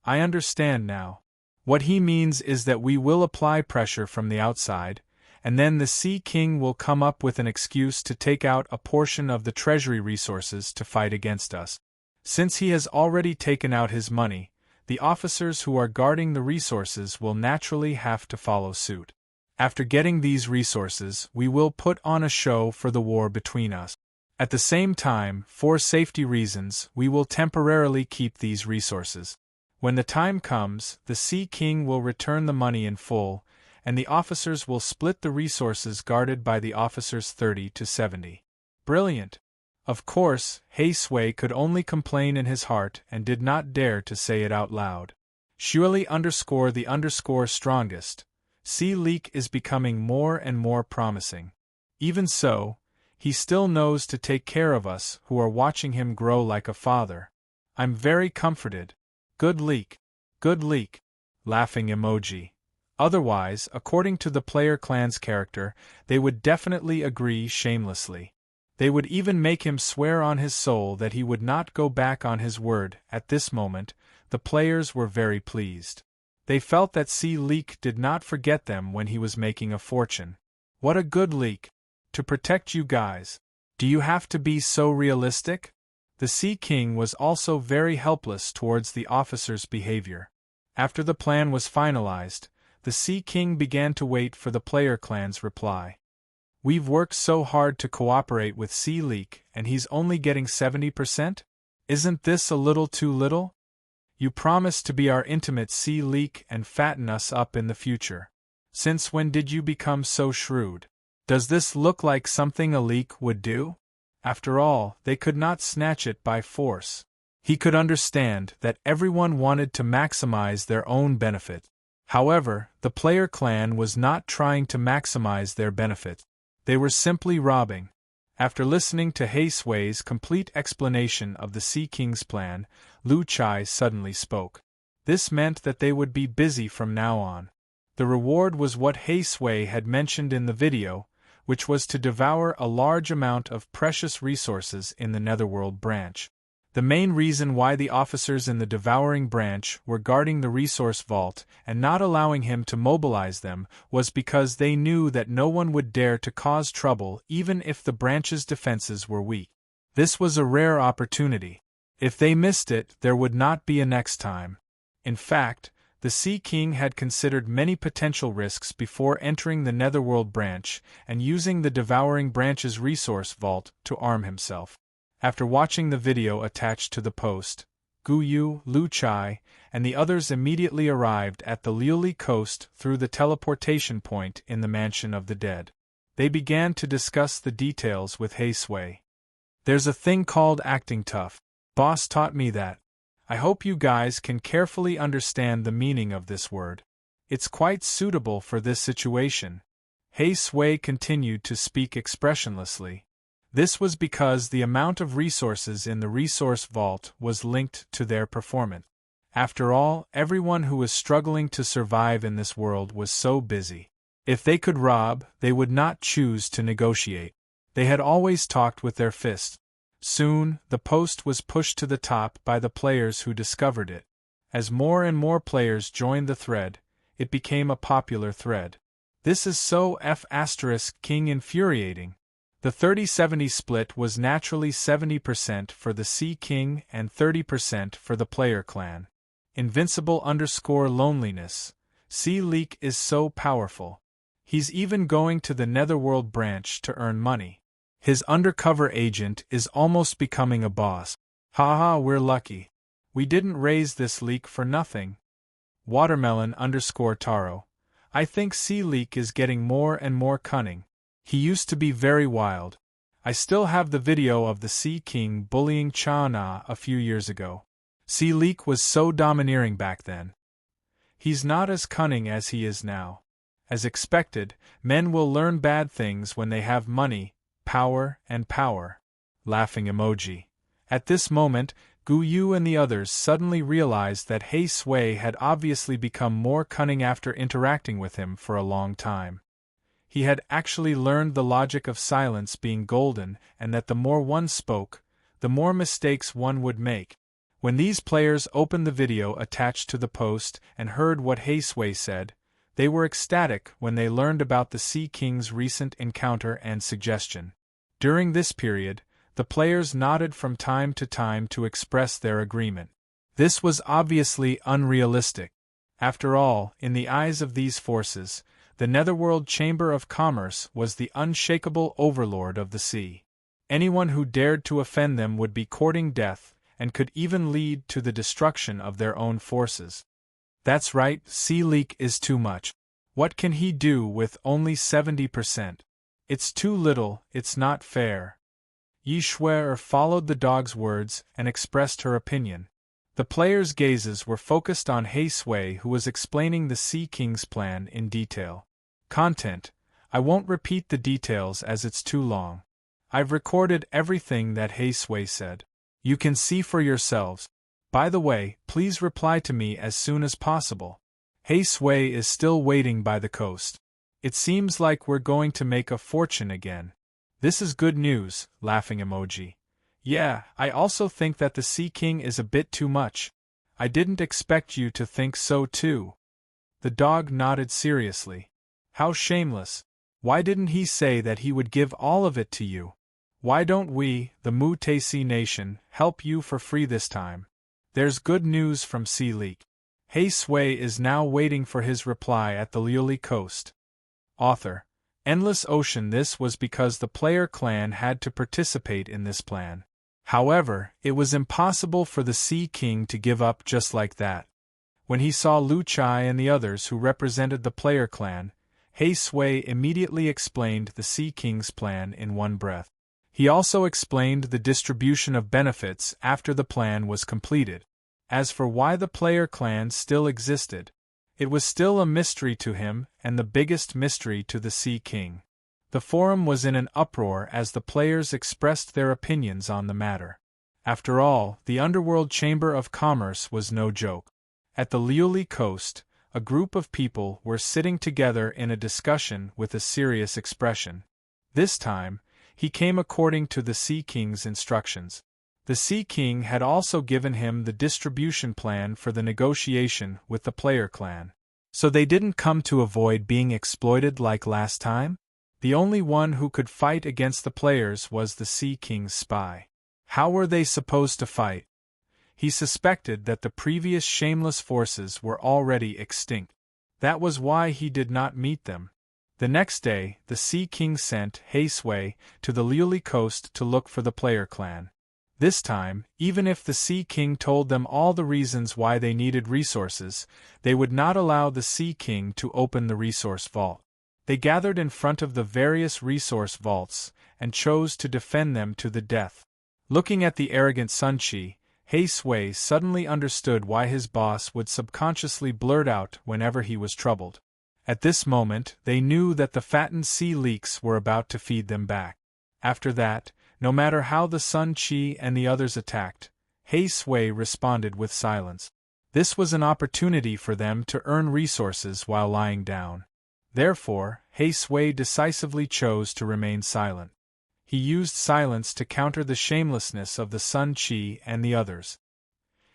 "I understand now. What he means is that we will apply pressure from the outside, and then the Sea King will come up with an excuse to take out a portion of the treasury resources to fight against us. Since he has already taken out his money, the officers who are guarding the resources will naturally have to follow suit. After getting these resources, we will put on a show for the war between us. At the same time, for safety reasons, we will temporarily keep these resources. When the time comes, the Sea King will return the money in full, and the officers will split the resources guarded by the officers 30 to 70. Brilliant! Of course, Sui could only complain in his heart and did not dare to say it out loud. Surely the strongest. Sea Leak is becoming more and more promising. Even so, he still knows to take care of us who are watching him grow like a father. I'm very comforted. Good Leak. Good Leak. Laughing emoji. Otherwise, according to the player clan's character, they would definitely agree shamelessly. They would even make him swear on his soul that he would not go back on his word. At this moment, the players were very pleased. They felt that Sea Leak did not forget them when he was making a fortune. What a good Leak! To protect you guys. Do you have to be so realistic? The Sea King was also very helpless towards the officers' behavior. After the plan was finalized, the Sea King began to wait for the player clan's reply. We've worked so hard to cooperate with Sea Leak, and he's only getting 70%? Isn't this a little too little? You promised to be our intimate Sea Leak and fatten us up in the future. Since when did you become so shrewd? Does this look like something a Leak would do? After all, they could not snatch it by force. He could understand that everyone wanted to maximize their own benefit. However, the player clan was not trying to maximize their benefit. They were simply robbing. After listening to Sui's complete explanation of the Sea King's plan, Lu Chai suddenly spoke. This meant that they would be busy from now on. The reward was what Sui had mentioned in the video, which was to devour a large amount of precious resources in the Netherworld branch. The main reason why the officers in the devouring branch were guarding the resource vault and not allowing him to mobilize them was because they knew that no one would dare to cause trouble even if the branch's defenses were weak. This was a rare opportunity. If they missed it, there would not be a next time. In fact, the Sea King had considered many potential risks before entering the Netherworld branch and using the devouring branch's resource vault to arm himself. After watching the video attached to the post, Gu Yu, Lu Chai, and the others immediately arrived at the Liuli coast through the teleportation point in the Mansion of the Dead. They began to discuss the details with Hei Sui. "There's a thing called acting tough. Boss taught me that. I hope you guys can carefully understand the meaning of this word. It's quite suitable for this situation." Hei Sui continued to speak expressionlessly. This was because the amount of resources in the resource vault was linked to their performance. After all, everyone who was struggling to survive in this world was so busy. If they could rob, they would not choose to negotiate. They had always talked with their fists. Soon, the post was pushed to the top by the players who discovered it. As more and more players joined the thread, it became a popular thread. This is so King infuriating. The 30-70 split was naturally 70% for the Sea King and 30% for the player clan. Invincible_loneliness. Sea Leak is so powerful. He's even going to the Netherworld branch to earn money. His undercover agent is almost becoming a boss. Haha, we're lucky. We didn't raise this leak for nothing. Watermelon_Taro. I think Sea Leak is getting more and more cunning. He used to be very wild. I still have the video of the Sea King bullying Chana a few years ago. Sea Leak was so domineering back then. He's not as cunning as he is now. As expected, men will learn bad things when they have money, power, and power. Laughing emoji. At this moment, Gu Yu and the others suddenly realized that Hei Sui had obviously become more cunning after interacting with him for a long time. He had actually learned the logic of silence being golden and that the more one spoke, the more mistakes one would make. When these players opened the video attached to the post and heard what Hei Sui said, they were ecstatic when they learned about the Sea King's recent encounter and suggestion. During this period, the players nodded from time to express their agreement. This was obviously unrealistic. After all, in the eyes of these forces, the Netherworld Chamber of Commerce was the unshakable overlord of the sea. Anyone who dared to offend them would be courting death, and could even lead to the destruction of their own forces. That's right, Sea Leak is too much. What can he do with only 70%? It's too little, it's not fair. Yi Shuer followed the dog's words and expressed her opinion. The players' gazes were focused on Hei Sui, who was explaining the Sea King's plan in detail. Content: I won't repeat the details as it's too long. I've recorded everything that Hei Sui said. You can see for yourselves. By the way, please reply to me as soon as possible. Hei Sui is still waiting by the coast. It seems like we're going to make a fortune again. This is good news, laughing emoji. Yeah, I also think that the Sea King is a bit too much. I didn't expect you to think so too. The dog nodded seriously. How shameless. Why didn't he say that he would give all of it to you? Why don't we, the Mutesi Nation, help you for free this time? There's good news from Sea Leak. Hei Sui is now waiting for his reply at the Liuli coast. Author: Endless Ocean. This was because the player clan had to participate in this plan. However, it was impossible for the Sea King to give up just like that. When he saw Lu Chai and the others who represented the player clan, Hei Sui immediately explained the Sea King's plan in one breath. He also explained the distribution of benefits after the plan was completed. As for why the player clan still existed, it was still a mystery to him and the biggest mystery to the Sea King. The forum was in an uproar as the players expressed their opinions on the matter. After all, the Underworld Chamber of Commerce was no joke. At the Liuli coast, a group of people were sitting together in a discussion with a serious expression. This time, he came according to the Sea King's instructions. The Sea King had also given him the distribution plan for the negotiation with the player clan. So they didn't come to avoid being exploited like last time? The only one who could fight against the players was the Sea King's spy. How were they supposed to fight? He suspected that the previous shameless forces were already extinct. That was why he did not meet them. The next day, the Sea King sent Haesway to the Liuli coast to look for the player clan. This time, even if the Sea King told them all the reasons why they needed resources, they would not allow the Sea King to open the resource vault. They gathered in front of the various resource vaults and chose to defend them to the death. Looking at the arrogant Sun-Chi, Haesway suddenly understood why his boss would subconsciously blurt out whenever he was troubled. At this moment, they knew that the fattened sea leeks were about to feed them back. After that, no matter how the Sun-Chi and the others attacked, Haesway responded with silence. This was an opportunity for them to earn resources while lying down. Therefore, Haesway decisively chose to remain silent. He used silence to counter the shamelessness of the Sun-Chi and the others.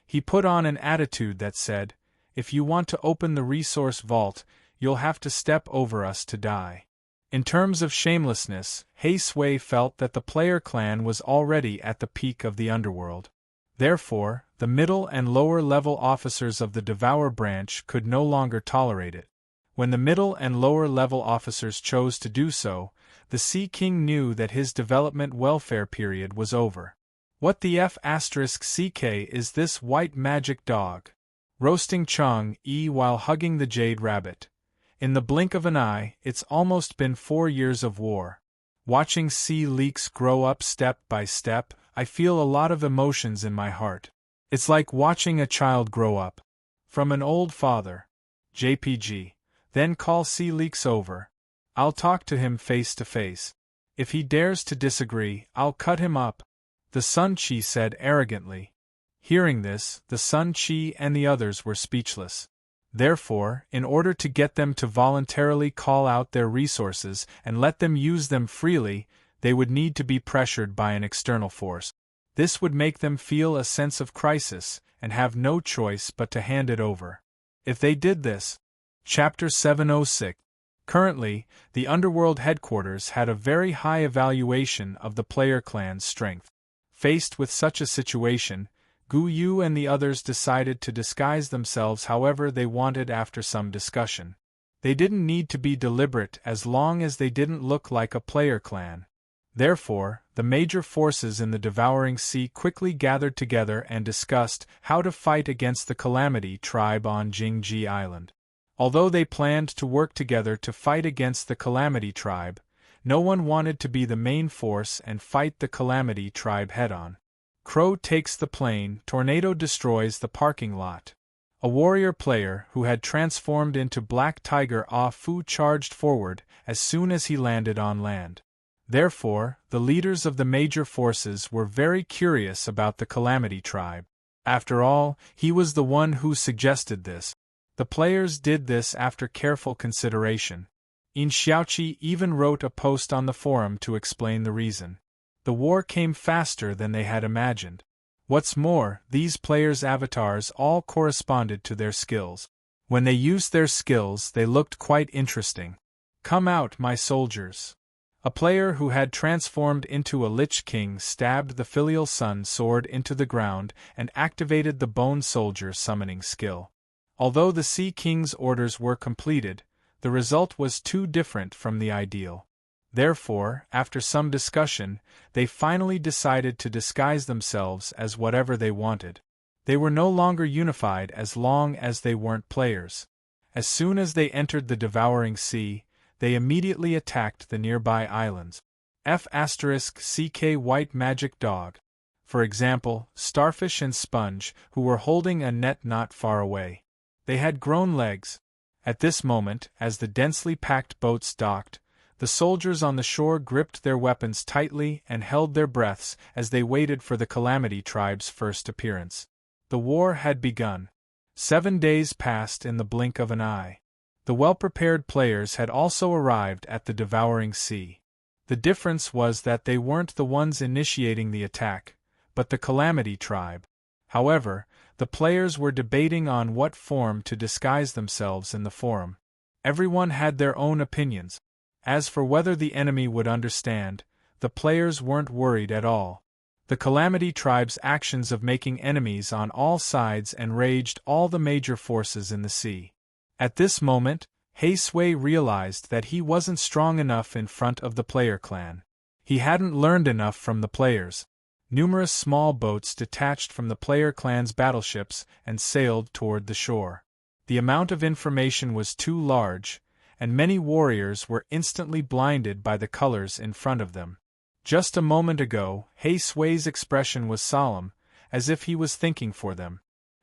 He put on an attitude that said, "If you want to open the resource vault, you'll have to step over us to die." In terms of shamelessness, Haesway felt that the player clan was already at the peak of the underworld. Therefore, the middle and lower level officers of the Devour branch could no longer tolerate it. When the middle and lower level officers chose to do so, the Sea King knew that his development welfare period was over. What the F***ck is this white magic dog? Roasting Chong-E while hugging the jade rabbit. In the blink of an eye, it's almost been 4 years of war. Watching sea leeks grow up step by step, I feel a lot of emotions in my heart. It's like watching a child grow up. From an old father. JPG. Then call sea leeks over. I'll talk to him face to face. If he dares to disagree, I'll cut him up, the Sun-Chi said arrogantly. Hearing this, the Sun-Chi and the others were speechless. Therefore, in order to get them to voluntarily call out their resources and let them use them freely, they would need to be pressured by an external force. This would make them feel a sense of crisis and have no choice but to hand it over. If they did this, Chapter 706. Currently, the Underworld headquarters had a very high evaluation of the player clan's strength. Faced with such a situation, Gu Yu and the others decided to disguise themselves however they wanted after some discussion. They didn't need to be deliberate as long as they didn't look like a player clan. Therefore, the major forces in the Devouring Sea quickly gathered together and discussed how to fight against the Calamity tribe on Jingji Island. Although they planned to work together to fight against the Calamity tribe, no one wanted to be the main force and fight the Calamity tribe head-on. Crow takes the plane, Tornado destroys the parking lot. A warrior player who had transformed into Black Tiger Ah Fu charged forward as soon as he landed on land. Therefore, the leaders of the major forces were very curious about the Calamity tribe. After all, he was the one who suggested this. The players did this after careful consideration. In Xiaoqi even wrote a post on the forum to explain the reason. The war came faster than they had imagined. What's more, these players' avatars all corresponded to their skills. When they used their skills, they looked quite interesting. "Come out, my soldiers." A player who had transformed into a Lich King stabbed the Filial Sun sword into the ground and activated the Bone Soldier summoning skill. Although the Sea King's orders were completed, the result was too different from the ideal. Therefore, after some discussion, they finally decided to disguise themselves as whatever they wanted. They were no longer unified as long as they weren't players. As soon as they entered the Devouring Sea, they immediately attacked the nearby islands. F***ck White Magic Dog. For example, Starfish and Sponge, who were holding a net not far away. They had grown legs. At this moment, as the densely packed boats docked, the soldiers on the shore gripped their weapons tightly and held their breaths as they waited for the Calamity tribe's first appearance. The war had begun. 7 days passed in the blink of an eye. The well-prepared players had also arrived at the Devouring Sea. The difference was that they weren't the ones initiating the attack, but the Calamity tribe. However, the players were debating on what form to disguise themselves in the forum. Everyone had their own opinions. As for whether the enemy would understand, the players weren't worried at all. The Calamity tribe's actions of making enemies on all sides enraged all the major forces in the sea. At this moment, Sui realized that he wasn't strong enough in front of the player clan. He hadn't learned enough from the players. Numerous small boats detached from the player clan's battleships and sailed toward the shore. The amount of information was too large, and many warriors were instantly blinded by the colors in front of them. Just a moment ago, Sui's expression was solemn, as if he was thinking for them.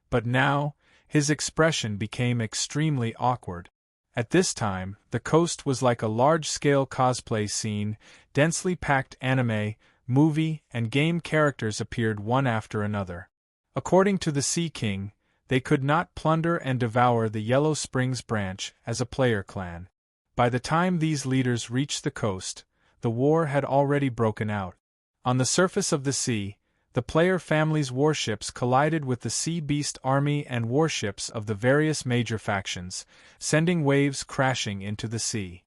But now, his expression became extremely awkward. At this time, the coast was like a large-scale cosplay scene. Densely packed anime, movie, and game characters appeared one after another. According to the Sea King, they could not plunder and devour the Yellow Springs branch as a player clan. By the time these leaders reached the coast, the war had already broken out. On the surface of the sea, the player family's warships collided with the sea beast army and warships of the various major factions, sending waves crashing into the sea.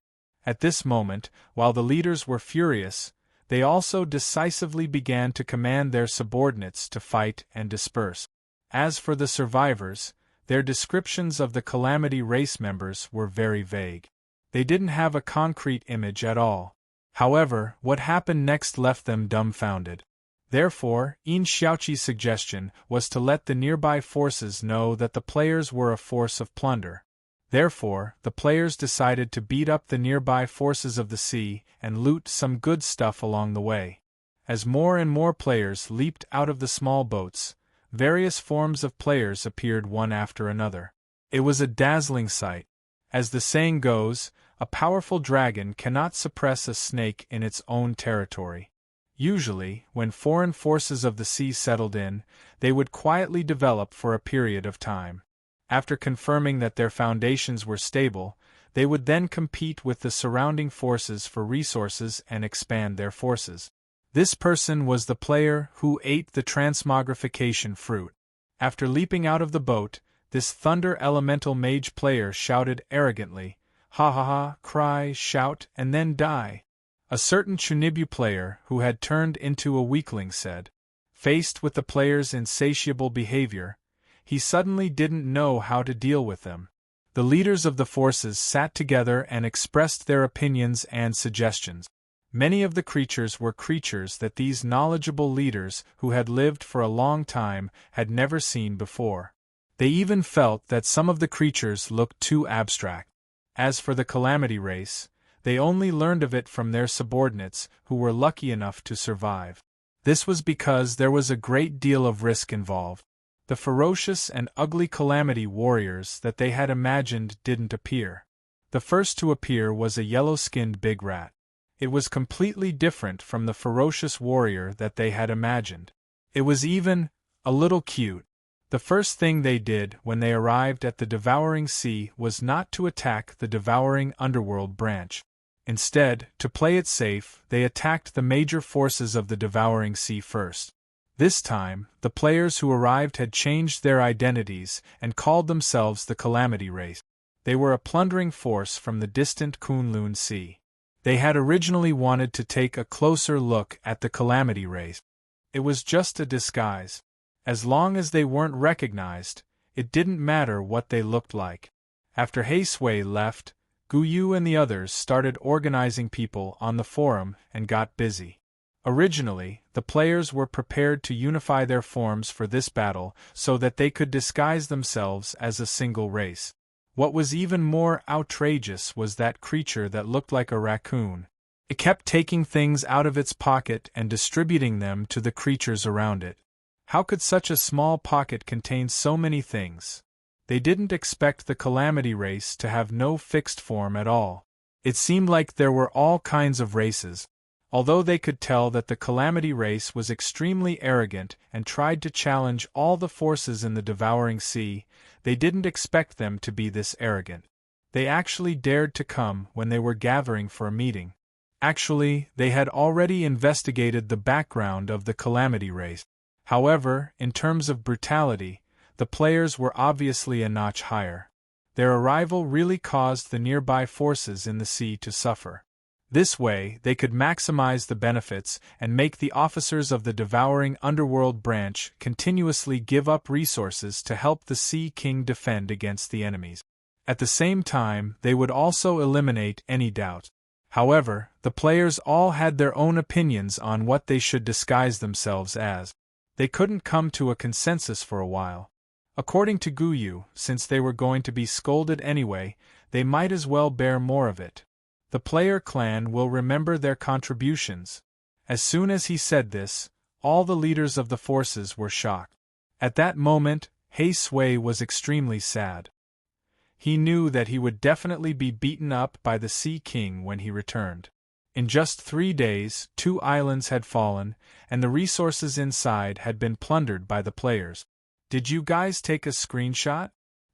At this moment, while the leaders were furious, they also decisively began to command their subordinates to fight and disperse. As for the survivors, their descriptions of the Calamity race members were very vague. They didn't have a concrete image at all. However, what happened next left them dumbfounded. Therefore, Yin Xiaoqi's suggestion was to let the nearby forces know that the players were a force of plunder. Therefore, the players decided to beat up the nearby forces of the sea and loot some good stuff along the way. As more and more players leaped out of the small boats, various forms of players appeared one after another. It was a dazzling sight. As the saying goes, a powerful dragon cannot suppress a snake in its own territory. Usually, when foreign forces of the sea settled in, they would quietly develop for a period of time. After confirming that their foundations were stable, they would then compete with the surrounding forces for resources and expand their forces. This person was the player who ate the transmogrification fruit. After leaping out of the boat, this thunder elemental mage player shouted arrogantly, "Ha ha ha, cry, shout, and then die." A certain Chunibu player who had turned into a weakling said. Faced with the player's insatiable behavior, he suddenly didn't know how to deal with them. The leaders of the forces sat together and expressed their opinions and suggestions. Many of the creatures were creatures that these knowledgeable leaders who had lived for a long time had never seen before. They even felt that some of the creatures looked too abstract. As for the Calamity race, they only learned of it from their subordinates who were lucky enough to survive. This was because there was a great deal of risk involved. The ferocious and ugly Calamity warriors that they had imagined didn't appear. The first to appear was a yellow-skinned big rat. It was completely different from the ferocious warrior that they had imagined. It was even a little cute. The first thing they did when they arrived at the Devouring Sea was not to attack the Devouring Underworld branch. Instead, to play it safe, they attacked the major forces of the Devouring Sea first. This time, the players who arrived had changed their identities and called themselves the Calamity race. They were a plundering force from the distant Kunlun Sea. They had originally wanted to take a closer look at the Calamity race. It was just a disguise. As long as they weren't recognized, it didn't matter what they looked like. After Sui left, Guyu and the others started organizing people on the forum and got busy. Originally, the players were prepared to unify their forms for this battle so that they could disguise themselves as a single race. What was even more outrageous was that creature that looked like a raccoon. It kept taking things out of its pocket and distributing them to the creatures around it. How could such a small pocket contain so many things? They didn't expect the Calamity race to have no fixed form at all. It seemed like there were all kinds of races. Although they could tell that the Calamity race was extremely arrogant and tried to challenge all the forces in the Devouring Sea, they didn't expect them to be this arrogant. They actually dared to come when they were gathering for a meeting. Actually, they had already investigated the background of the Calamity race. However, in terms of brutality, the players were obviously a notch higher. Their arrival really caused the nearby forces in the sea to suffer. This way, they could maximize the benefits and make the officers of the devouring underworld branch continuously give up resources to help the Sea King defend against the enemies. At the same time, they would also eliminate any doubt. However, the players all had their own opinions on what they should disguise themselves as. They couldn't come to a consensus for a while. According to Guyu, since they were going to be scolded anyway, they might as well bear more of it. The player clan will remember their contributions. As soon as he said this, all the leaders of the forces were shocked. At that moment, He Sui was extremely sad. He knew that he would definitely be beaten up by the Sea King when he returned. In just 3 days, 2 islands had fallen, and the resources inside had been plundered by the players. Did you guys take a screenshot?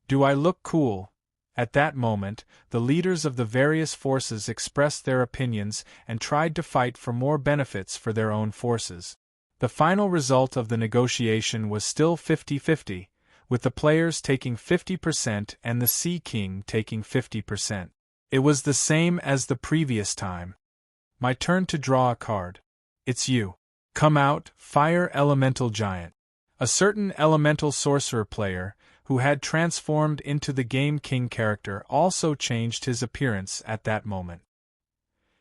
Do I look cool? At that moment, the leaders of the various forces expressed their opinions and tried to fight for more benefits for their own forces. The final result of the negotiation was still 50-50, with the players taking 50% and the Sea King taking 50%. It was the same as the previous time. My turn to draw a card. It's you. Come out, Fire Elemental Giant. A certain elemental sorcerer player, who had transformed into the Game King character, also changed his appearance at that moment.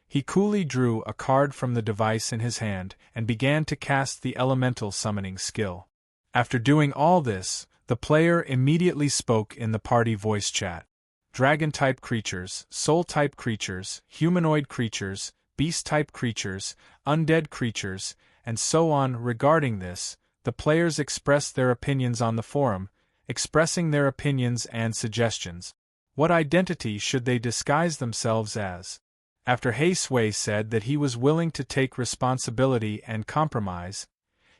He coolly drew a card from the device in his hand and began to cast the elemental summoning skill. After doing all this, the player immediately spoke in the party voice chat. Dragon-type creatures, soul-type creatures, humanoid creatures, beast-type creatures, undead creatures, and so on. Regarding this, the players expressed their opinions on the forum, expressing their opinions and suggestions. What identity should they disguise themselves as? After He Sui said that he was willing to take responsibility and compromise,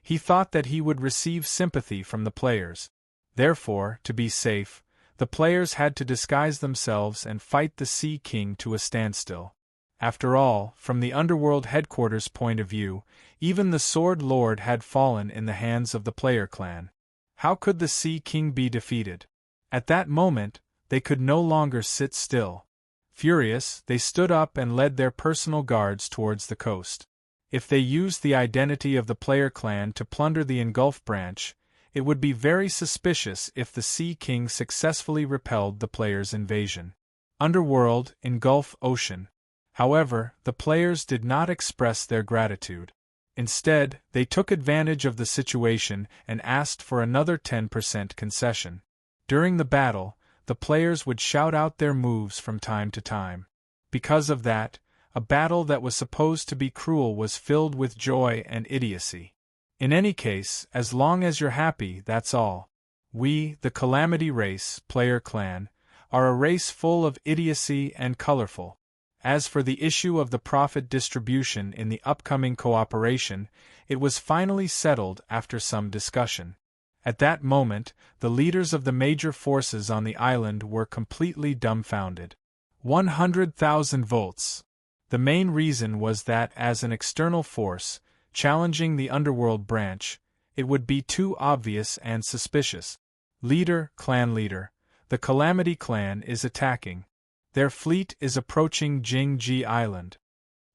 he thought that he would receive sympathy from the players. Therefore, to be safe, the players had to disguise themselves and fight the Sea King to a standstill. After all, from the underworld headquarters' point of view, even the Sword Lord had fallen in the hands of the player clan. How could the Sea King be defeated? At that moment, they could no longer sit still. Furious, they stood up and led their personal guards towards the coast. If they used the identity of the player clan to plunder the Engulf branch, it would be very suspicious if the Sea King successfully repelled the players' invasion. Underworld, Engulf Ocean. However, the players did not express their gratitude. Instead, they took advantage of the situation and asked for another 10% concession. During the battle, the players would shout out their moves from time to time. Because of that, a battle that was supposed to be cruel was filled with joy and idiocy. In any case, as long as you're happy, that's all. We, the Calamity Race, player clan, are a race full of idiocy and colorful. As for the issue of the profit distribution in the upcoming cooperation, it was finally settled after some discussion. At that moment, the leaders of the major forces on the island were completely dumbfounded. 100,000 volts. The main reason was that as an external force, challenging the underworld branch, it would be too obvious and suspicious. Leader, clan leader, the Calamity clan is attacking. Their fleet is approaching Jingji Island.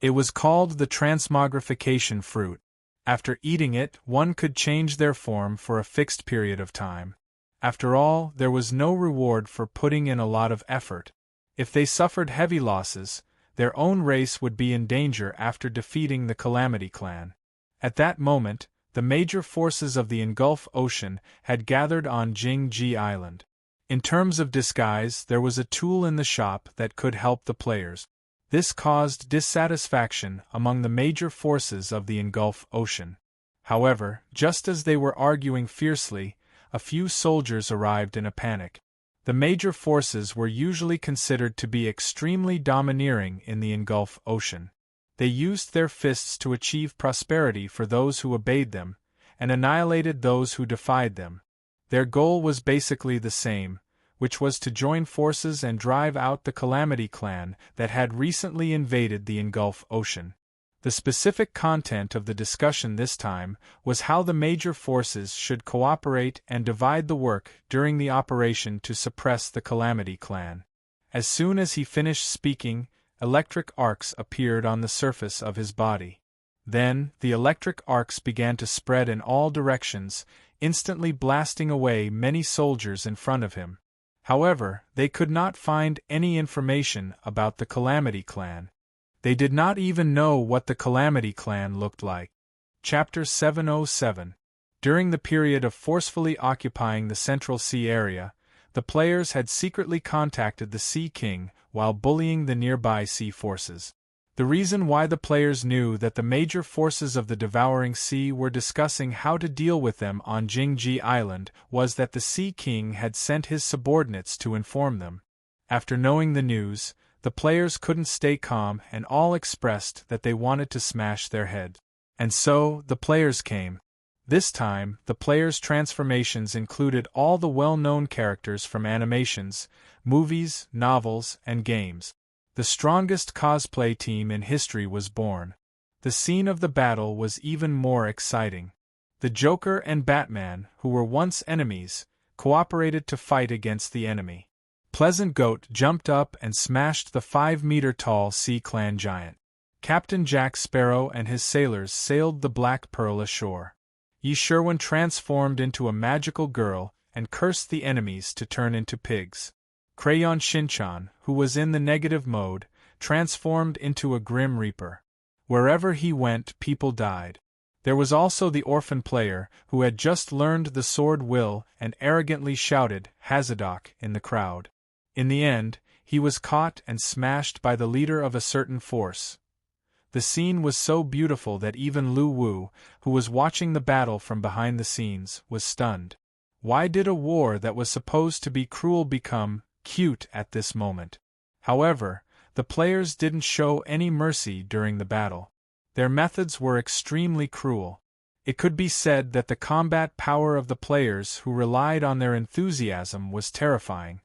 It was called the transmogrification fruit. After eating it, one could change their form for a fixed period of time. After all, there was no reward for putting in a lot of effort. If they suffered heavy losses, their own race would be in danger after defeating the Calamity clan. At that moment, the major forces of the Engulf Ocean had gathered on Jingji Island. In terms of disguise, there was a tool in the shop that could help the players. This caused dissatisfaction among the major forces of the Engulf Ocean. However, just as they were arguing fiercely, a few soldiers arrived in a panic. The major forces were usually considered to be extremely domineering in the Engulf Ocean. They used their fists to achieve prosperity for those who obeyed them, and annihilated those who defied them. Their goal was basically the same, which was to join forces and drive out the Calamity clan that had recently invaded the Engulf Ocean. The specific content of the discussion this time was how the major forces should cooperate and divide the work during the operation to suppress the Calamity Clan. As soon as he finished speaking, electric arcs appeared on the surface of his body. Then, the electric arcs began to spread in all directions, instantly blasting away many soldiers in front of him. However, they could not find any information about the Calamity Clan. They did not even know what the Calamity Clan looked like. Chapter 707. During the period of forcefully occupying the Central Sea area, the players had secretly contacted the Sea King while bullying the nearby sea forces. The reason why the players knew that the major forces of the Devouring Sea were discussing how to deal with them on Jingji Island was that the Sea King had sent his subordinates to inform them. After knowing the news, the players couldn't stay calm and all expressed that they wanted to smash their heads. And so, the players came. This time, the players' transformations included all the well-known characters from animations, movies, novels, and games. The strongest cosplay team in history was born. The scene of the battle was even more exciting. The Joker and Batman, who were once enemies, cooperated to fight against the enemy. Pleasant Goat jumped up and smashed the 5-meter-tall Sea Clan giant. Captain Jack Sparrow and his sailors sailed the Black Pearl ashore. Yi Sherwin transformed into a magical girl and cursed the enemies to turn into pigs. Crayon Shinchan, who was in the negative mode, transformed into a Grim Reaper. Wherever he went, people died. There was also the orphan player, who had just learned the sword will and arrogantly shouted, "Hazadok," in the crowd. In the end, he was caught and smashed by the leader of a certain force. The scene was so beautiful that even Lu Wu, who was watching the battle from behind the scenes, was stunned. Why did a war that was supposed to be cruel become cute at this moment? However, the players didn't show any mercy during the battle. Their methods were extremely cruel. It could be said that the combat power of the players who relied on their enthusiasm was terrifying.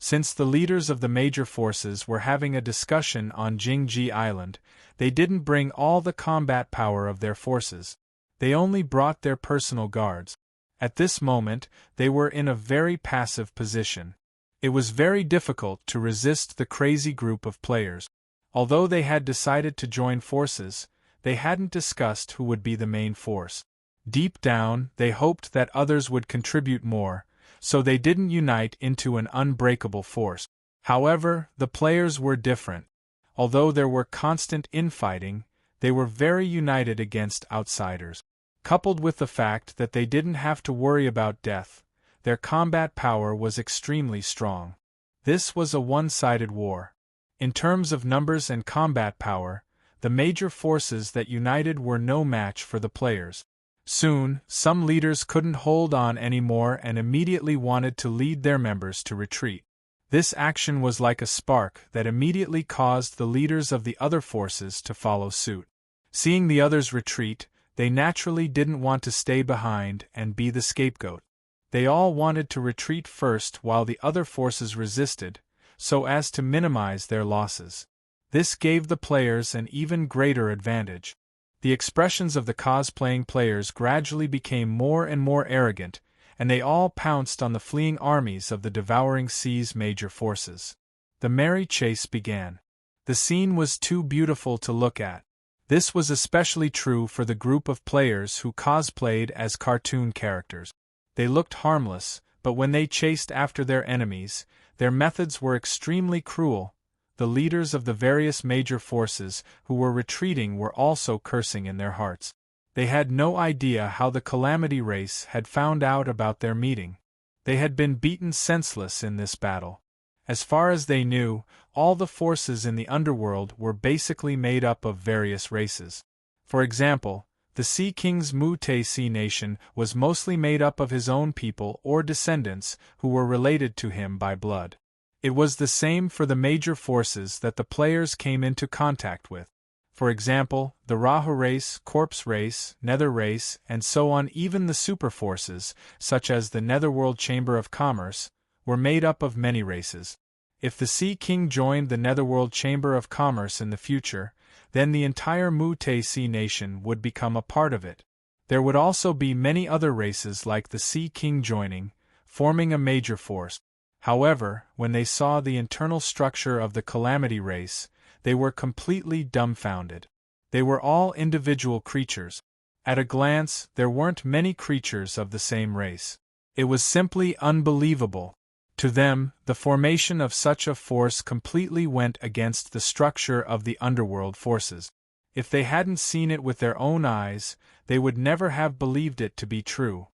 Since the leaders of the major forces were having a discussion on Jingji Island, they didn't bring all the combat power of their forces. They only brought their personal guards. At this moment, they were in a very passive position. It was very difficult to resist the crazy group of players. Although they had decided to join forces, they hadn't discussed who would be the main force. Deep down, they hoped that others would contribute more, so they didn't unite into an unbreakable force. However, the players were different. Although there were constant infighting, they were very united against outsiders. Coupled with the fact that they didn't have to worry about death, their combat power was extremely strong. This was a one-sided war. In terms of numbers and combat power, the major forces that united were no match for the players. Soon, some leaders couldn't hold on anymore and immediately wanted to lead their members to retreat. This action was like a spark that immediately caused the leaders of the other forces to follow suit. Seeing the others retreat, they naturally didn't want to stay behind and be the scapegoat. They all wanted to retreat first while the other forces resisted, so as to minimize their losses. This gave the players an even greater advantage. The expressions of the cosplaying players gradually became more and more arrogant, and they all pounced on the fleeing armies of the Devouring Sea's major forces. The merry chase began. The scene was too beautiful to look at. This was especially true for the group of players who cosplayed as cartoon characters. They looked harmless, but when they chased after their enemies, their methods were extremely cruel. The leaders of the various major forces who were retreating were also cursing in their hearts. They had no idea how the Calamity race had found out about their meeting. They had been beaten senseless in this battle. As far as they knew, all the forces in the underworld were basically made up of various races. For example, the Sea King's Mute Sea Nation was mostly made up of his own people or descendants who were related to him by blood. It was the same for the major forces that the players came into contact with. For example, the Rahu race, Corpse race, Nether race, and so on. Even the super forces, such as the Netherworld Chamber of Commerce, were made up of many races. If the Sea King joined the Netherworld Chamber of Commerce in the future, then the entire Mute Sea nation would become a part of it. There would also be many other races like the Sea King joining, forming a major force. However, when they saw the internal structure of the Calamity race, they were completely dumbfounded. They were all individual creatures. At a glance, there weren't many creatures of the same race. It was simply unbelievable. To them, the formation of such a force completely went against the structure of the underworld forces. If they hadn't seen it with their own eyes, they would never have believed it to be true.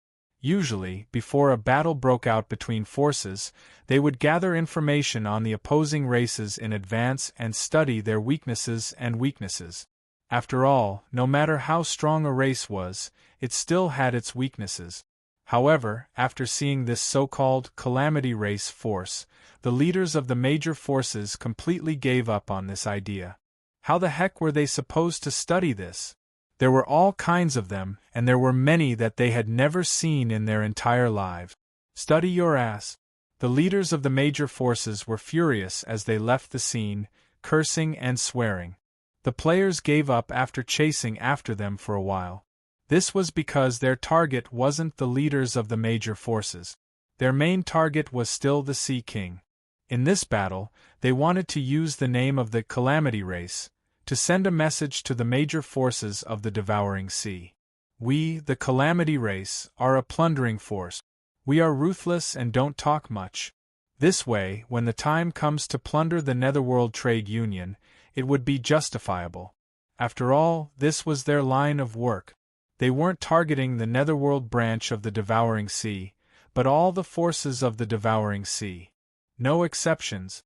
Usually, before a battle broke out between forces, they would gather information on the opposing races in advance and study their weaknesses. After all, no matter how strong a race was, it still had its weaknesses. However, after seeing this so-called Calamity race force, the leaders of the major forces completely gave up on this idea. How the heck were they supposed to study this? There were all kinds of them, and there were many that they had never seen in their entire lives. Study your ass. The leaders of the major forces were furious as they left the scene, cursing and swearing. The players gave up after chasing after them for a while. This was because their target wasn't the leaders of the major forces. Their main target was still the Sea King. In this battle, they wanted to use the name of the Calamity race to send a message to the major forces of the Devouring Sea. We, the Calamity race, are a plundering force. We are ruthless and don't talk much. This way, when the time comes to plunder the Netherworld Trade Union, it would be justifiable. After all, this was their line of work. They weren't targeting the Netherworld branch of the Devouring Sea, but all the forces of the Devouring Sea. No exceptions.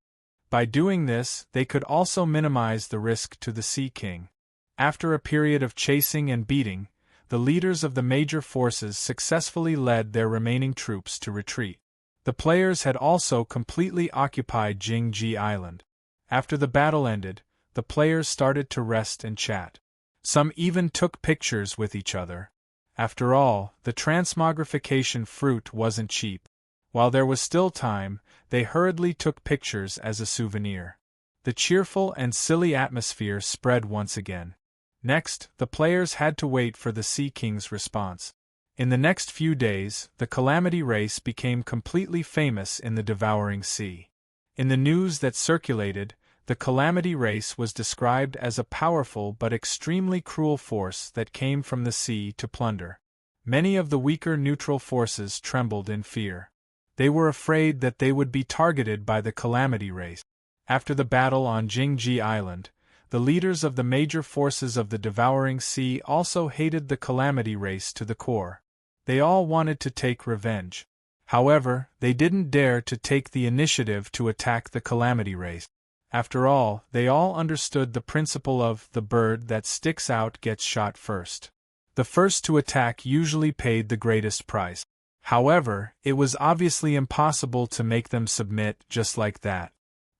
By doing this, they could also minimize the risk to the Sea King. After a period of chasing and beating, the leaders of the major forces successfully led their remaining troops to retreat. The players had also completely occupied Jingji Island. After the battle ended, the players started to rest and chat. Some even took pictures with each other. After all, the transmogrification fruit wasn't cheap. While there was still time, they hurriedly took pictures as a souvenir. The cheerful and silly atmosphere spread once again. Next, the players had to wait for the Sea King's response. In the next few days, the Calamity race became completely famous in the Devouring Sea. In the news that circulated, the Calamity race was described as a powerful but extremely cruel force that came from the sea to plunder. Many of the weaker neutral forces trembled in fear. They were afraid that they would be targeted by the Calamity race. After the battle on Jingji Island, the leaders of the major forces of the Devouring Sea also hated the Calamity race to the core. They all wanted to take revenge. However, they didn't dare to take the initiative to attack the Calamity race. After all, they all understood the principle of the bird that sticks out gets shot first. The first to attack usually paid the greatest price. However, it was obviously impossible to make them submit just like that.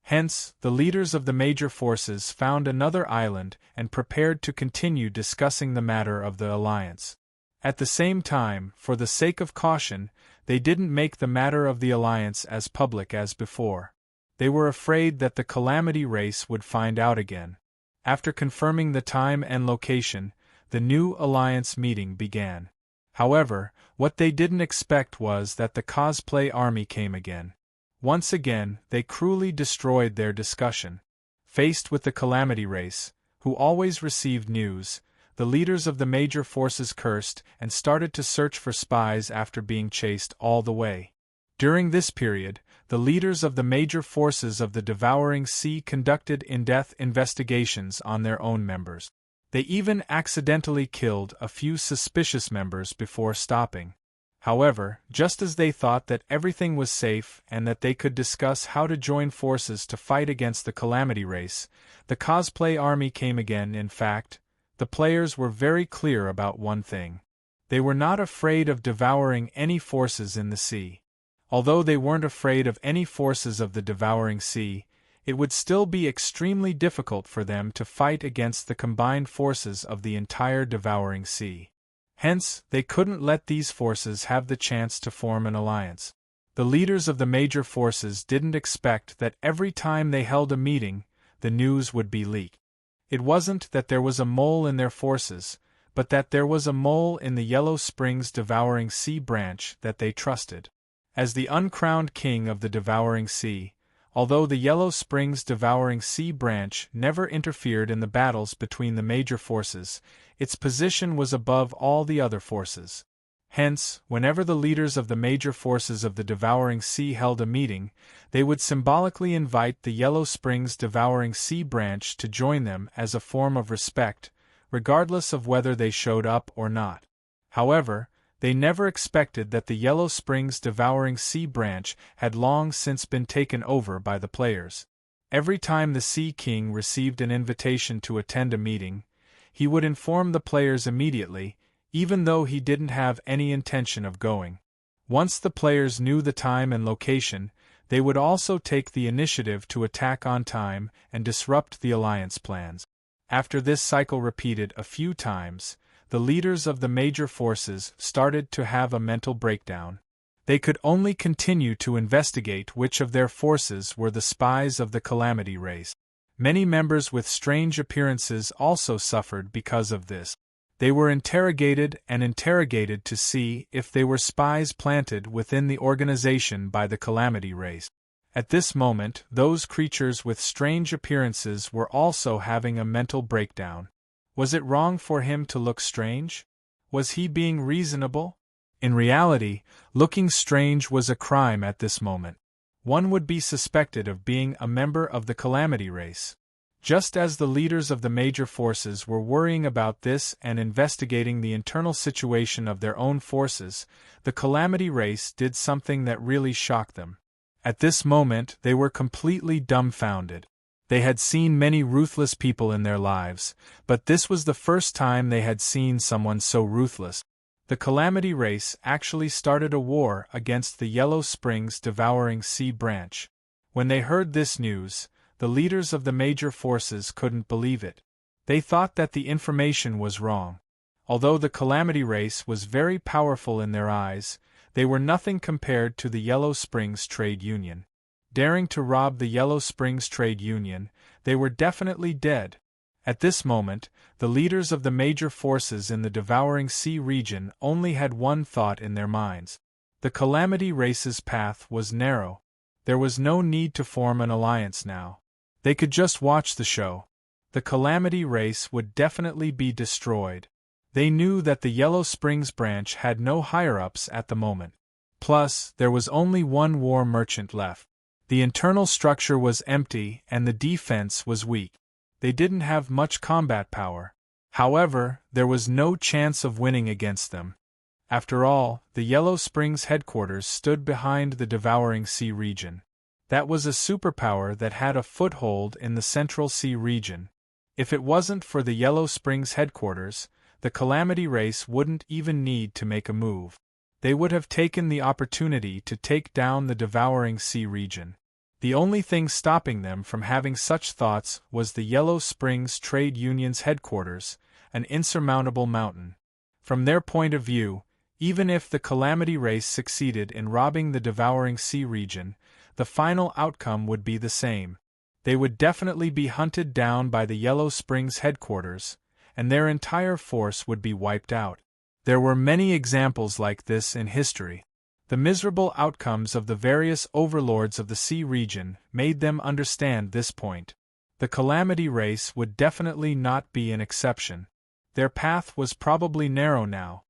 Hence, the leaders of the major forces found another island and prepared to continue discussing the matter of the alliance. At the same time, for the sake of caution, they didn't make the matter of the alliance as public as before. They were afraid that the Calamity race would find out again. After confirming the time and location, the new alliance meeting began. However, what they didn't expect was that the cosplay army came again. Once again, they cruelly destroyed their discussion. Faced with the Calamity race, who always received news, the leaders of the major forces cursed and started to search for spies after being chased all the way. During this period, the leaders of the major forces of the Devouring Sea conducted in-depth investigations on their own members. They even accidentally killed a few suspicious members before stopping. However, just as they thought that everything was safe and that they could discuss how to join forces to fight against the Calamity race, the cosplay army came again. In fact, the players were very clear about one thing. They were not afraid of devouring any forces in the sea. Although they weren't afraid of any forces of the Devouring Sea, it would still be extremely difficult for them to fight against the combined forces of the entire Devouring Sea. Hence, they couldn't let these forces have the chance to form an alliance. The leaders of the major forces didn't expect that every time they held a meeting, the news would be leaked. It wasn't that there was a mole in their forces, but that there was a mole in the Yellow Springs Devouring Sea branch that they trusted. As the uncrowned king of the Devouring Sea, although the Yellow Springs Devouring Sea branch never interfered in the battles between the major forces, its position was above all the other forces. Hence, whenever the leaders of the major forces of the Devouring Sea held a meeting, they would symbolically invite the Yellow Springs Devouring Sea branch to join them as a form of respect, regardless of whether they showed up or not. However, they never expected that the Yellow Springs Devouring Sea branch had long since been taken over by the players. Every time the Sea King received an invitation to attend a meeting, he would inform the players immediately, even though he didn't have any intention of going. Once the players knew the time and location, they would also take the initiative to attack on time and disrupt the alliance plans. After this cycle repeated a few times, the leaders of the major forces started to have a mental breakdown. They could only continue to investigate which of their forces were the spies of the Calamity race. Many members with strange appearances also suffered because of this. They were interrogated to see if they were spies planted within the organization by the Calamity race. At this moment, those creatures with strange appearances were also having a mental breakdown. Was it wrong for him to look strange? Was he being reasonable? In reality, looking strange was a crime at this moment. One would be suspected of being a member of the Calamity race. Just as the leaders of the major forces were worrying about this and investigating the internal situation of their own forces, the Calamity race did something that really shocked them. At this moment, they were completely dumbfounded. They had seen many ruthless people in their lives, but this was the first time they had seen someone so ruthless. The Calamity race actually started a war against the Yellow Springs Devouring Sea branch. When they heard this news, the leaders of the major forces couldn't believe it. They thought that the information was wrong. Although the Calamity race was very powerful in their eyes, they were nothing compared to the Yellow Springs Trade Union. Daring to rob the Yellow Springs Trade Union, they were definitely dead. At this moment, the leaders of the major forces in the Devouring Sea region only had one thought in their minds. The Calamity race's path was narrow. There was no need to form an alliance now. They could just watch the show. The Calamity race would definitely be destroyed. They knew that the Yellow Springs branch had no higher-ups at the moment. Plus, there was only one war merchant left. The internal structure was empty and the defense was weak. They didn't have much combat power. However, there was no chance of winning against them. After all, the Yellow Springs headquarters stood behind the Devouring Sea region. That was a superpower that had a foothold in the Central Sea region. If it wasn't for the Yellow Springs headquarters, the Calamity race wouldn't even need to make a move. They would have taken the opportunity to take down the Devouring Sea region. The only thing stopping them from having such thoughts was the Yellow Springs Trade Union's headquarters, an insurmountable mountain. From their point of view, even if the Calamity race succeeded in robbing the Devouring Sea region, the final outcome would be the same. They would definitely be hunted down by the Yellow Springs headquarters, and their entire force would be wiped out. There were many examples like this in history. The miserable outcomes of the various overlords of the sea region made them understand this point. The Calamity race would definitely not be an exception. Their path was probably narrow now.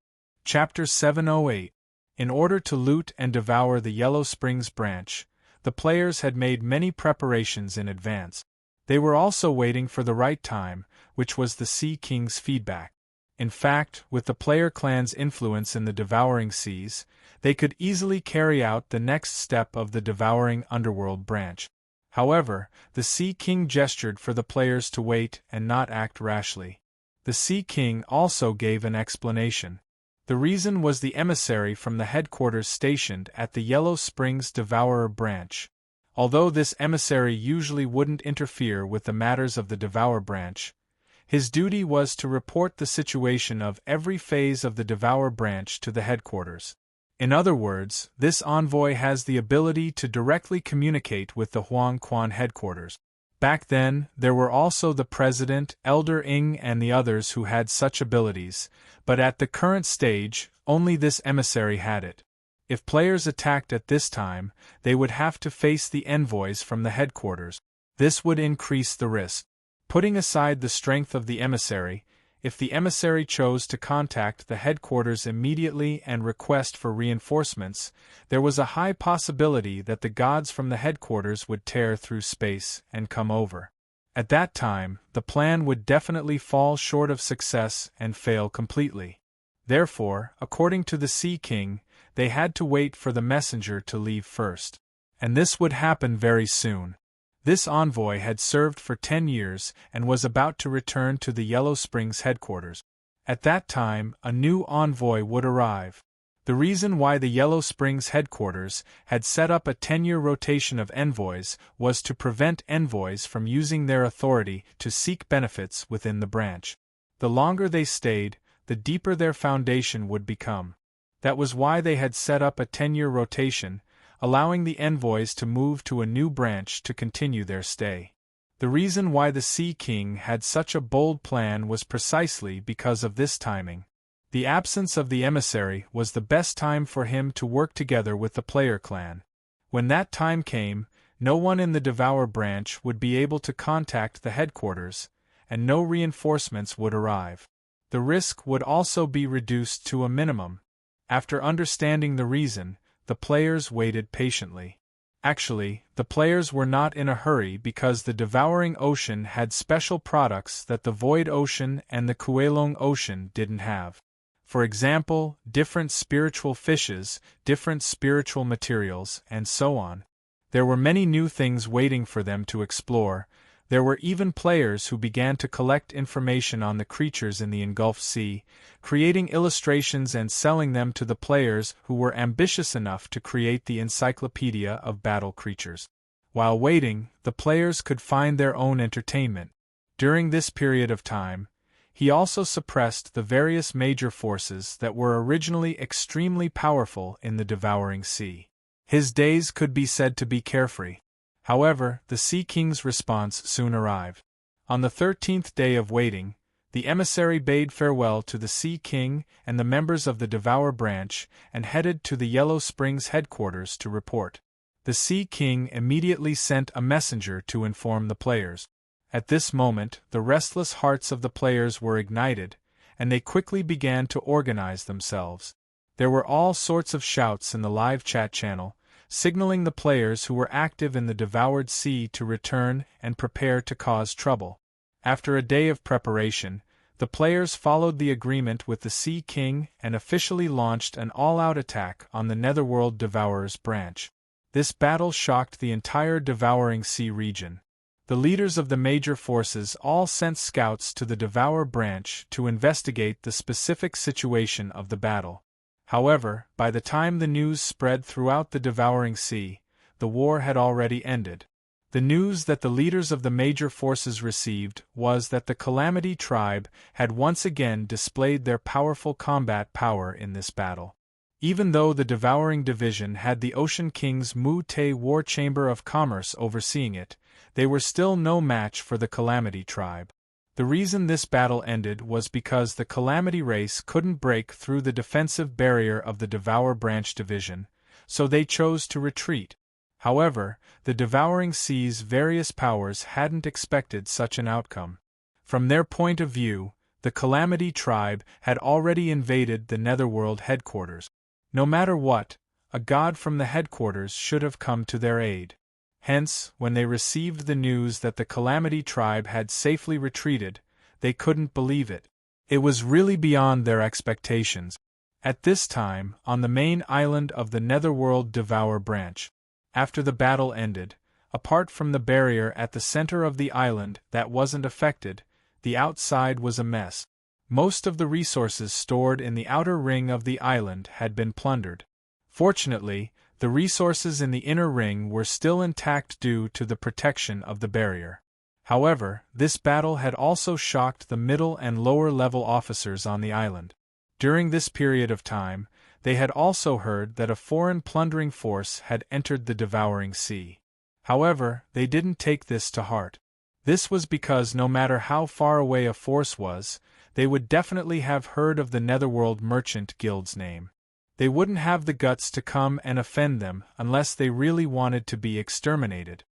Chapter 708. In order to loot and devour the Yellow Springs branch, the players had made many preparations in advance. They were also waiting for the right time, which was the Sea King's feedback. In fact, with the player clan's influence in the Devouring Seas, they could easily carry out the next step of the Devouring Underworld branch. However, the Sea King gestured for the players to wait and not act rashly. The Sea King also gave an explanation. The reason was the emissary from the headquarters stationed at the Yellow Springs Devourer branch. Although this emissary usually wouldn't interfere with the matters of the Devour branch, his duty was to report the situation of every phase of the Devour branch to the headquarters. In other words, this envoy has the ability to directly communicate with the Huang Quan headquarters. Back then, there were also the President, Elder Ing and the others who had such abilities, but at the current stage, only this emissary had it. If players attacked at this time, they would have to face the envoys from the headquarters. This would increase the risk. Putting aside the strength of the emissary, if the emissary chose to contact the headquarters immediately and request for reinforcements, there was a high possibility that the gods from the headquarters would tear through space and come over. At that time, the plan would definitely fall short of success and fail completely. Therefore, according to the Sea King, they had to wait for the messenger to leave first. And this would happen very soon. This envoy had served for 10 years and was about to return to the Yellow Springs headquarters. At that time, a new envoy would arrive. The reason why the Yellow Springs headquarters had set up a 10-year rotation of envoys was to prevent envoys from using their authority to seek benefits within the branch. The longer they stayed, the deeper their foundation would become. That was why they had set up a 10-year rotation, allowing the envoys to move to a new branch to continue their stay. The reason why the Sea King had such a bold plan was precisely because of this timing. The absence of the emissary was the best time for him to work together with the player clan. When that time came, no one in the Devour branch would be able to contact the headquarters, and no reinforcements would arrive. The risk would also be reduced to a minimum. After understanding the reason, the players waited patiently. Actually, the players were not in a hurry because the Devouring Ocean had special products that the Void Ocean and the Kuelong Ocean didn't have. For example, different spiritual fishes, different spiritual materials, and so on. There were many new things waiting for them to explore. There were even players who began to collect information on the creatures in the engulfed sea, creating illustrations and selling them to the players who were ambitious enough to create the Encyclopedia of Battle Creatures. While waiting, the players could find their own entertainment. During this period of time, he also suppressed the various major forces that were originally extremely powerful in the Devouring Sea. His days could be said to be carefree. However, the Sea King's response soon arrived. On the 13th day of waiting, the emissary bade farewell to the Sea King and the members of the Devour branch and headed to the Yellow Springs headquarters to report. The Sea King immediately sent a messenger to inform the players. At this moment, the restless hearts of the players were ignited, and they quickly began to organize themselves. There were all sorts of shouts in the live chat channel, signaling the players who were active in the Devoured Sea to return and prepare to cause trouble. After a day of preparation, the players followed the agreement with the Sea King and officially launched an all-out attack on the Netherworld Devourers branch. This battle shocked the entire Devouring Sea region. The leaders of the major forces all sent scouts to the Devour branch to investigate the specific situation of the battle. However, by the time the news spread throughout the Devouring Sea, the war had already ended. The news that the leaders of the major forces received was that the Calamity tribe had once again displayed their powerful combat power in this battle. Even though the Devouring Division had the Ocean King's Mu-Te War Chamber of Commerce overseeing it, they were still no match for the Calamity tribe. The reason this battle ended was because the Calamity race couldn't break through the defensive barrier of the Devour Branch Division, so they chose to retreat. However, the Devouring Sea's various powers hadn't expected such an outcome. From their point of view, the Calamity tribe had already invaded the Netherworld headquarters. No matter what, a god from the headquarters should have come to their aid. Hence, when they received the news that the Calamity tribe had safely retreated, they couldn't believe it. It was really beyond their expectations. At this time, on the main island of the Netherworld Devour branch, after the battle ended, apart from the barrier at the center of the island that wasn't affected, the outside was a mess. Most of the resources stored in the outer ring of the island had been plundered. Fortunately, the resources in the inner ring were still intact due to the protection of the barrier. However, this battle had also shocked the middle and lower level officers on the island. During this period of time, they had also heard that a foreign plundering force had entered the Devouring Sea. However, they didn't take this to heart. This was because no matter how far away a force was, they would definitely have heard of the Netherworld Merchant Guild's name. They wouldn't have the guts to come and offend them unless they really wanted to be exterminated.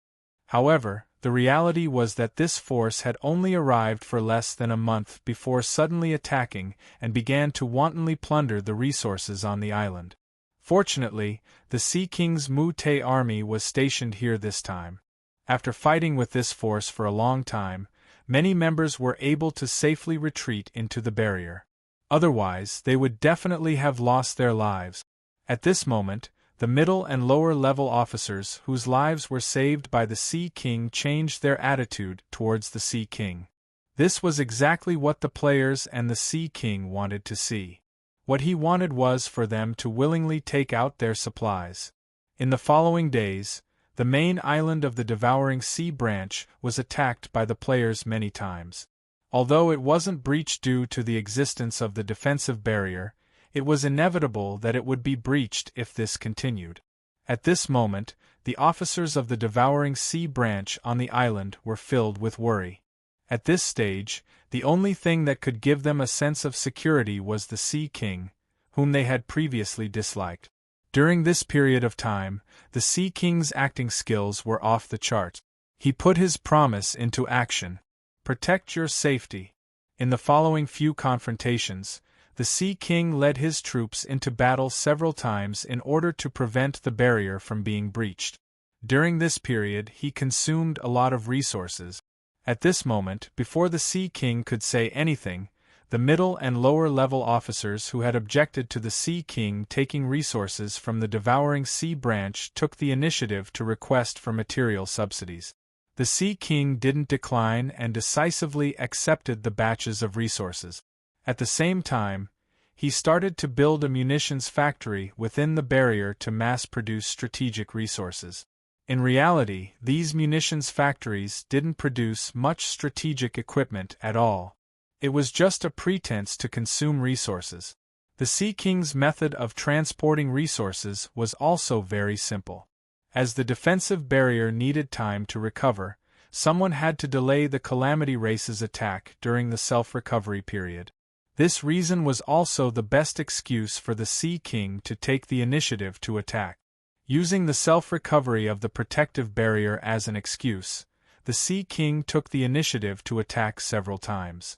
However, the reality was that this force had only arrived for less than a month before suddenly attacking and began to wantonly plunder the resources on the island. Fortunately, the Sea King's Mu-Te army was stationed here this time. After fighting with this force for a long time, many members were able to safely retreat into the barrier. Otherwise, they would definitely have lost their lives. At this moment, the middle and lower level officers whose lives were saved by the Sea King changed their attitude towards the Sea King. This was exactly what the players and the Sea King wanted to see. What he wanted was for them to willingly take out their supplies. In the following days, the main island of the Devouring Sea branch was attacked by the players many times. Although it wasn't breached due to the existence of the defensive barrier, it was inevitable that it would be breached if this continued. At this moment, the officers of the Devouring Sea branch on the island were filled with worry. At this stage, the only thing that could give them a sense of security was the Sea King, whom they had previously disliked. During this period of time, the Sea King's acting skills were off the charts. He put his promise into action. Protect your safety. In the following few confrontations, the Sea King led his troops into battle several times in order to prevent the barrier from being breached. During this period, he consumed a lot of resources. At this moment, before the Sea King could say anything, the middle and lower level officers who had objected to the Sea King taking resources from the Devouring Sea branch took the initiative to request for material subsidies. The Sea King didn't decline and decisively accepted the batches of resources. At the same time, he started to build a munitions factory within the barrier to mass-produce strategic resources. In reality, these munitions factories didn't produce much strategic equipment at all. It was just a pretense to consume resources. The Sea King's method of transporting resources was also very simple. As the defensive barrier needed time to recover, someone had to delay the Calamity Race's attack during the self-recovery period. This reason was also the best excuse for the Sea King to take the initiative to attack. Using the self-recovery of the protective barrier as an excuse, the Sea King took the initiative to attack several times.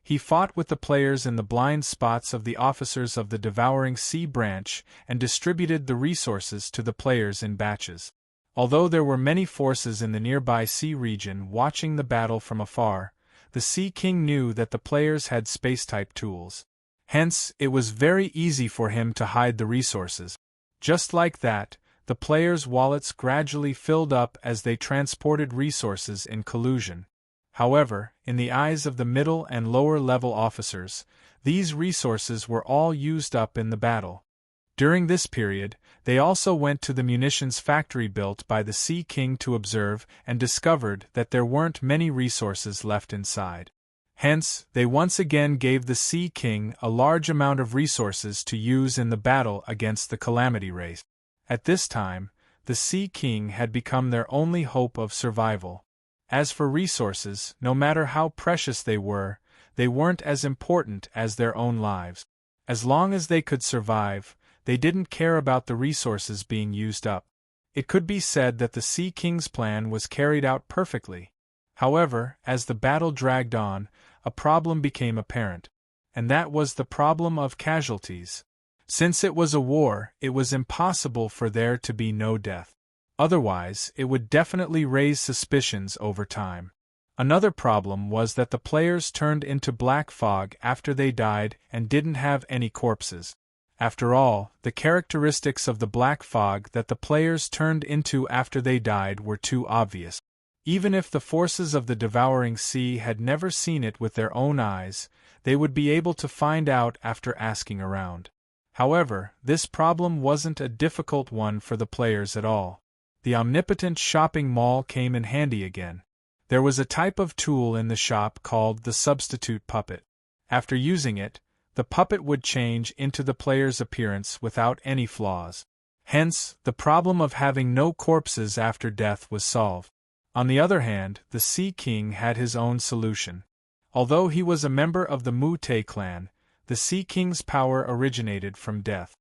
He fought with the players in the blind spots of the officers of the Devouring Sea branch and distributed the resources to the players in batches. Although there were many forces in the nearby sea region watching the battle from afar, the Sea King knew that the players had space-type tools. Hence, it was very easy for him to hide the resources. Just like that, the players' wallets gradually filled up as they transported resources in collusion. However, in the eyes of the middle and lower level officers, these resources were all used up in the battle. During this period, they also went to the munitions factory built by the Sea King to observe and discovered that there weren't many resources left inside. Hence, they once again gave the Sea King a large amount of resources to use in the battle against the Calamity Race. At this time, the Sea King had become their only hope of survival. As for resources, no matter how precious they weren't as important as their own lives. As long as they could survive, they didn't care about the resources being used up. It could be said that the Sea King's plan was carried out perfectly. However, as the battle dragged on, a problem became apparent. And that was the problem of casualties. Since it was a war, it was impossible for there to be no death. Otherwise, it would definitely raise suspicions over time. Another problem was that the players turned into black fog after they died and didn't have any corpses. After all, the characteristics of the black fog that the players turned into after they died were too obvious. Even if the forces of the Devouring Sea had never seen it with their own eyes, they would be able to find out after asking around. However, this problem wasn't a difficult one for the players at all. The omnipotent shopping mall came in handy again. There was a type of tool in the shop called the substitute puppet. After using it, the puppet would change into the player's appearance without any flaws. Hence, the problem of having no corpses after death was solved. On the other hand, the Sea King had his own solution. Although he was a member of the Mu-Te clan, the Sea King's power originated from death.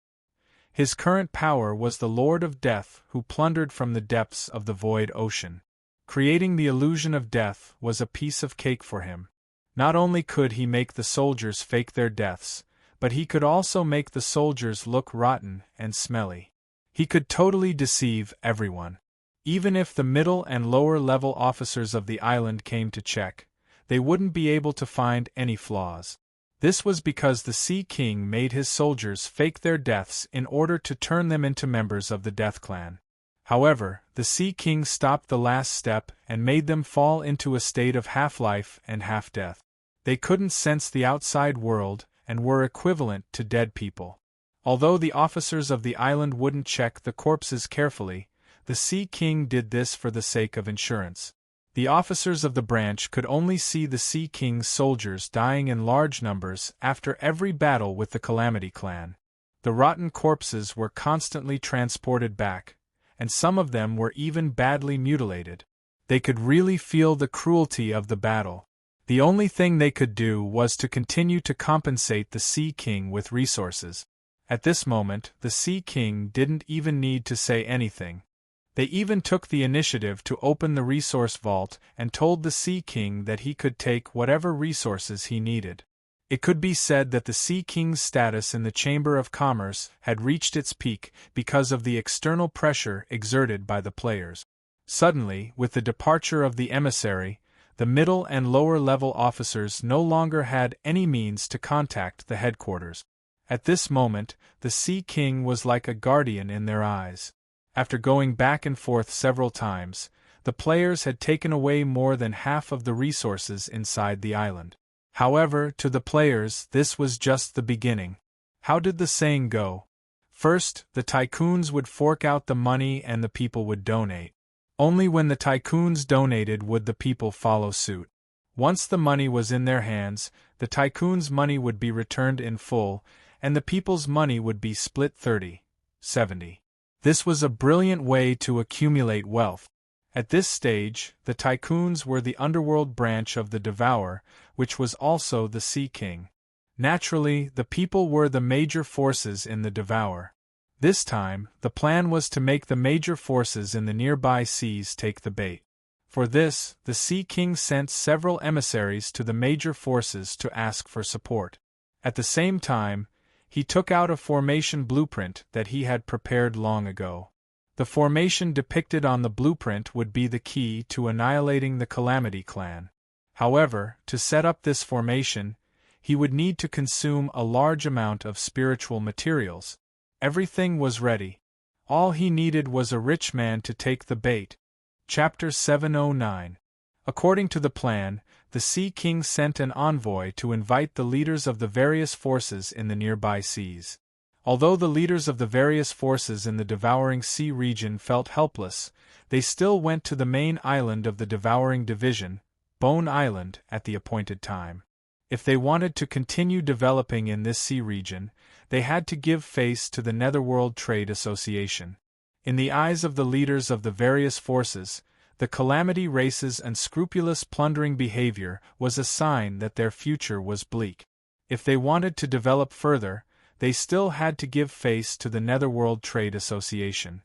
His current power was the Lord of Death who plundered from the depths of the void ocean. Creating the illusion of death was a piece of cake for him. Not only could he make the soldiers fake their deaths, but he could also make the soldiers look rotten and smelly. He could totally deceive everyone. Even if the middle and lower level officers of the island came to check, they wouldn't be able to find any flaws. This was because the Sea King made his soldiers fake their deaths in order to turn them into members of the Death Clan. However, the Sea King stopped the last step and made them fall into a state of half-life and half-death. They couldn't sense the outside world and were equivalent to dead people. Although the officers of the island wouldn't check the corpses carefully, the Sea King did this for the sake of insurance. The officers of the branch could only see the Sea King's soldiers dying in large numbers after every battle with the Calamity clan. The rotten corpses were constantly transported back, and some of them were even badly mutilated. They could really feel the cruelty of the battle. The only thing they could do was to continue to compensate the Sea King with resources. At this moment, the Sea King didn't even need to say anything. They even took the initiative to open the resource vault and told the Sea King that he could take whatever resources he needed. It could be said that the Sea King's status in the Chamber of Commerce had reached its peak because of the external pressure exerted by the players. Suddenly, with the departure of the emissary, the middle and lower level officers no longer had any means to contact the headquarters. At this moment, the Sea King was like a guardian in their eyes. After going back and forth several times, the players had taken away more than half of the resources inside the island. However, to the players, this was just the beginning. How did the saying go? First, the tycoons would fork out the money and the people would donate. Only when the tycoons donated would the people follow suit. Once the money was in their hands, the tycoons' money would be returned in full, and the people's money would be split 30-70. This was a brilliant way to accumulate wealth. At this stage, the tycoons were the underworld branch of the Devourer, which was also the Sea King. Naturally, the people were the major forces in the Devourer. This time, the plan was to make the major forces in the nearby seas take the bait. For this, the Sea King sent several emissaries to the major forces to ask for support. At the same time, he took out a formation blueprint that he had prepared long ago. The formation depicted on the blueprint would be the key to annihilating the Calamity clan. However, to set up this formation, he would need to consume a large amount of spiritual materials. Everything was ready. All he needed was a rich man to take the bait. Chapter 709. According to the plan, the Sea King sent an envoy to invite the leaders of the various forces in the nearby seas. Although the leaders of the various forces in the Devouring Sea region felt helpless, they still went to the main island of the Devouring Division, Bone Island, at the appointed time. If they wanted to continue developing in this sea region, they had to give face to the Netherworld Trade Association. In the eyes of the leaders of the various forces, the Calamity race's unscrupulous plundering behavior was a sign that their future was bleak. If they wanted to develop further, they still had to give face to the Netherworld Trade Association.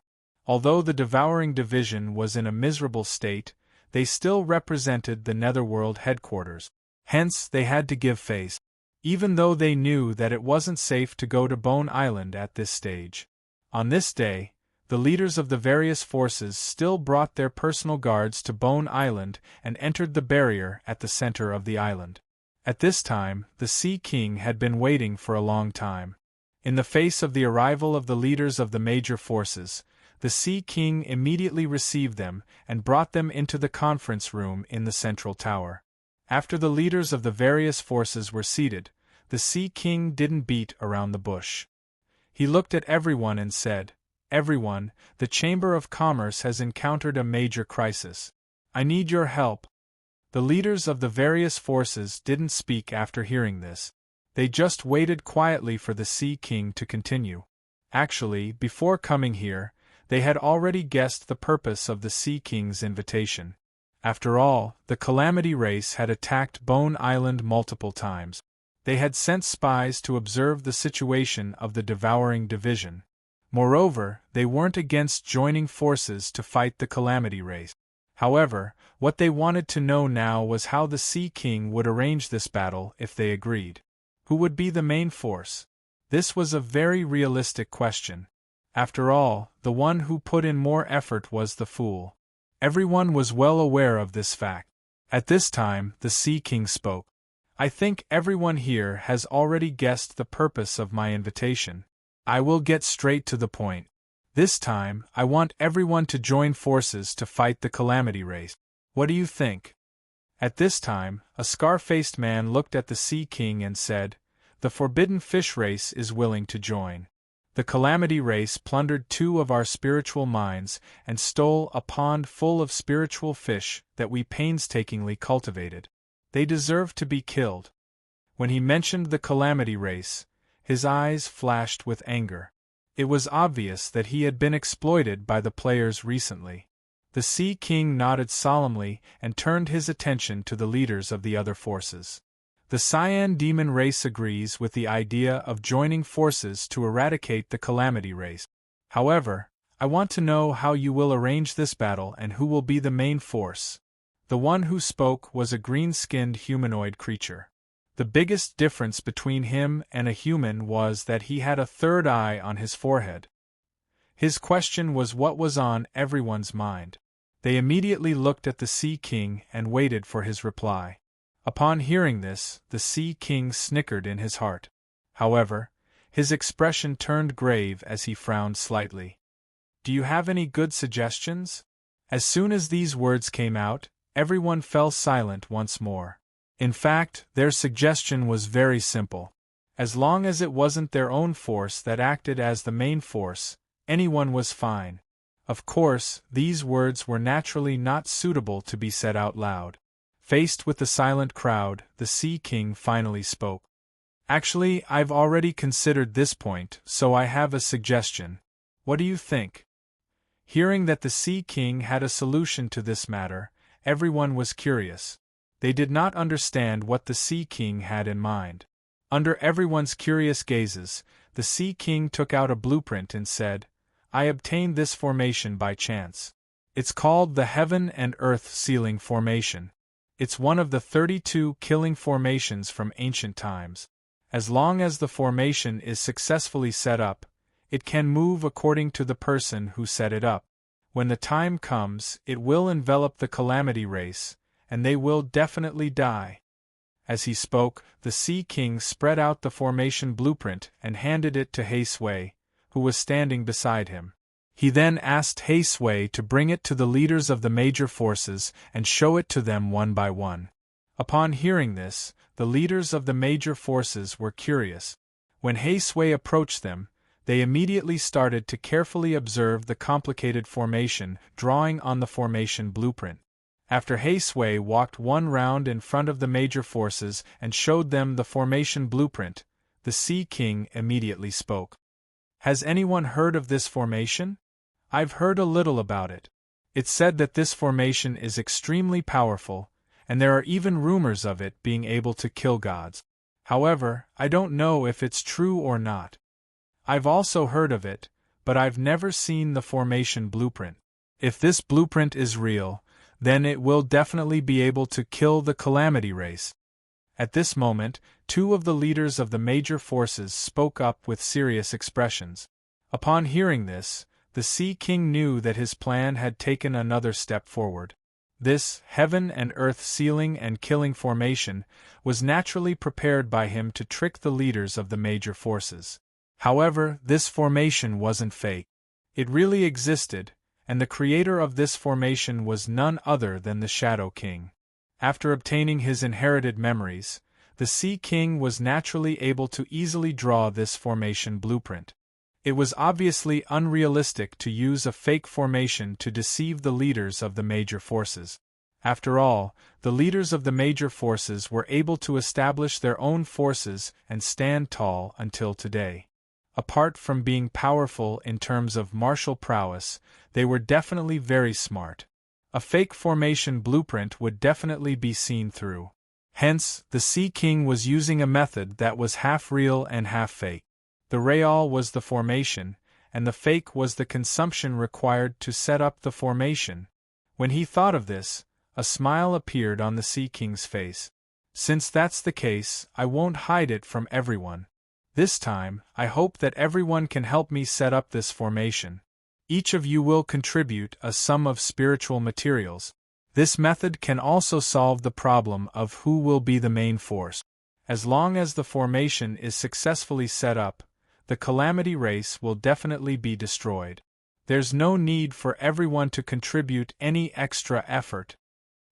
Although the Devouring Division was in a miserable state, they still represented the Netherworld headquarters. Hence, they had to give face, even though they knew that it wasn't safe to go to Bone Island at this stage. On this day, the leaders of the various forces still brought their personal guards to Bone Island and entered the barrier at the center of the island. At this time, the Sea King had been waiting for a long time. In the face of the arrival of the leaders of the major forces, the Sea King immediately received them and brought them into the conference room in the central tower. After the leaders of the various forces were seated, the Sea King didn't beat around the bush. He looked at everyone and said, "Everyone, the Chamber of Commerce has encountered a major crisis. I need your help." The leaders of the various forces didn't speak after hearing this. They just waited quietly for the Sea King to continue. Actually, before coming here, they had already guessed the purpose of the Sea King's invitation. After all, the Calamity race had attacked Bone Island multiple times. They had sent spies to observe the situation of the devouring division. Moreover, they weren't against joining forces to fight the Calamity race. However, what they wanted to know now was how the Sea King would arrange this battle if they agreed. Who would be the main force? This was a very realistic question. After all, the one who put in more effort was the fool. Everyone was well aware of this fact. At this time, the Sea King spoke. I think everyone here has already guessed the purpose of my invitation. I will get straight to the point. This time, I want everyone to join forces to fight the Calamity race. What do you think? At this time, a scar-faced man looked at the Sea King and said, The Forbidden Fish race is willing to join. The Calamity race plundered 2 of our spiritual mines and stole a pond full of spiritual fish that we painstakingly cultivated. They deserve to be killed. When he mentioned the Calamity race, his eyes flashed with anger. It was obvious that he had been exploited by the players recently. The Sea King nodded solemnly and turned his attention to the leaders of the other forces. The Cyan Demon race agrees with the idea of joining forces to eradicate the Calamity race. However, I want to know how you will arrange this battle and who will be the main force. The one who spoke was a green-skinned humanoid creature. The biggest difference between him and a human was that he had a third eye on his forehead. His question was what was on everyone's mind. They immediately looked at the Sea King and waited for his reply. Upon hearing this, the Sea King snickered in his heart. However, his expression turned grave as he frowned slightly. Do you have any good suggestions? As soon as these words came out, everyone fell silent once more. In fact, their suggestion was very simple. As long as it wasn't their own force that acted as the main force, anyone was fine. Of course, these words were naturally not suitable to be said out loud. Faced with the silent crowd, the Sea King finally spoke. Actually, I've already considered this point, so I have a suggestion. What do you think? Hearing that the Sea King had a solution to this matter, everyone was curious. They did not understand what the Sea King had in mind. Under everyone's curious gazes, the Sea King took out a blueprint and said, I obtained this formation by chance. It's called the Heaven and Earth Sealing Formation. It's one of the 32 killing formations from ancient times. As long as the formation is successfully set up, it can move according to the person who set it up. When the time comes, it will envelop the Calamity race, and they will definitely die. As he spoke, the Sea King spread out the formation blueprint and handed it to Heisui, who was standing beside him. He then asked Heisui to bring it to the leaders of the major forces and show it to them one by one. Upon hearing this, the leaders of the major forces were curious. When Heisui approached them, they immediately started to carefully observe the complicated formation, drawing on the formation blueprint. After Heisui walked one round in front of the major forces and showed them the formation blueprint, the Sea King immediately spoke. Has anyone heard of this formation? I've heard a little about it. It's said that this formation is extremely powerful, and there are even rumors of it being able to kill gods. However, I don't know if it's true or not. I've also heard of it, but I've never seen the formation blueprint. If this blueprint is real, then it will definitely be able to kill the Calamity race. At this moment, 2 of the leaders of the major forces spoke up with serious expressions. Upon hearing this, the Sea King knew that his plan had taken another step forward. This Heaven and Earth Sealing and Killing Formation was naturally prepared by him to trick the leaders of the major forces. However, this formation wasn't fake. It really existed, and the creator of this formation was none other than the Shadow King. After obtaining his inherited memories, the Sea King was naturally able to easily draw this formation blueprint. It was obviously unrealistic to use a fake formation to deceive the leaders of the major forces. After all, the leaders of the major forces were able to establish their own forces and stand tall until today. Apart from being powerful in terms of martial prowess, they were definitely very smart. A fake formation blueprint would definitely be seen through. Hence, the Sea King was using a method that was half real and half fake. The real was the formation, and the fake was the consumption required to set up the formation. When he thought of this, a smile appeared on the Sea King's face. Since that's the case, I won't hide it from everyone. This time, I hope that everyone can help me set up this formation. Each of you will contribute a sum of spiritual materials. This method can also solve the problem of who will be the main force. As long as the formation is successfully set up, the calamity race will definitely be destroyed. There's no need for everyone to contribute any extra effort.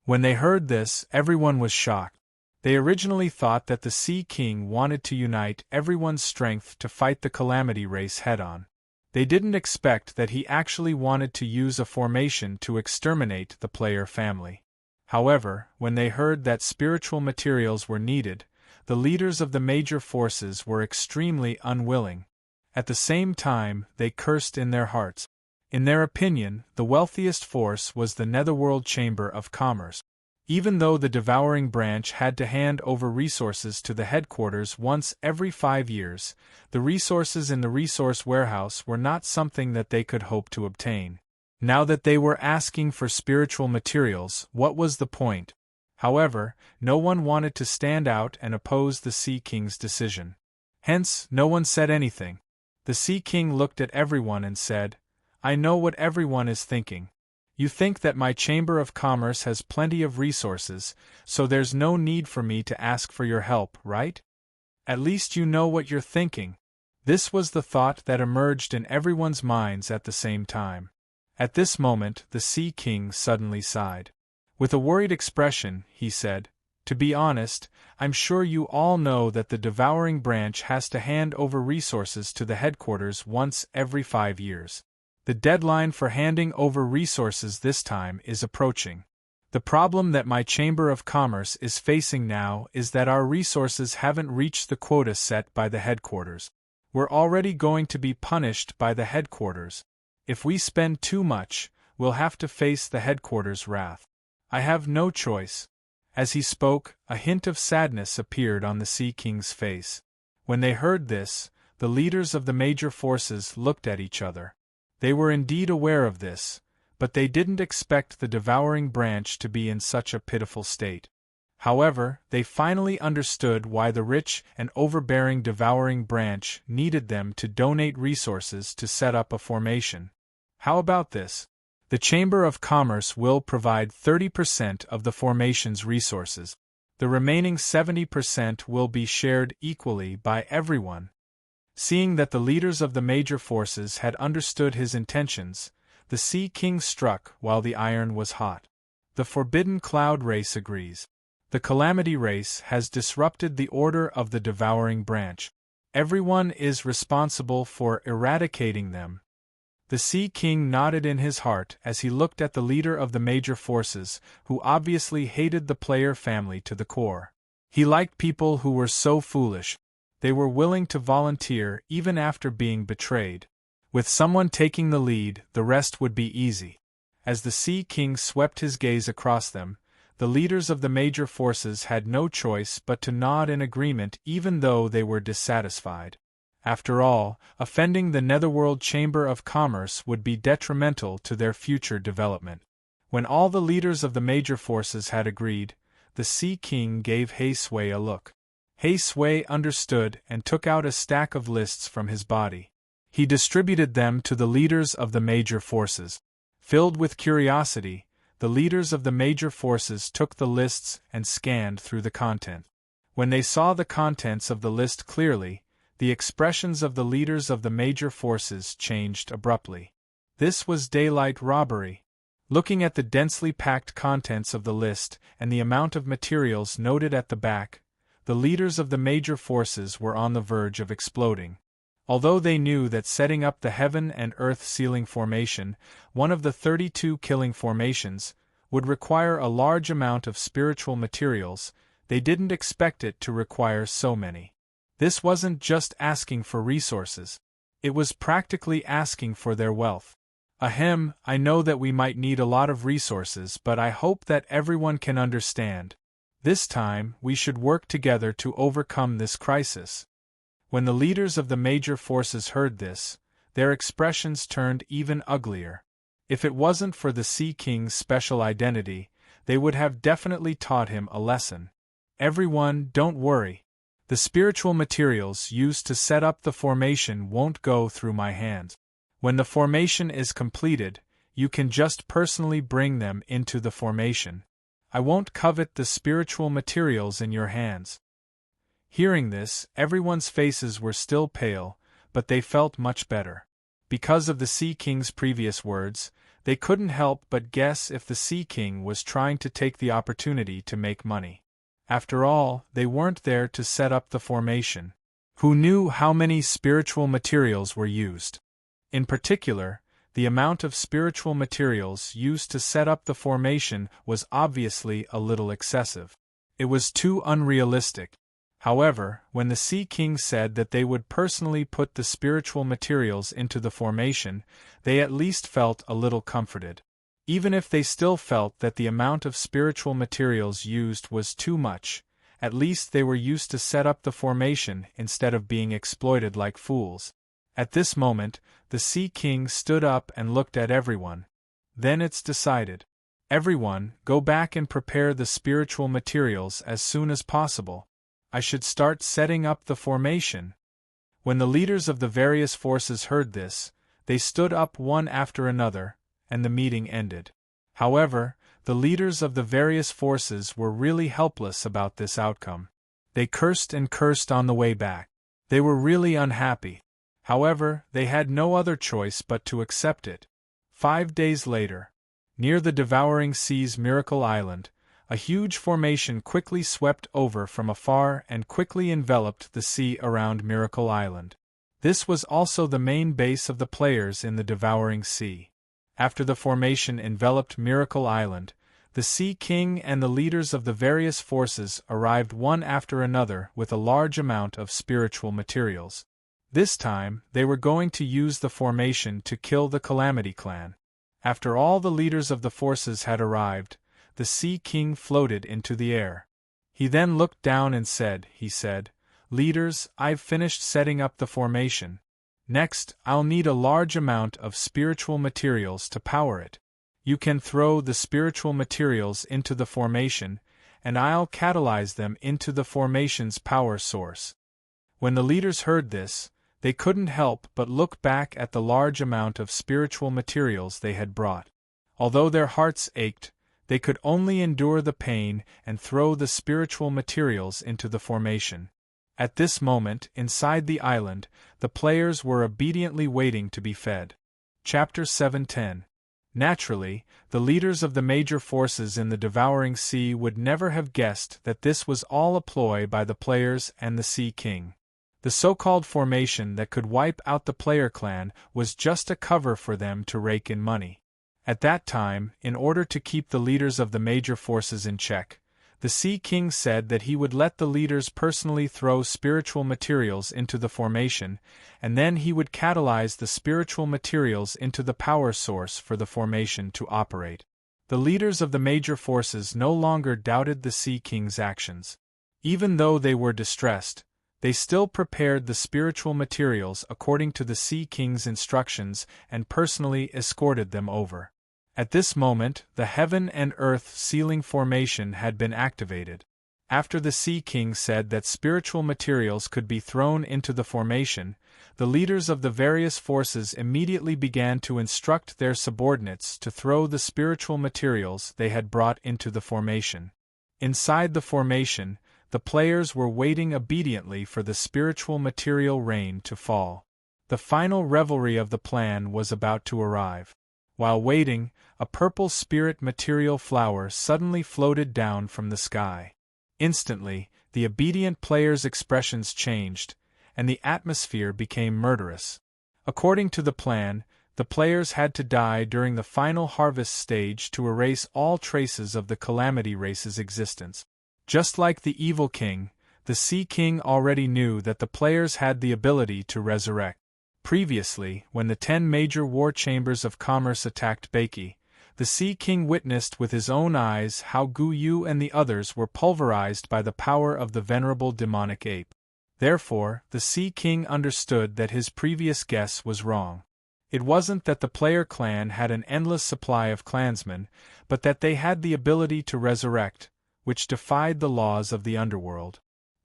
When they heard this, everyone was shocked. They originally thought that the Sea King wanted to unite everyone's strength to fight the calamity race head-on. They didn't expect that he actually wanted to use a formation to exterminate the player family. However, when they heard that spiritual materials were needed, the leaders of the major forces were extremely unwilling. At the same time, they cursed in their hearts. In their opinion, the wealthiest force was the Netherworld Chamber of Commerce. Even though the Devouring Branch had to hand over resources to the headquarters once every 5 years, the resources in the resource warehouse were not something that they could hope to obtain. Now that they were asking for spiritual materials, what was the point? However, no one wanted to stand out and oppose the Sea King's decision. Hence, no one said anything. The Sea King looked at everyone and said, "I know what everyone is thinking. You think that my Chamber of Commerce has plenty of resources, so there's no need for me to ask for your help, right? At least you know what you're thinking." This was the thought that emerged in everyone's minds at the same time. At this moment, the Sea King suddenly sighed. With a worried expression, he said, "To be honest, I'm sure you all know that the Devouring Branch has to hand over resources to the headquarters once every 5 years. The deadline for handing over resources this time is approaching. The problem that my Chamber of Commerce is facing now is that our resources haven't reached the quota set by the headquarters. We're already going to be punished by the headquarters. If we spend too much, we'll have to face the headquarters' wrath. I have no choice." As he spoke, a hint of sadness appeared on the Sea King's face. When they heard this, the leaders of the major forces looked at each other. They were indeed aware of this, but they didn't expect the Devouring Branch to be in such a pitiful state. However, they finally understood why the rich and overbearing Devouring Branch needed them to donate resources to set up a formation. How about this? The Chamber of Commerce will provide 30% of the formation's resources. The remaining 70% will be shared equally by everyone. Seeing that the leaders of the major forces had understood his intentions, the Sea King struck while the iron was hot. The Forbidden Cloud race agrees. The Calamity race has disrupted the order of the Devouring Branch. Everyone is responsible for eradicating them. The Sea King nodded in his heart as he looked at the leader of the major forces, who obviously hated the player family to the core. He liked people who were so foolish. They were willing to volunteer even after being betrayed. With someone taking the lead, the rest would be easy. As the Sea King swept his gaze across them, the leaders of the major forces had no choice but to nod in agreement even though they were dissatisfied. After all, offending the Netherworld Chamber of Commerce would be detrimental to their future development. When all the leaders of the major forces had agreed, the Sea King gave Sui a look. Sui understood and took out a stack of lists from his body. He distributed them to the leaders of the major forces. Filled with curiosity, the leaders of the major forces took the lists and scanned through the content. When they saw the contents of the list clearly, the expressions of the leaders of the major forces changed abruptly. This was daylight robbery. Looking at the densely packed contents of the list and the amount of materials noted at the back, the leaders of the major forces were on the verge of exploding. Although they knew that setting up the Heaven and Earth Sealing Formation, one of the 32 killing formations, would require a large amount of spiritual materials, they didn't expect it to require so many. This wasn't just asking for resources. It was practically asking for their wealth. Ahem, I know that we might need a lot of resources, but I hope that everyone can understand. This time, we should work together to overcome this crisis. When the leaders of the major forces heard this, their expressions turned even uglier. If it wasn't for the Sea King's special identity, they would have definitely taught him a lesson. Everyone, don't worry. The spiritual materials used to set up the formation won't go through my hands. When the formation is completed, you can just personally bring them into the formation. I won't covet the spiritual materials in your hands. Hearing this, everyone's faces were still pale, but they felt much better. Because of the Sea King's previous words, they couldn't help but guess if the Sea King was trying to take the opportunity to make money. After all, they weren't there to set up the formation. Who knew how many spiritual materials were used? In particular, the amount of spiritual materials used to set up the formation was obviously a little excessive. It was too unrealistic. However, when the Sea King said that they would personally put the spiritual materials into the formation, they at least felt a little comforted. Even if they still felt that the amount of spiritual materials used was too much, at least they were used to set up the formation instead of being exploited like fools. At this moment, the Sea King stood up and looked at everyone. Then it's decided. Everyone, go back and prepare the spiritual materials as soon as possible. I should start setting up the formation. When the leaders of the various forces heard this, they stood up one after another, and the meeting ended. However, the leaders of the various forces were really helpless about this outcome. They cursed and cursed on the way back. They were really unhappy. However, they had no other choice but to accept it. 5 days later, near the Devouring Sea's Miracle Island, a huge formation quickly swept over from afar and quickly enveloped the sea around Miracle Island. This was also the main base of the players in the Devouring Sea. After the formation enveloped Miracle Island, the Sea King and the leaders of the various forces arrived one after another with a large amount of spiritual materials. This time, they were going to use the formation to kill the Calamity Clan. After all the leaders of the forces had arrived, the Sea King floated into the air. He then looked down and said, "Leaders, I've finished setting up the formation. Next, I'll need a large amount of spiritual materials to power it. You can throw the spiritual materials into the formation, and I'll catalyze them into the formation's power source." When the leaders heard this, they couldn't help but look back at the large amount of spiritual materials they had brought. Although their hearts ached, they could only endure the pain and throw the spiritual materials into the formation. At this moment, inside the island, the players were obediently waiting to be fed. Chapter 7:10. Naturally, the leaders of the major forces in the Devouring Sea would never have guessed that this was all a ploy by the players and the Sea King. The so-called formation that could wipe out the player clan was just a cover for them to rake in money. At that time, in order to keep the leaders of the major forces in check, the Sea King said that he would let the leaders personally throw spiritual materials into the formation, and then he would catalyze the spiritual materials into the power source for the formation to operate. The leaders of the major forces no longer doubted the Sea King's actions. Even though they were distressed, they still prepared the spiritual materials according to the Sea King's instructions and personally escorted them over. At this moment, the heaven and earth sealing formation had been activated. After the Sea King said that spiritual materials could be thrown into the formation, the leaders of the various forces immediately began to instruct their subordinates to throw the spiritual materials they had brought into the formation. Inside the formation, the players were waiting obediently for the spiritual material rain to fall. The final revelry of the plan was about to arrive. While waiting, a purple spirit material flower suddenly floated down from the sky. Instantly, the obedient players' expressions changed, and the atmosphere became murderous. According to the plan, the players had to die during the final harvest stage to erase all traces of the Calamity race's existence. Just like the Evil King, the Sea King already knew that the players had the ability to resurrect. Previously, when the 10 major war chambers of commerce attacked Baiki, the Sea King witnessed with his own eyes how Gu Yu and the others were pulverized by the power of the venerable demonic ape. Therefore, the Sea King understood that his previous guess was wrong. It wasn't that the player clan had an endless supply of clansmen, but that they had the ability to resurrect, which defied the laws of the underworld.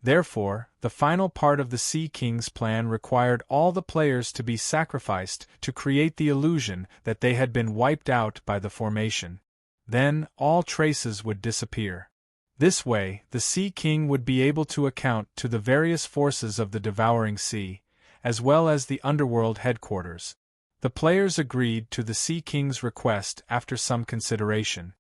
Therefore, the final part of the Sea King's plan required all the players to be sacrificed to create the illusion that they had been wiped out by the formation. Then, all traces would disappear. This way, the Sea King would be able to account to the various forces of the Devouring Sea, as well as the underworld headquarters. The players agreed to the Sea King's request after some consideration.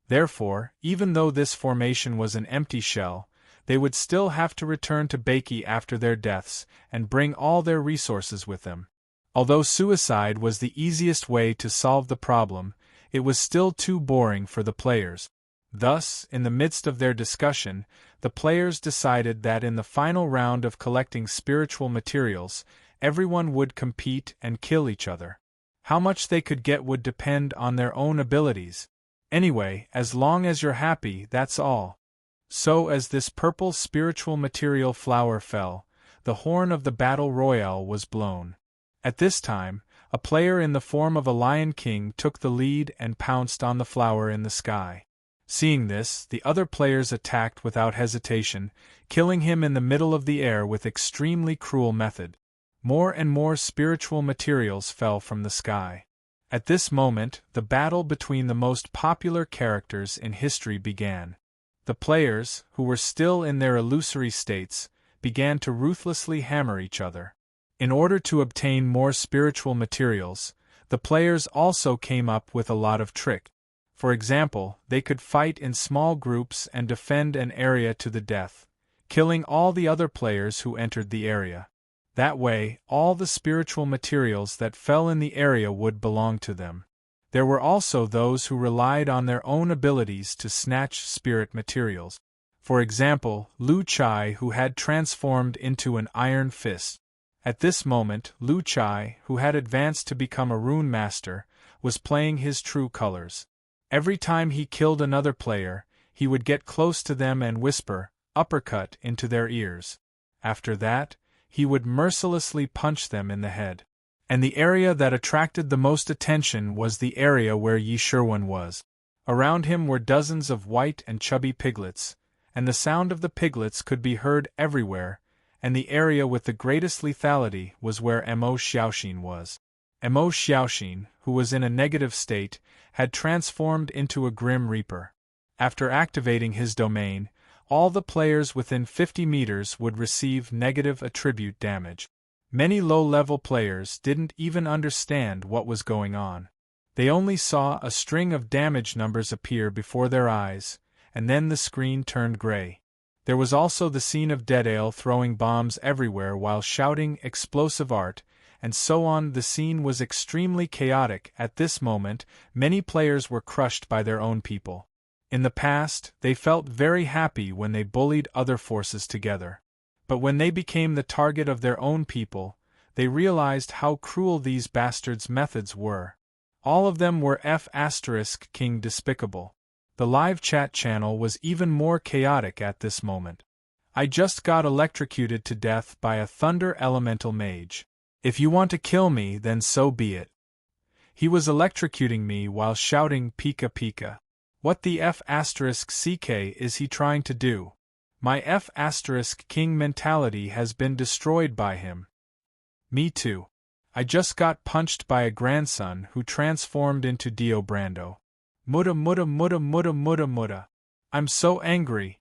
Therefore, even though this formation was an empty shell, they would still have to return to Baiki after their deaths and bring all their resources with them. Although suicide was the easiest way to solve the problem, it was still too boring for the players. Thus, in the midst of their discussion, the players decided that in the final round of collecting spiritual materials, everyone would compete and kill each other. How much they could get would depend on their own abilities. Anyway, as long as you're happy, that's all. So as this purple spiritual material flower fell, the horn of the battle royale was blown. At this time, a player in the form of a Lion King took the lead and pounced on the flower in the sky. Seeing this, the other players attacked without hesitation, killing him in the middle of the air with extremely cruel method. More and more spiritual materials fell from the sky. At this moment, the battle between the most popular characters in history began. The players, who were still in their illusory states, began to ruthlessly hammer each other. In order to obtain more spiritual materials, the players also came up with a lot of trick. For example, they could fight in small groups and defend an area to the death, killing all the other players who entered the area. That way, all the spiritual materials that fell in the area would belong to them. There were also those who relied on their own abilities to snatch spirit materials. For example, Lu Chai, who had transformed into an iron fist. At this moment, Lu Chai, who had advanced to become a rune master, was playing his true colors. Every time he killed another player, he would get close to them and whisper, uppercut, into their ears. After that, he would mercilessly punch them in the head. And the area that attracted the most attention was the area where Yi Sherwan was. Around him were dozens of white and chubby piglets, and the sound of the piglets could be heard everywhere, and the area with the greatest lethality was where Mo Xiaoxin was. Mo Xiaoxin, who was in a negative state, had transformed into a Grim Reaper. After activating his domain, all the players within 50 meters would receive negative attribute damage. Many low-level players didn't even understand what was going on. They only saw a string of damage numbers appear before their eyes, and then the screen turned gray. There was also the scene of Deadale throwing bombs everywhere while shouting explosive art, and so on. The scene was extremely chaotic. At this moment, many players were crushed by their own people. In the past, they felt very happy when they bullied other forces together. But when they became the target of their own people, they realized how cruel these bastards' methods were. All of them were King despicable. The live chat channel was even more chaotic at this moment. I just got electrocuted to death by a thunder elemental mage. If you want to kill me, then so be it. He was electrocuting me while shouting Pika Pika. What the CK is he trying to do? My King mentality has been destroyed by him. Me too. I just got punched by a grandson who transformed into Dio Brando. Mutta mutta mutta mutta mutta mutta. I'm so angry.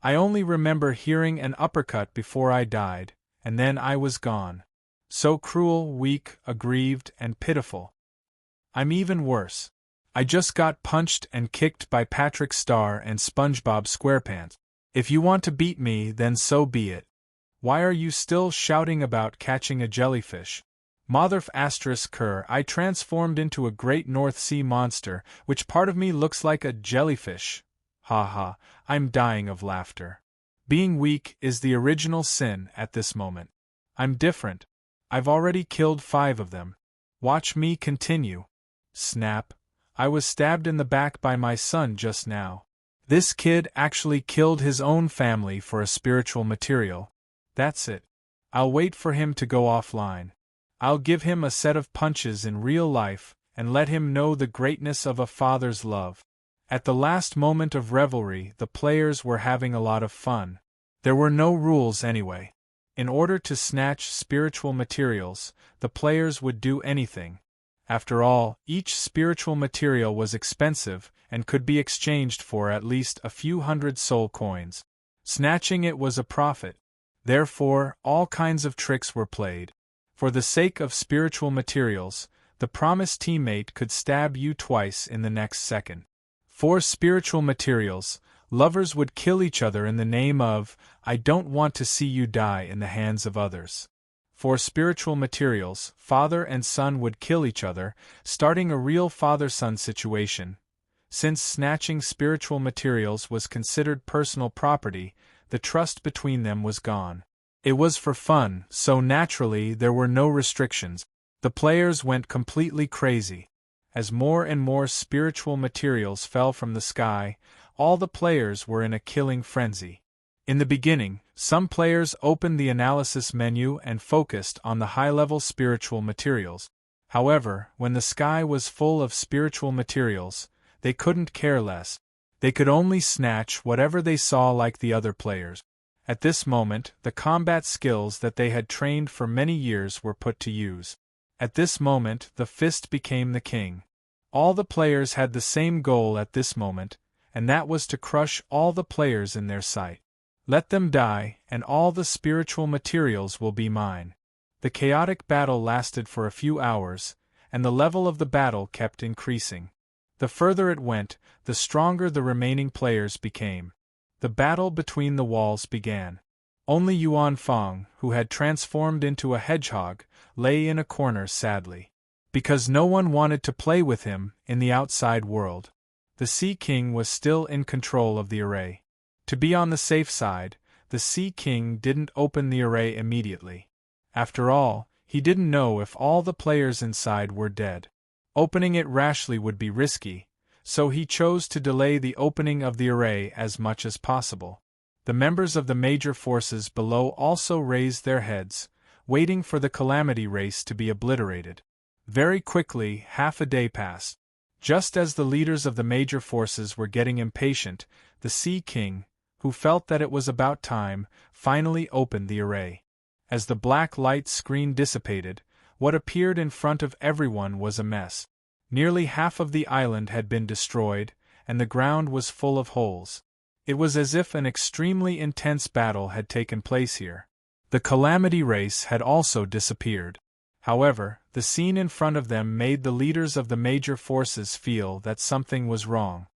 I only remember hearing an uppercut before I died, and then I was gone. So cruel, weak, aggrieved, and pitiful. I'm even worse. I just got punched and kicked by Patrick Star and SpongeBob SquarePants. If you want to beat me, then so be it. Why are you still shouting about catching a jellyfish? Motherf Kerr, I transformed into a great North Sea monster, which part of me looks like a jellyfish. Ha ha, I'm dying of laughter. Being weak is the original sin at this moment. I'm different. I've already killed 5 of them. Watch me continue. Snap. I was stabbed in the back by my son just now. This kid actually killed his own family for a spiritual material. That's it. I'll wait for him to go offline. I'll give him a set of punches in real life, and let him know the greatness of a father's love. At the last moment of revelry, the players were having a lot of fun. There were no rules anyway. In order to snatch spiritual materials, the players would do anything. After all, each spiritual material was expensive and could be exchanged for at least a few hundred soul coins. Snatching it was a profit. Therefore, all kinds of tricks were played. For the sake of spiritual materials, the promised teammate could stab you twice in the next second. For spiritual materials, lovers would kill each other in the name of, "I don't want to see you die in the hands of others." For spiritual materials, father and son would kill each other, starting a real father-son situation. Since snatching spiritual materials was considered personal property, the trust between them was gone. It was for fun, so naturally there were no restrictions. The players went completely crazy. As more and more spiritual materials fell from the sky, all the players were in a killing frenzy. In the beginning, some players opened the analysis menu and focused on the high-level spiritual materials. However, when the sky was full of spiritual materials, they couldn't care less. They could only snatch whatever they saw like the other players. At this moment, the combat skills that they had trained for many years were put to use. At this moment, the fist became the king. All the players had the same goal at this moment, and that was to crush all the players in their sight. Let them die, and all the spiritual materials will be mine. The chaotic battle lasted for a few hours, and the level of the battle kept increasing. The further it went, the stronger the remaining players became. The battle between the walls began. Only Yuan Fong, who had transformed into a hedgehog, lay in a corner sadly. Because no one wanted to play with him in the outside world. The Sea King was still in control of the array. To be on the safe side, the Sea King didn't open the array immediately. After all, he didn't know if all the players inside were dead. Opening it rashly would be risky, so he chose to delay the opening of the array as much as possible. The members of the major forces below also raised their heads, waiting for the calamity race to be obliterated. Very quickly, half a day passed. Just as the leaders of the major forces were getting impatient, the Sea King, who felt that it was about time, finally opened the array. As the black light screen dissipated, what appeared in front of everyone was a mess. Nearly half of the island had been destroyed, and the ground was full of holes. It was as if an extremely intense battle had taken place here. The calamity race had also disappeared. However, the scene in front of them made the leaders of the major forces feel that something was wrong.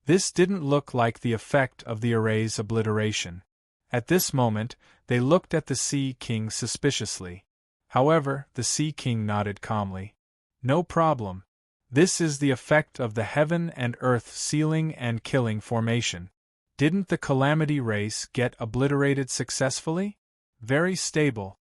This didn't look like the effect of the array's obliteration. At this moment, they looked at the Sea King suspiciously. However, the Sea King nodded calmly. "No problem. This is the effect of the heaven and earth sealing and killing formation. Didn't the calamity race get obliterated successfully? Very stable.